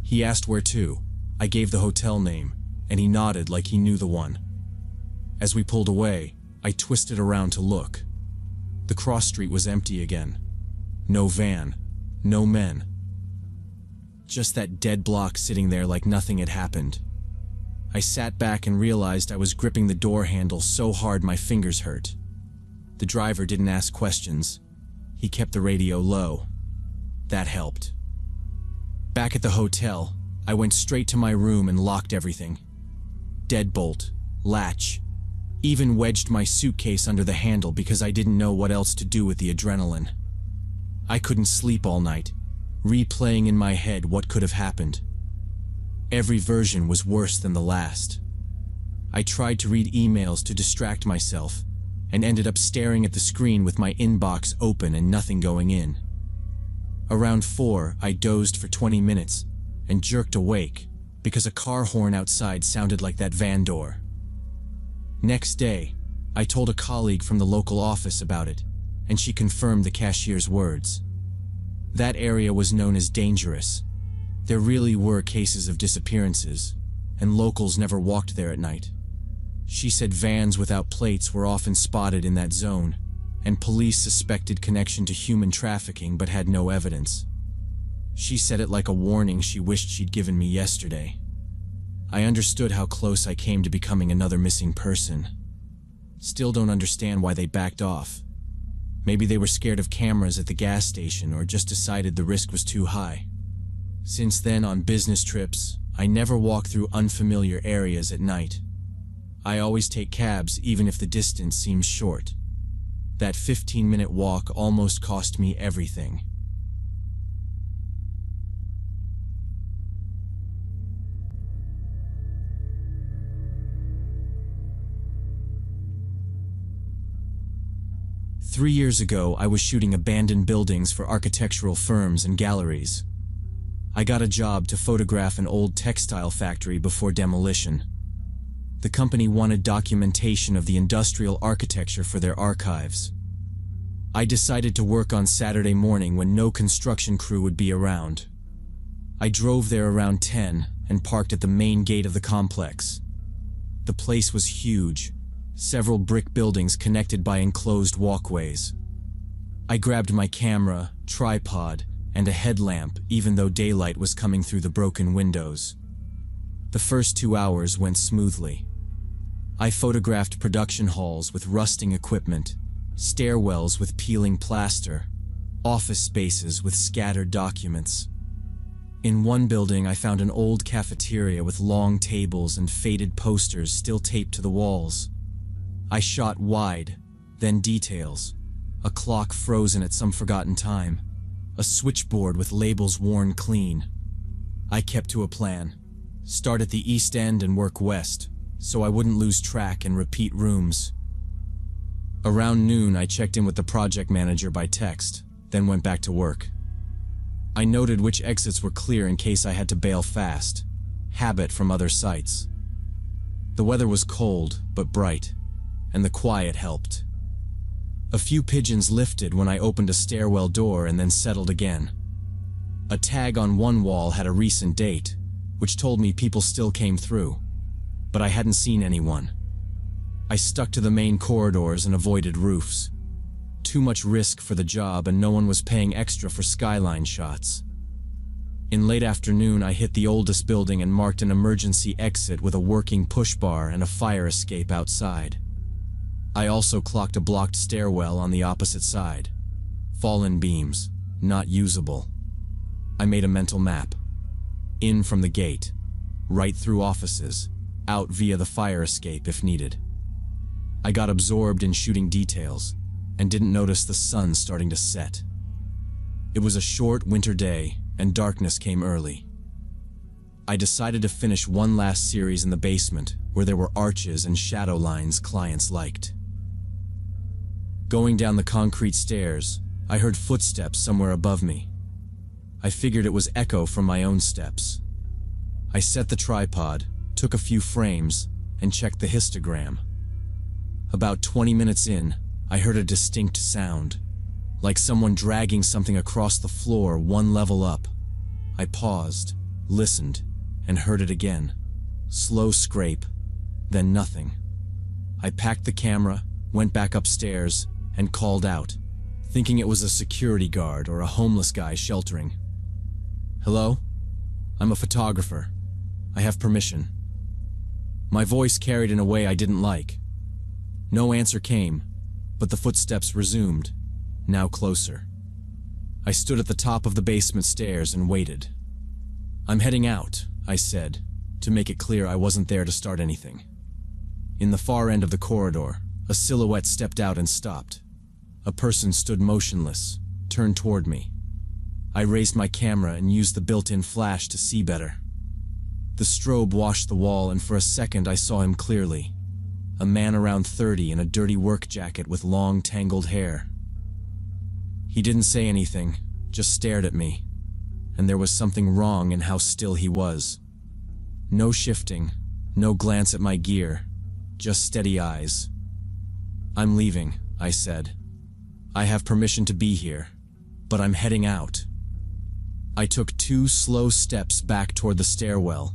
Speaker 1: He asked where to. I gave the hotel name, and he nodded like he knew the one. As we pulled away, I twisted around to look. The cross street was empty again. No van, no men. Just that dead block sitting there like nothing had happened. I sat back and realized I was gripping the door handle so hard my fingers hurt. The driver didn't ask questions. He kept the radio low. That helped. Back at the hotel, I went straight to my room and locked everything. Deadbolt, latch, even wedged my suitcase under the handle because I didn't know what else to do with the adrenaline. I couldn't sleep all night, replaying in my head what could have happened. Every version was worse than the last. I tried to read emails to distract myself, and ended up staring at the screen with my inbox open and nothing going in. Around 4, I dozed for 20 minutes and jerked awake because a car horn outside sounded like that van door. Next day, I told a colleague from the local office about it, and she confirmed the cashier's words. That area was known as dangerous. There really were cases of disappearances, and locals never walked there at night. She said vans without plates were often spotted in that zone, and police suspected connection to human trafficking but had no evidence. She said it like a warning she wished she'd given me yesterday. I understood how close I came to becoming another missing person. Still don't understand why they backed off. Maybe they were scared of cameras at the gas station or just decided the risk was too high. Since then, on business trips, I never walk through unfamiliar areas at night. I always take cabs even if the distance seems short. That 15-minute walk almost cost me everything. Three years ago, I was shooting abandoned buildings for architectural firms and galleries. I got a job to photograph an old textile factory before demolition. The company wanted documentation of the industrial architecture for their archives. I decided to work on Saturday morning when no construction crew would be around. I drove there around 10 and parked at the main gate of the complex. The place was huge, several brick buildings connected by enclosed walkways. I grabbed my camera, tripod, and a headlamp even though daylight was coming through the broken windows. The first 2 hours went smoothly. I photographed production halls with rusting equipment, stairwells with peeling plaster, office spaces with scattered documents. In one building, I found an old cafeteria with long tables and faded posters still taped to the walls. I shot wide, then details, a clock frozen at some forgotten time, a switchboard with labels worn clean. I kept to a plan. Start at the east end and work west, so I wouldn't lose track and repeat rooms. Around noon, I checked in with the project manager by text, then went back to work. I noted which exits were clear in case I had to bail fast. Habit from other sites. The weather was cold, but bright, and the quiet helped. A few pigeons lifted when I opened a stairwell door and then settled again. A tag on one wall had a recent date, which told me people still came through, but I hadn't seen anyone. I stuck to the main corridors and avoided roofs. Too much risk for the job, and no one was paying extra for skyline shots. In late afternoon, I hit the oldest building and marked an emergency exit with a working push bar and a fire escape outside. I also clocked a blocked stairwell on the opposite side. Fallen beams, not usable. I made a mental map. In from the gate, right through offices, out via the fire escape if needed. I got absorbed in shooting details and didn't notice the sun starting to set. It was a short winter day and darkness came early. I decided to finish one last series in the basement where there were arches and shadow lines clients liked. Going down the concrete stairs, I heard footsteps somewhere above me. I figured it was echo from my own steps. I set the tripod, took a few frames, and checked the histogram. About 20 minutes in, I heard a distinct sound, like someone dragging something across the floor one level up. I paused, listened, and heard it again. Slow scrape, then nothing. I packed the camera, went back upstairs, and called out, thinking it was a security guard or a homeless guy sheltering. "Hello? I'm a photographer. I have permission." My voice carried in a way I didn't like. No answer came, but the footsteps resumed, now closer. I stood at the top of the basement stairs and waited. "I'm heading out," I said, to make it clear I wasn't there to start anything. In the far end of the corridor, a silhouette stepped out and stopped. A person stood motionless, turned toward me. I raised my camera and used the built-in flash to see better. The strobe washed the wall, and for a second I saw him clearly. A man around 30 in a dirty work jacket with long, tangled hair. He didn't say anything, just stared at me, and there was something wrong in how still he was. No shifting, no glance at my gear, just steady eyes. "I'm leaving," I said. "I have permission to be here, but I'm heading out." I took 2 slow steps back toward the stairwell,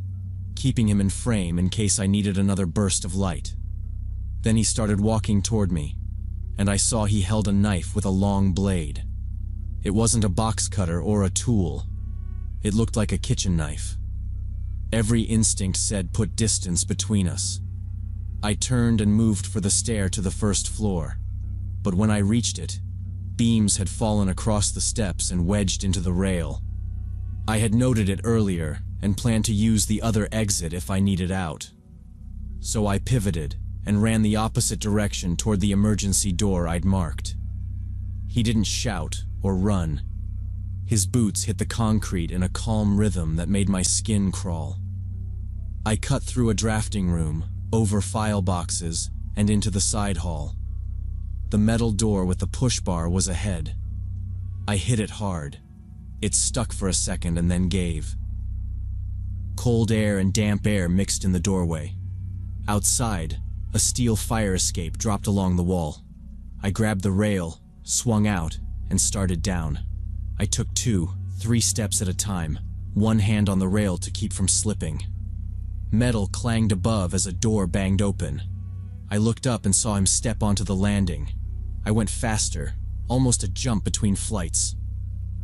Speaker 1: keeping him in frame in case I needed another burst of light. Then he started walking toward me, and I saw he held a knife with a long blade. It wasn't a box cutter or a tool. It looked like a kitchen knife. Every instinct said put distance between us. I turned and moved for the stair to the first floor, but when I reached it, beams had fallen across the steps and wedged into the rail. I had noted it earlier and planned to use the other exit if I needed out. So I pivoted and ran the opposite direction toward the emergency door I'd marked. He didn't shout or run. His boots hit the concrete in a calm rhythm that made my skin crawl. I cut through a drafting room, over file boxes, and into the side hall. The metal door with the push bar was ahead. I hit it hard. It stuck for a second and then gave. Cold air and damp air mixed in the doorway. Outside, a steel fire escape dropped along the wall. I grabbed the rail, swung out, and started down. I took 2, 3 steps at a time, one hand on the rail to keep from slipping. Metal clanged above as a door banged open. I looked up and saw him step onto the landing. I went faster, almost a jump between flights.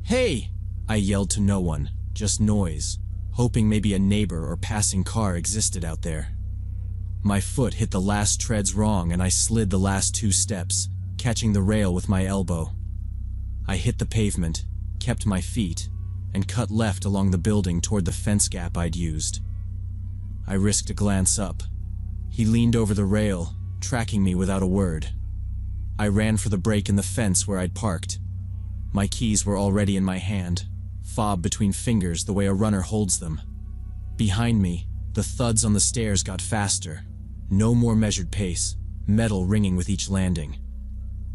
Speaker 1: "Hey!" I yelled to no one, just noise, hoping maybe a neighbor or passing car existed out there. My foot hit the last treads wrong and I slid the last 2 steps, catching the rail with my elbow. I hit the pavement, kept my feet, and cut left along the building toward the fence gap I'd used. I risked a glance up. He leaned over the rail, tracking me without a word. I ran for the break in the fence where I'd parked. My keys were already in my hand, fob between fingers the way a runner holds them. Behind me, the thuds on the stairs got faster. No more measured pace, metal ringing with each landing.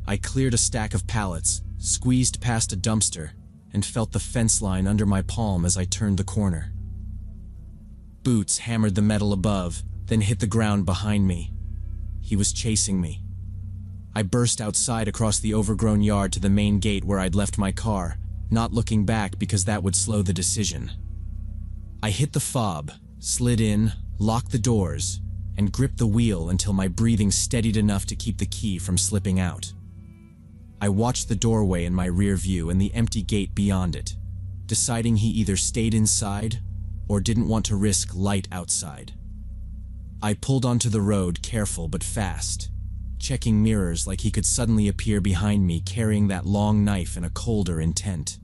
Speaker 1: I cleared a stack of pallets, squeezed past a dumpster, and felt the fence line under my palm as I turned the corner. Boots hammered the metal above, then hit the ground behind me. He was chasing me. I burst outside across the overgrown yard to the main gate where I'd left my car, not looking back because that would slow the decision. I hit the fob, slid in, locked the doors, and gripped the wheel until my breathing steadied enough to keep the key from slipping out. I watched the doorway in my rear view and the empty gate beyond it, deciding he either stayed inside or didn't want to risk light outside. I pulled onto the road, careful but fast, checking mirrors like he could suddenly appear behind me carrying that long knife in a colder intent.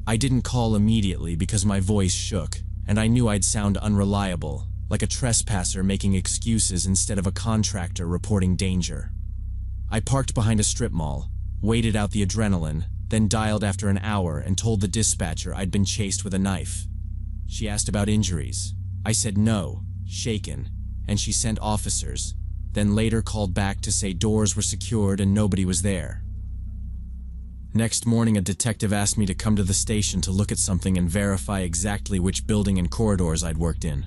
Speaker 1: I didn't call immediately because my voice shook, and I knew I'd sound unreliable, like a trespasser making excuses instead of a contractor reporting danger. I parked behind a strip mall, waited out the adrenaline, then dialed after an hour and told the dispatcher I'd been chased with a knife. She asked about injuries. I said no, shaken, and she sent officers, then later called back to say doors were secured and nobody was there. Next morning, a detective asked me to come to the station to look at something and verify exactly which building and corridors I'd worked in.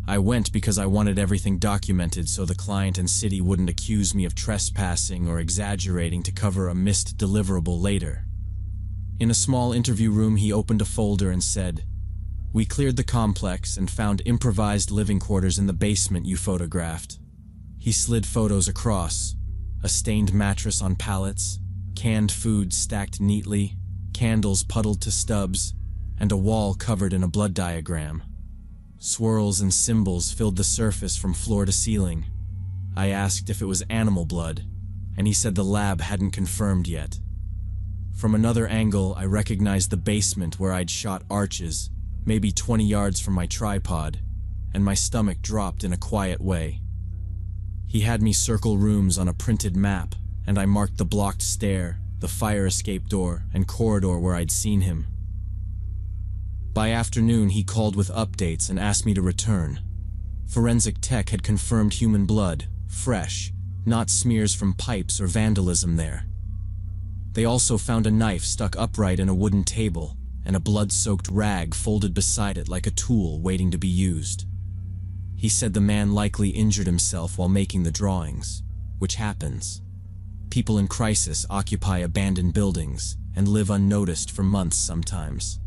Speaker 1: I went because I wanted everything documented so the client and city wouldn't accuse me of trespassing or exaggerating to cover a missed deliverable later. In a small interview room, he opened a folder and said, "We cleared the complex and found improvised living quarters in the basement you photographed." He slid photos across: a stained mattress on pallets, canned food stacked neatly, candles puddled to stubs, and a wall covered in a blood diagram. Swirls and symbols filled the surface from floor to ceiling. I asked if it was animal blood, and he said the lab hadn't confirmed yet. From another angle, I recognized the basement where I'd shot arches, maybe 20 yards from my tripod, and my stomach dropped in a quiet way. He had me circle rooms on a printed map, and I marked the blocked stair, the fire escape door, and corridor where I'd seen him. By afternoon, he called with updates and asked me to return. Forensic tech had confirmed human blood, fresh, not smears from pipes or vandalism there. They also found a knife stuck upright in a wooden table, and a blood-soaked rag folded beside it like a tool waiting to be used. He said the man likely injured himself while making the drawings, which happens. People in crisis occupy abandoned buildings and live unnoticed for months sometimes.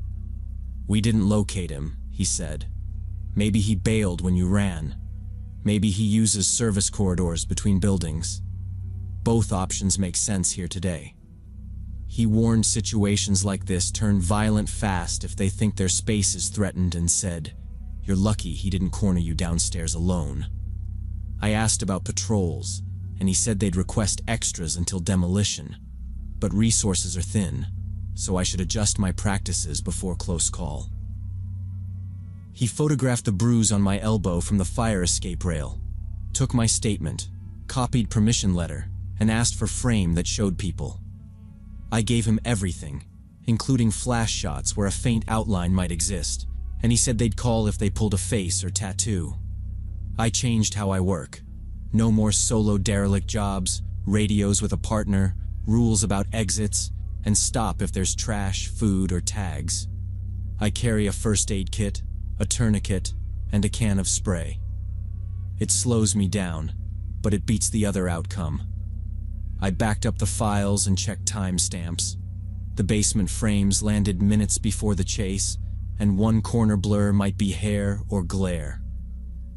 Speaker 1: "We didn't locate him," he said. "Maybe he bailed when you ran. Maybe he uses service corridors between buildings. Both options make sense here today." He warned situations like this turn violent fast if they think their space is threatened and said, "You're lucky he didn't corner you downstairs alone." I asked about patrols, and he said they'd request extras until demolition, but resources are thin, so I should adjust my practices before close call. He photographed the bruise on my elbow from the fire escape rail, took my statement, copied permission letter, and asked for frame that showed people. I gave him everything, including flash shots where a faint outline might exist, and he said they'd call if they pulled a face or tattoo. I changed how I work. No more solo derelict jobs, radios with a partner, rules about exits, and stop if there's trash, food, or tags. I carry a first aid kit, a tourniquet, and a can of spray. It slows me down, but it beats the other outcome. I backed up the files and checked timestamps. The basement frames landed minutes before the chase, and one corner blur might be hair or glare.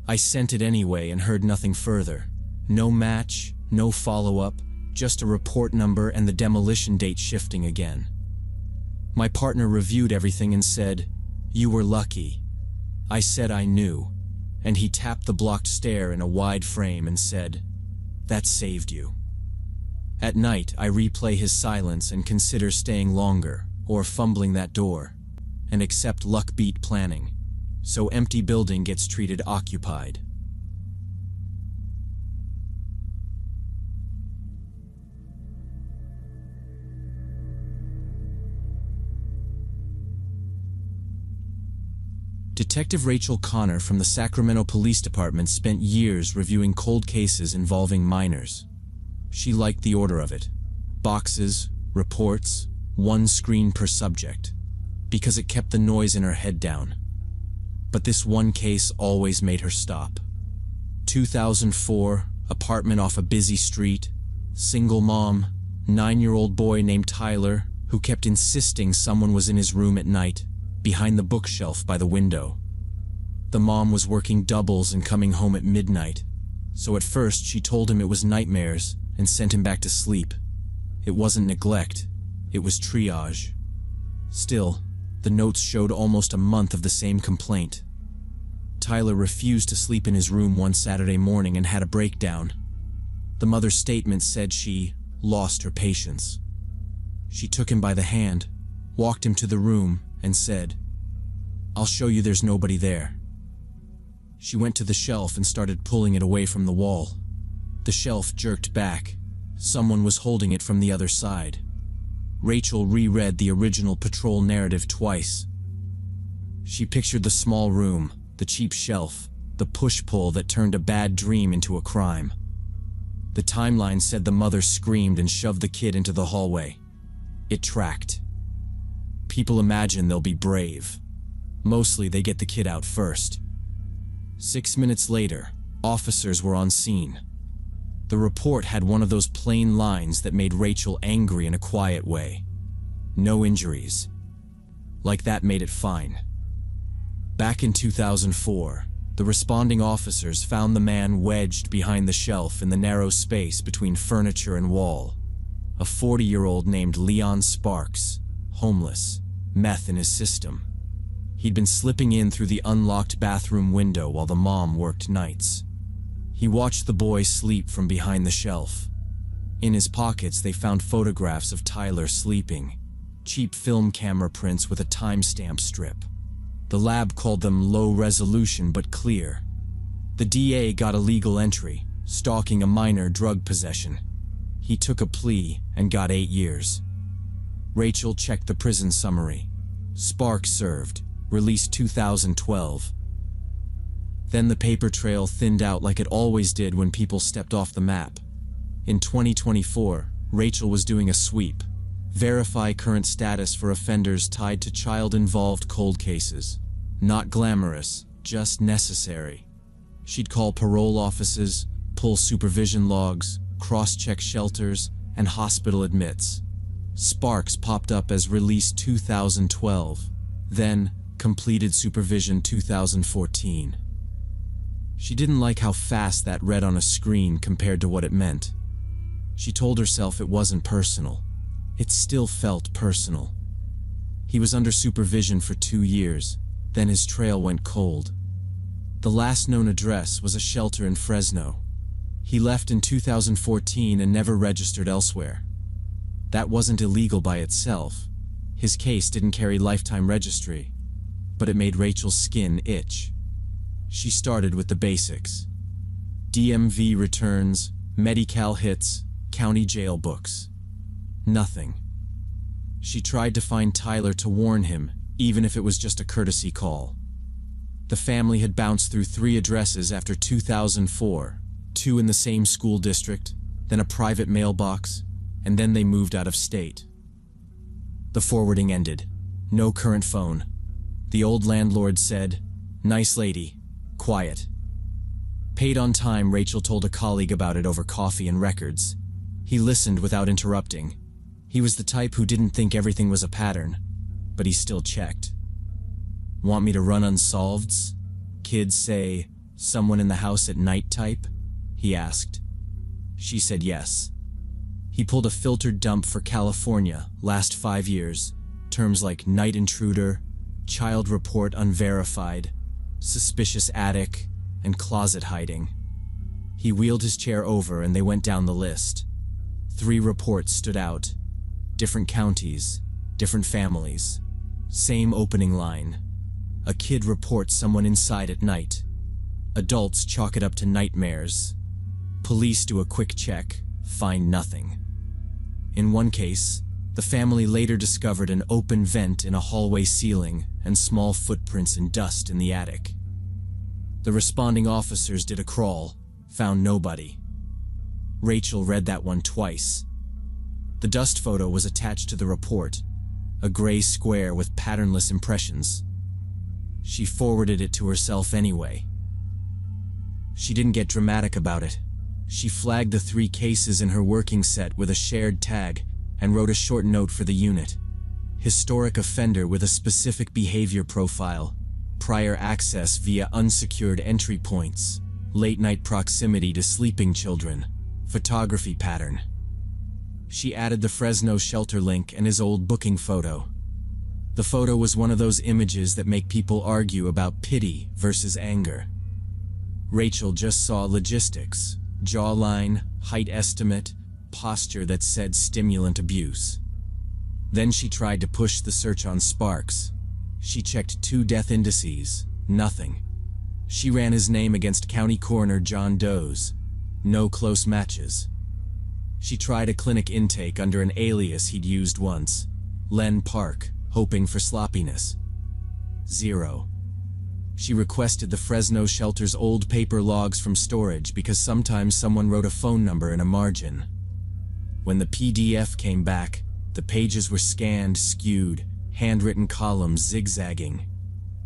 Speaker 1: I sent it anyway and heard nothing further. No match, no follow-up, just a report number and the demolition date shifting again. My partner reviewed everything and said, "You were lucky." I said I knew, and he tapped the blocked stair in a wide frame and said, "That saved you." At night, I replay his silence and consider staying longer, or fumbling that door, and accept luck beat planning, so empty building gets treated occupied. Detective Rachel Connor from the Sacramento Police Department spent years reviewing cold cases involving minors. She liked the order of it: boxes, reports, one screen per subject, because it kept the noise in her head down. But this one case always made her stop. 2004, apartment off a busy street, single mom, 9-year-old boy named Tyler, who kept insisting someone was in his room at night, behind the bookshelf by the window. The mom was working doubles and coming home at midnight, so at first she told him it was nightmares and sent him back to sleep. It wasn't neglect, it was triage. Still, the notes showed almost a month of the same complaint. Tyler refused to sleep in his room one Saturday morning and had a breakdown. The mother's statement said she lost her patience. She took him by the hand, walked him to the room, and said, "I'll show you there's nobody there." She went to the shelf and started pulling it away from the wall. The shelf jerked back. Someone was holding it from the other side. Rachel reread the original patrol narrative twice. She pictured the small room, the cheap shelf, the push-pull that turned a bad dream into a crime. The timeline said the mother screamed and shoved the kid into the hallway. It tracked. People imagine they'll be brave. Mostly they get the kid out first. 6 minutes later, officers were on scene. The report had one of those plain lines that made Rachel angry in a quiet way. No injuries. Like that made it fine. Back in 2004, the responding officers found the man wedged behind the shelf in the narrow space between furniture and wall. A 40-year-old named Leon Sparks, homeless, meth in his system. He'd been slipping in through the unlocked bathroom window while the mom worked nights. He watched the boy sleep from behind the shelf. In his pockets, they found photographs of Tyler sleeping, cheap film camera prints with a timestamp strip. The lab called them low resolution but clear. The DA got a legal entry, stalking a minor drug possession. He took a plea and got 8 years. Rachel checked the prison summary. Sparks served, released 2012. Then the paper trail thinned out like it always did when people stepped off the map. In 2024, Rachel was doing a sweep. Verify current status for offenders tied to child-involved cold cases. Not glamorous, just necessary. She'd call parole offices, pull supervision logs, cross-check shelters, and hospital admits. Sparks popped up as released 2012, then completed supervision 2014. She didn't like how fast that read on a screen compared to what it meant. She told herself it wasn't personal. It still felt personal. He was under supervision for 2 years, then his trail went cold. The last known address was a shelter in Fresno. He left in 2014 and never registered elsewhere. That wasn't illegal by itself. His case didn't carry lifetime registry, but it made Rachel's skin itch. She started with the basics. DMV returns, Medi-Cal hits, county jail books. Nothing. She tried to find Tyler to warn him, even if it was just a courtesy call. The family had bounced through 3 addresses after 2004, 2 in the same school district, then a private mailbox, and then they moved out of state. The forwarding ended. No current phone. The old landlord said, "Nice lady. Quiet." Paid on time, Rachel told a colleague about it over coffee and records. He listened without interrupting. He was the type who didn't think everything was a pattern, but he still checked. "Want me to run unsolveds? Kids say, 'Someone in the house at night' type?" he asked. She said yes. He pulled a filtered dump for California, last 5 years, terms like night intruder, child report unverified, suspicious attic, and closet hiding. He wheeled his chair over and they went down the list. 3 reports stood out. Different counties, different families. Same opening line. A kid reports someone inside at night. Adults chalk it up to nightmares. Police do a quick check, find nothing. In one case, the family later discovered an open vent in a hallway ceiling and small footprints in dust in the attic. The responding officers did a crawl, found nobody. Rachel read that one twice. The dust photo was attached to the report, a gray square with patternless impressions. She forwarded it to herself anyway. She didn't get dramatic about it. She flagged the 3 cases in her working set with a shared tag and wrote a short note for the unit. Historic offender with a specific behavior profile, prior access via unsecured entry points, late-night proximity to sleeping children, photography pattern. She added the Fresno shelter link and his old booking photo. The photo was one of those images that make people argue about pity versus anger. Rachel just saw logistics, jawline, height estimate, posture that said stimulant abuse. Then she tried to push the search on Sparks. She checked 2 death indices, nothing. She ran his name against County Coroner John Doe's, no close matches. She tried a clinic intake under an alias he'd used once, Len Park, hoping for sloppiness. 0. She requested the Fresno shelter's old paper logs from storage because sometimes someone wrote a phone number in a margin. When the PDF came back, the pages were scanned, skewed, handwritten columns zigzagging.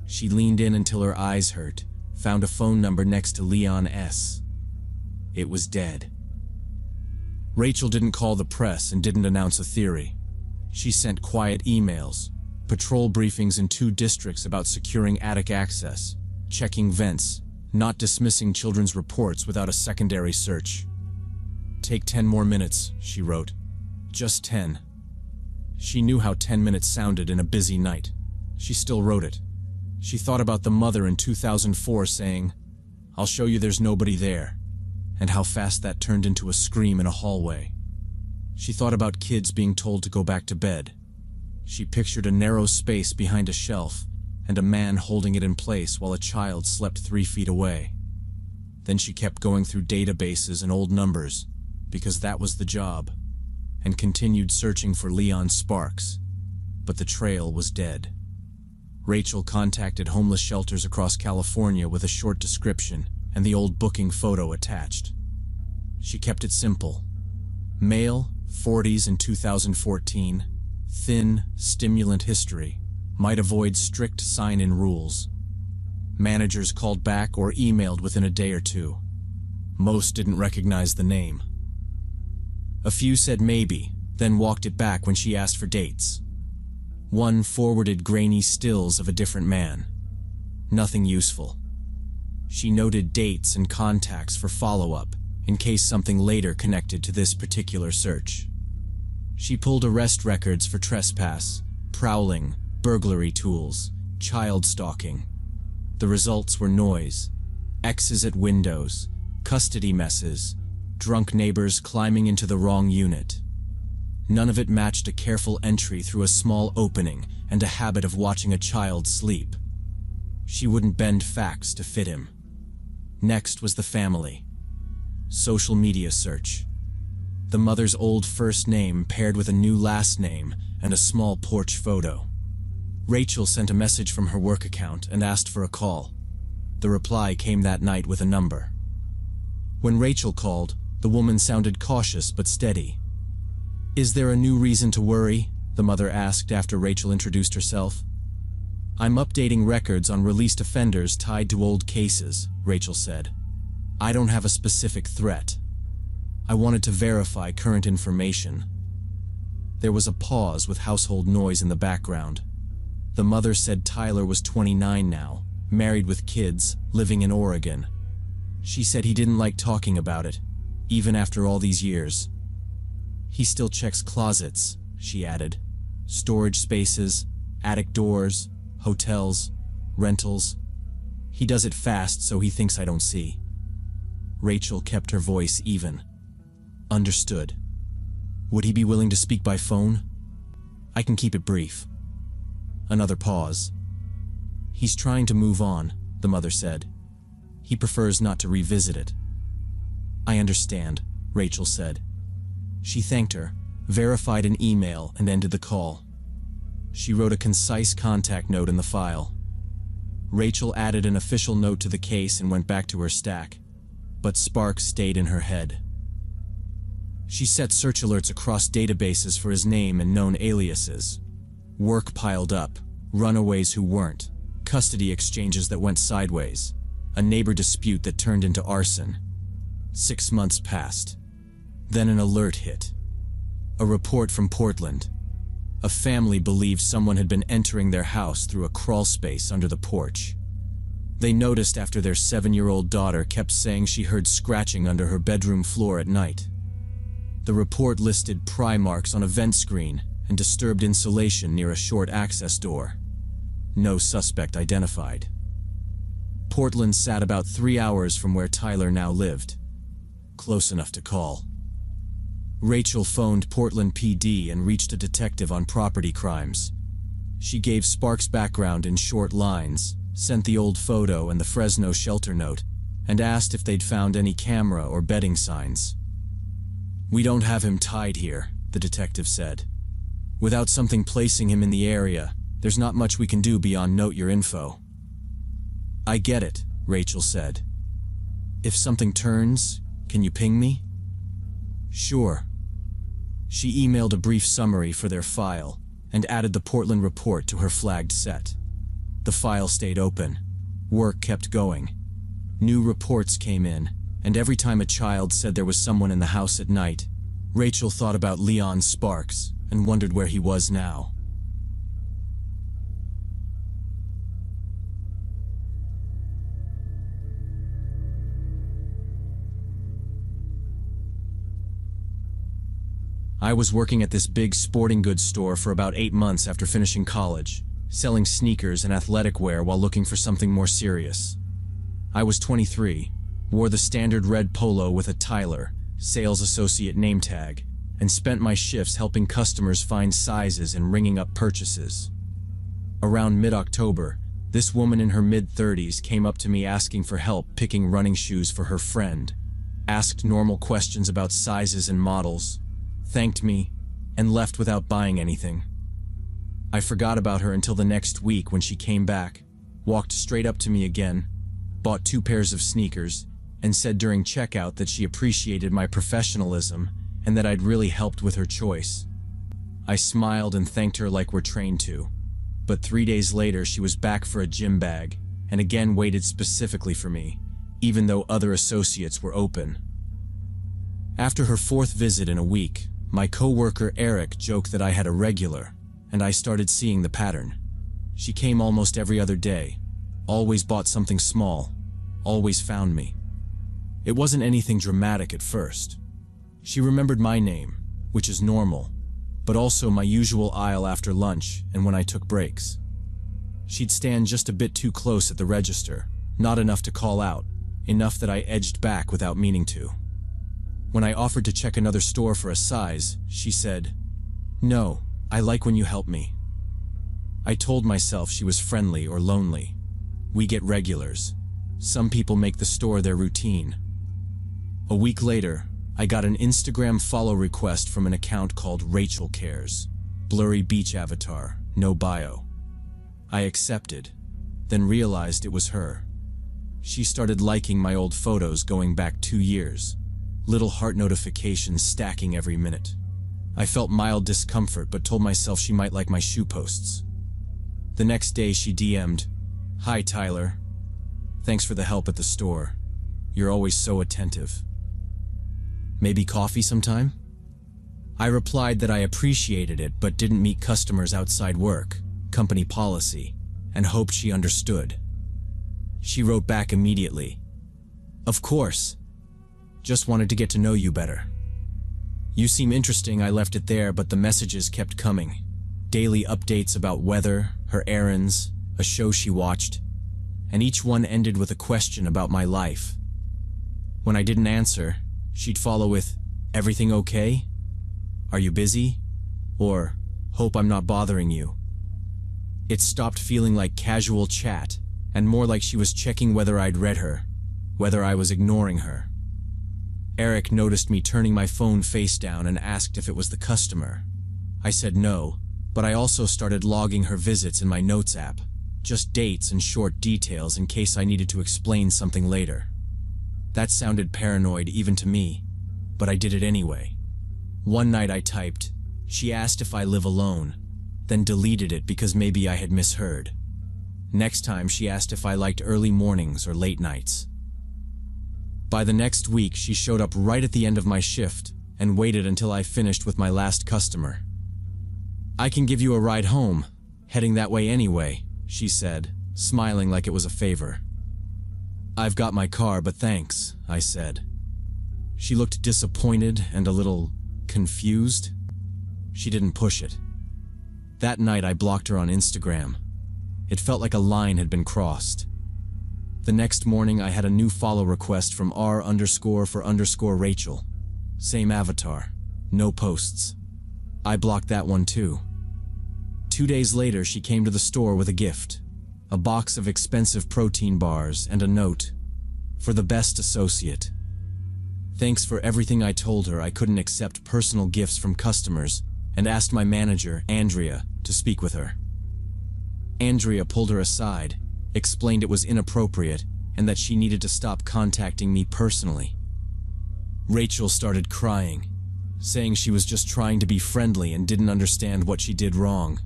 Speaker 1: She leaned in until her eyes hurt, found a phone number next to Leon S. It was dead. Rachel didn't call the press and didn't announce a theory. She sent quiet emails, patrol briefings in 2 districts about securing attic access, checking vents, not dismissing children's reports without a secondary search. "Take 10 more minutes," she wrote. "Just 10. She knew how 10 minutes sounded in a busy night. She still wrote it. She thought about the mother in 2004 saying, "I'll show you there's nobody there," and how fast that turned into a scream in a hallway. She thought about kids being told to go back to bed. She pictured a narrow space behind a shelf and a man holding it in place while a child slept 3 feet away. Then she kept going through databases and old numbers, because that was the job, and continued searching for Leon Sparks, but the trail was dead. Rachel contacted homeless shelters across California with a short description and the old booking photo attached. She kept it simple. Male, 40s in 2014, thin, stimulant history, might avoid strict sign-in rules. Managers called back or emailed within a day or 2. Most didn't recognize the name. A few said maybe, then walked it back when she asked for dates. One forwarded grainy stills of a different man. Nothing useful. She noted dates and contacts for follow-up, in case something later connected to this particular search. She pulled arrest records for trespass, prowling, burglary tools, child stalking. The results were noise, X's at windows, custody messes, drunk neighbors climbing into the wrong unit. None of it matched a careful entry through a small opening and a habit of watching a child sleep. She wouldn't bend facts to fit him. Next was the family. Social media search. The mother's old first name paired with a new last name and a small porch photo. Rachel sent a message from her work account and asked for a call. The reply came that night with a number. When Rachel called, the woman sounded cautious but steady. "Is there a new reason to worry?" the mother asked after Rachel introduced herself. "I'm updating records on released offenders tied to old cases," Rachel said. "I don't have a specific threat. I wanted to verify current information." There was a pause with household noise in the background. The mother said Tyler was 29 now, married with kids, living in Oregon. She said he didn't like talking about it, even after all these years. "He still checks closets," she added. "Storage spaces, attic doors, hotels, rentals. He does it fast so he thinks I don't see." Rachel kept her voice even. "Understood. Would he be willing to speak by phone?" "I can keep it brief." Another pause. "He's trying to move on," the mother said. "He prefers not to revisit it." "I understand," Rachel said. She thanked her, verified an email, and ended the call. She wrote a concise contact note in the file. Rachel added an official note to the case and went back to her stack, but Sparks stayed in her head. She set search alerts across databases for his name and known aliases. Work piled up, runaways who weren't, custody exchanges that went sideways, a neighbor dispute that turned into arson. 6 months passed. Then an alert hit. A report from Portland. A family believed someone had been entering their house through a crawl space under the porch. They noticed after their 7-year-old daughter kept saying she heard scratching under her bedroom floor at night. The report listed pry marks on a vent screen and disturbed insulation near a short access door. No suspect identified. Portland sat about 3 hours from where Tyler now lived. Close enough to call. Rachel phoned Portland PD and reached a detective on property crimes. She gave Sparks' background in short lines, sent the old photo and the Fresno shelter note, and asked if they'd found any camera or bedding signs. "We don't have him tied here," the detective said. "Without something placing him in the area, there's not much we can do beyond note your info." "I get it," Rachel said. "If something turns, can you ping me?" "Sure." She emailed a brief summary for their file and added the Portland report to her flagged set. The file stayed open. Work kept going. New reports came in, and every time a child said there was someone in the house at night, Rachel thought about Leon Sparks and wondered where he was now. I was working at this big sporting goods store for about 8 months after finishing college, selling sneakers and athletic wear while looking for something more serious. I was 23, wore the standard red polo with a Tyler, sales associate name tag, and spent my shifts helping customers find sizes and ringing up purchases. Around mid-October, this woman in her mid-30s came up to me asking for help picking running shoes for her friend, asked normal questions about sizes and models, thanked me, and left without buying anything. I forgot about her until the next week when she came back, walked straight up to me again, bought 2 pairs of sneakers, and said during checkout that she appreciated my professionalism and that I'd really helped with her choice. I smiled and thanked her like we're trained to, but 3 days later she was back for a gym bag and again waited specifically for me, even though other associates were open. After her 4th visit in a week, my coworker Eric joked that I had a regular, and I started seeing the pattern. She came almost every other day, always bought something small, always found me. It wasn't anything dramatic at first. She remembered my name, which is normal, but also my usual aisle after lunch and when I took breaks. She'd stand just a bit too close at the register, not enough to call out, enough that I edged back without meaning to. When I offered to check another store for a size, she said, "No, I like when you help me." I told myself she was friendly or lonely. We get regulars. Some people make the store their routine. A week later, I got an Instagram follow request from an account called Rachel Cares. Blurry beach avatar, no bio. I accepted, then realized it was her. She started liking my old photos going back 2 years. Little heart notifications stacking every minute. I felt mild discomfort but told myself she might like my shoe posts. The next day she DM'd, "Hi Tyler. Thanks for the help at the store. You're always so attentive. Maybe coffee sometime?" I replied that I appreciated it but didn't meet customers outside work, company policy, and hoped she understood. She wrote back immediately, "Of course. Just wanted to get to know you better. You seem interesting." I left it there, but the messages kept coming. Daily updates about weather, her errands, a show she watched, and each one ended with a question about my life. When I didn't answer, she'd follow with, "Everything okay? Are you busy?" Or, "Hope I'm not bothering you." It stopped feeling like casual chat, and more like she was checking whether I'd read her, whether I was ignoring her. Eric noticed me turning my phone face down and asked if it was the customer. I said no, but I also started logging her visits in my notes app, just dates and short details in case I needed to explain something later. That sounded paranoid even to me, but I did it anyway. One night I typed, "She asked if I live alone," then deleted it because maybe I had misheard. Next time she asked if I liked early mornings or late nights. By the next week, she showed up right at the end of my shift and waited until I finished with my last customer. "I can give you a ride home, heading that way anyway," she said, smiling like it was a favor. "I've got my car, but thanks," I said. She looked disappointed and a little confused. She didn't push it. That night I blocked her on Instagram. It felt like a line had been crossed. The next morning I had a new follow request from R_for_Rachel. Same avatar, no posts. I blocked that one too. 2 days later she came to the store with a gift. A box of expensive protein bars and a note. "For the best associate. Thanks for everything." I told her I couldn't accept personal gifts from customers and asked my manager, Andrea, to speak with her. Andrea pulled her aside, explained it was inappropriate and that she needed to stop contacting me personally. Rachel started crying, saying she was just trying to be friendly and didn't understand what she did wrong.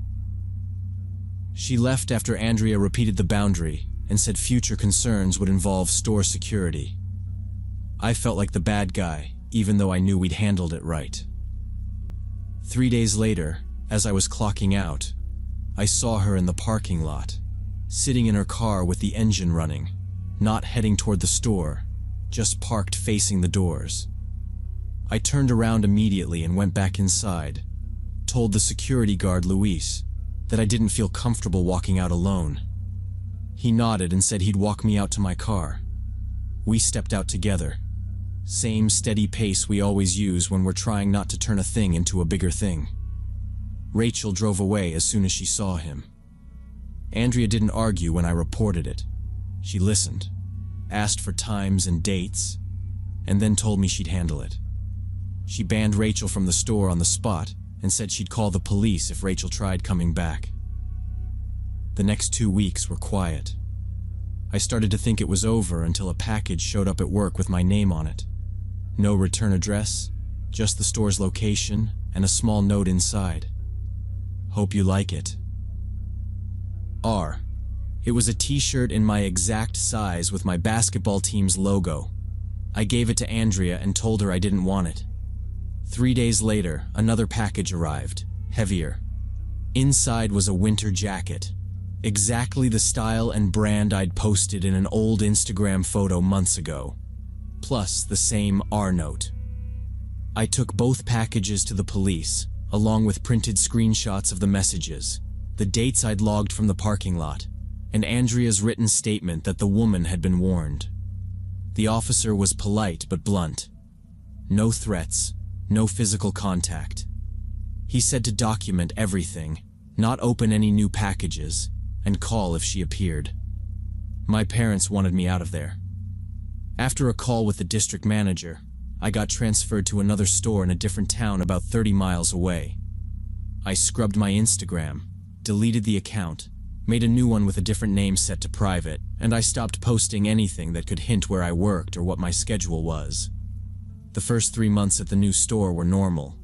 Speaker 1: She left after Andrea repeated the boundary and said future concerns would involve store security. I felt like the bad guy, even though I knew we'd handled it right. 3 days later, as I was clocking out, I saw her in the parking lot, sitting in her car with the engine running, not heading toward the store, just parked facing the doors. I turned around immediately and went back inside, told the security guard Luis that I didn't feel comfortable walking out alone. He nodded and said he'd walk me out to my car. We stepped out together. Same steady pace we always use when we're trying not to turn a thing into a bigger thing. Rachel drove away as soon as she saw him. Andrea didn't argue when I reported it. She listened, asked for times and dates, and then told me she'd handle it. She banned Rachel from the store on the spot and said she'd call the police if Rachel tried coming back. The next 2 weeks were quiet. I started to think it was over until a package showed up at work with my name on it. No return address, just the store's location and a small note inside. "Hope you like it." R. It was a t-shirt in my exact size with my basketball team's logo. I gave it to Andrea and told her I didn't want it. 3 days later, another package arrived, heavier. Inside was a winter jacket, exactly the style and brand I'd posted in an old Instagram photo months ago, plus the same R note. I took both packages to the police, along with printed screenshots of the messages, the dates I'd logged from the parking lot, and Andrea's written statement that the woman had been warned. The officer was polite but blunt. No threats, no physical contact. He said to document everything, not open any new packages, and call if she appeared. My parents wanted me out of there. After a call with the district manager, I got transferred to another store in a different town about 30 miles away. I scrubbed my Instagram, deleted the account, made a new one with a different name set to private, and I stopped posting anything that could hint where I worked or what my schedule was. The first 3 months at the new store were normal.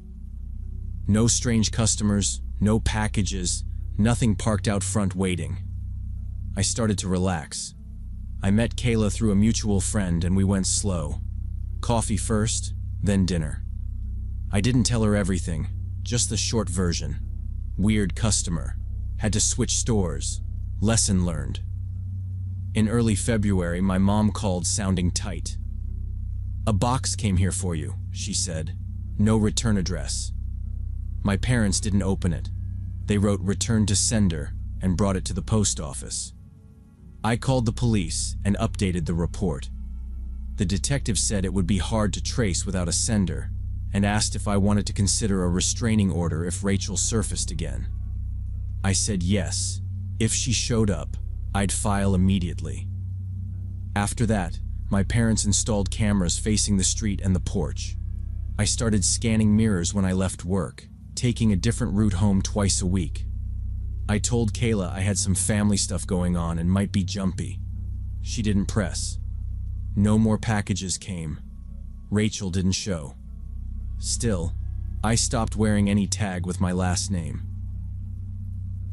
Speaker 1: No strange customers, no packages, nothing parked out front waiting. I started to relax. I met Kayla through a mutual friend and we went slow. Coffee first, then dinner. I didn't tell her everything, just the short version. Weird customer. Had to switch stores. Lesson learned. In early February, my mom called sounding tight. "A box came here for you," she said. "No return address." My parents didn't open it. They wrote "return to sender" and brought it to the post office. I called the police and updated the report. The detective said it would be hard to trace without a sender and asked if I wanted to consider a restraining order if Rachel surfaced again. I said yes. If she showed up, I'd file immediately. After that, my parents installed cameras facing the street and the porch. I started scanning mirrors when I left work, taking a different route home twice a week. I told Kayla I had some family stuff going on and might be jumpy. She didn't press. No more packages came. Rachel didn't show. Still, I stopped wearing any tag with my last name.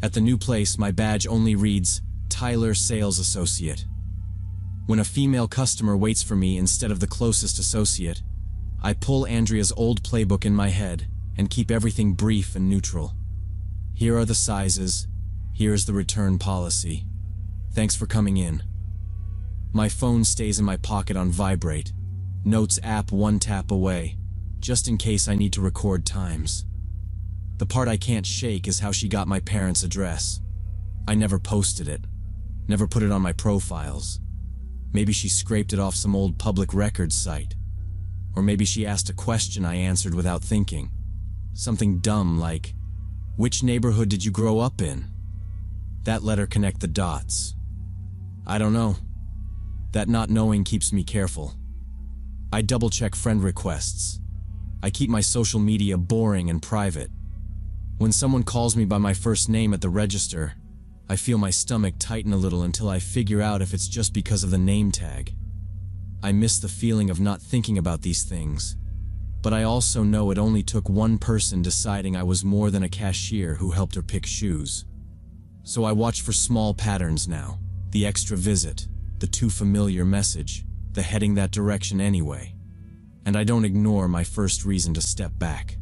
Speaker 1: At the new place, my badge only reads Tyler Sales Associate. When a female customer waits for me instead of the closest associate, I pull Andrea's old playbook in my head and keep everything brief and neutral. Here are the sizes. Here's the return policy. Thanks for coming in. My phone stays in my pocket on vibrate. Notes app one tap away, just in case I need to record times. The part I can't shake is how she got my parents' address. I never posted it, never put it on my profiles. Maybe she scraped it off some old public records site. Or maybe she asked a question I answered without thinking. Something dumb like, "Which neighborhood did you grow up in?" That let her connect the dots. I don't know. That not knowing keeps me careful. I double-check friend requests. I keep my social media boring and private. When someone calls me by my first name at the register, I feel my stomach tighten a little until I figure out if it's just because of the name tag. I miss the feeling of not thinking about these things, but I also know it only took one person deciding I was more than a cashier who helped her pick shoes. So I watch for small patterns now, the extra visit, the too familiar message, the heading that direction anyway. And I don't ignore my first reason to step back.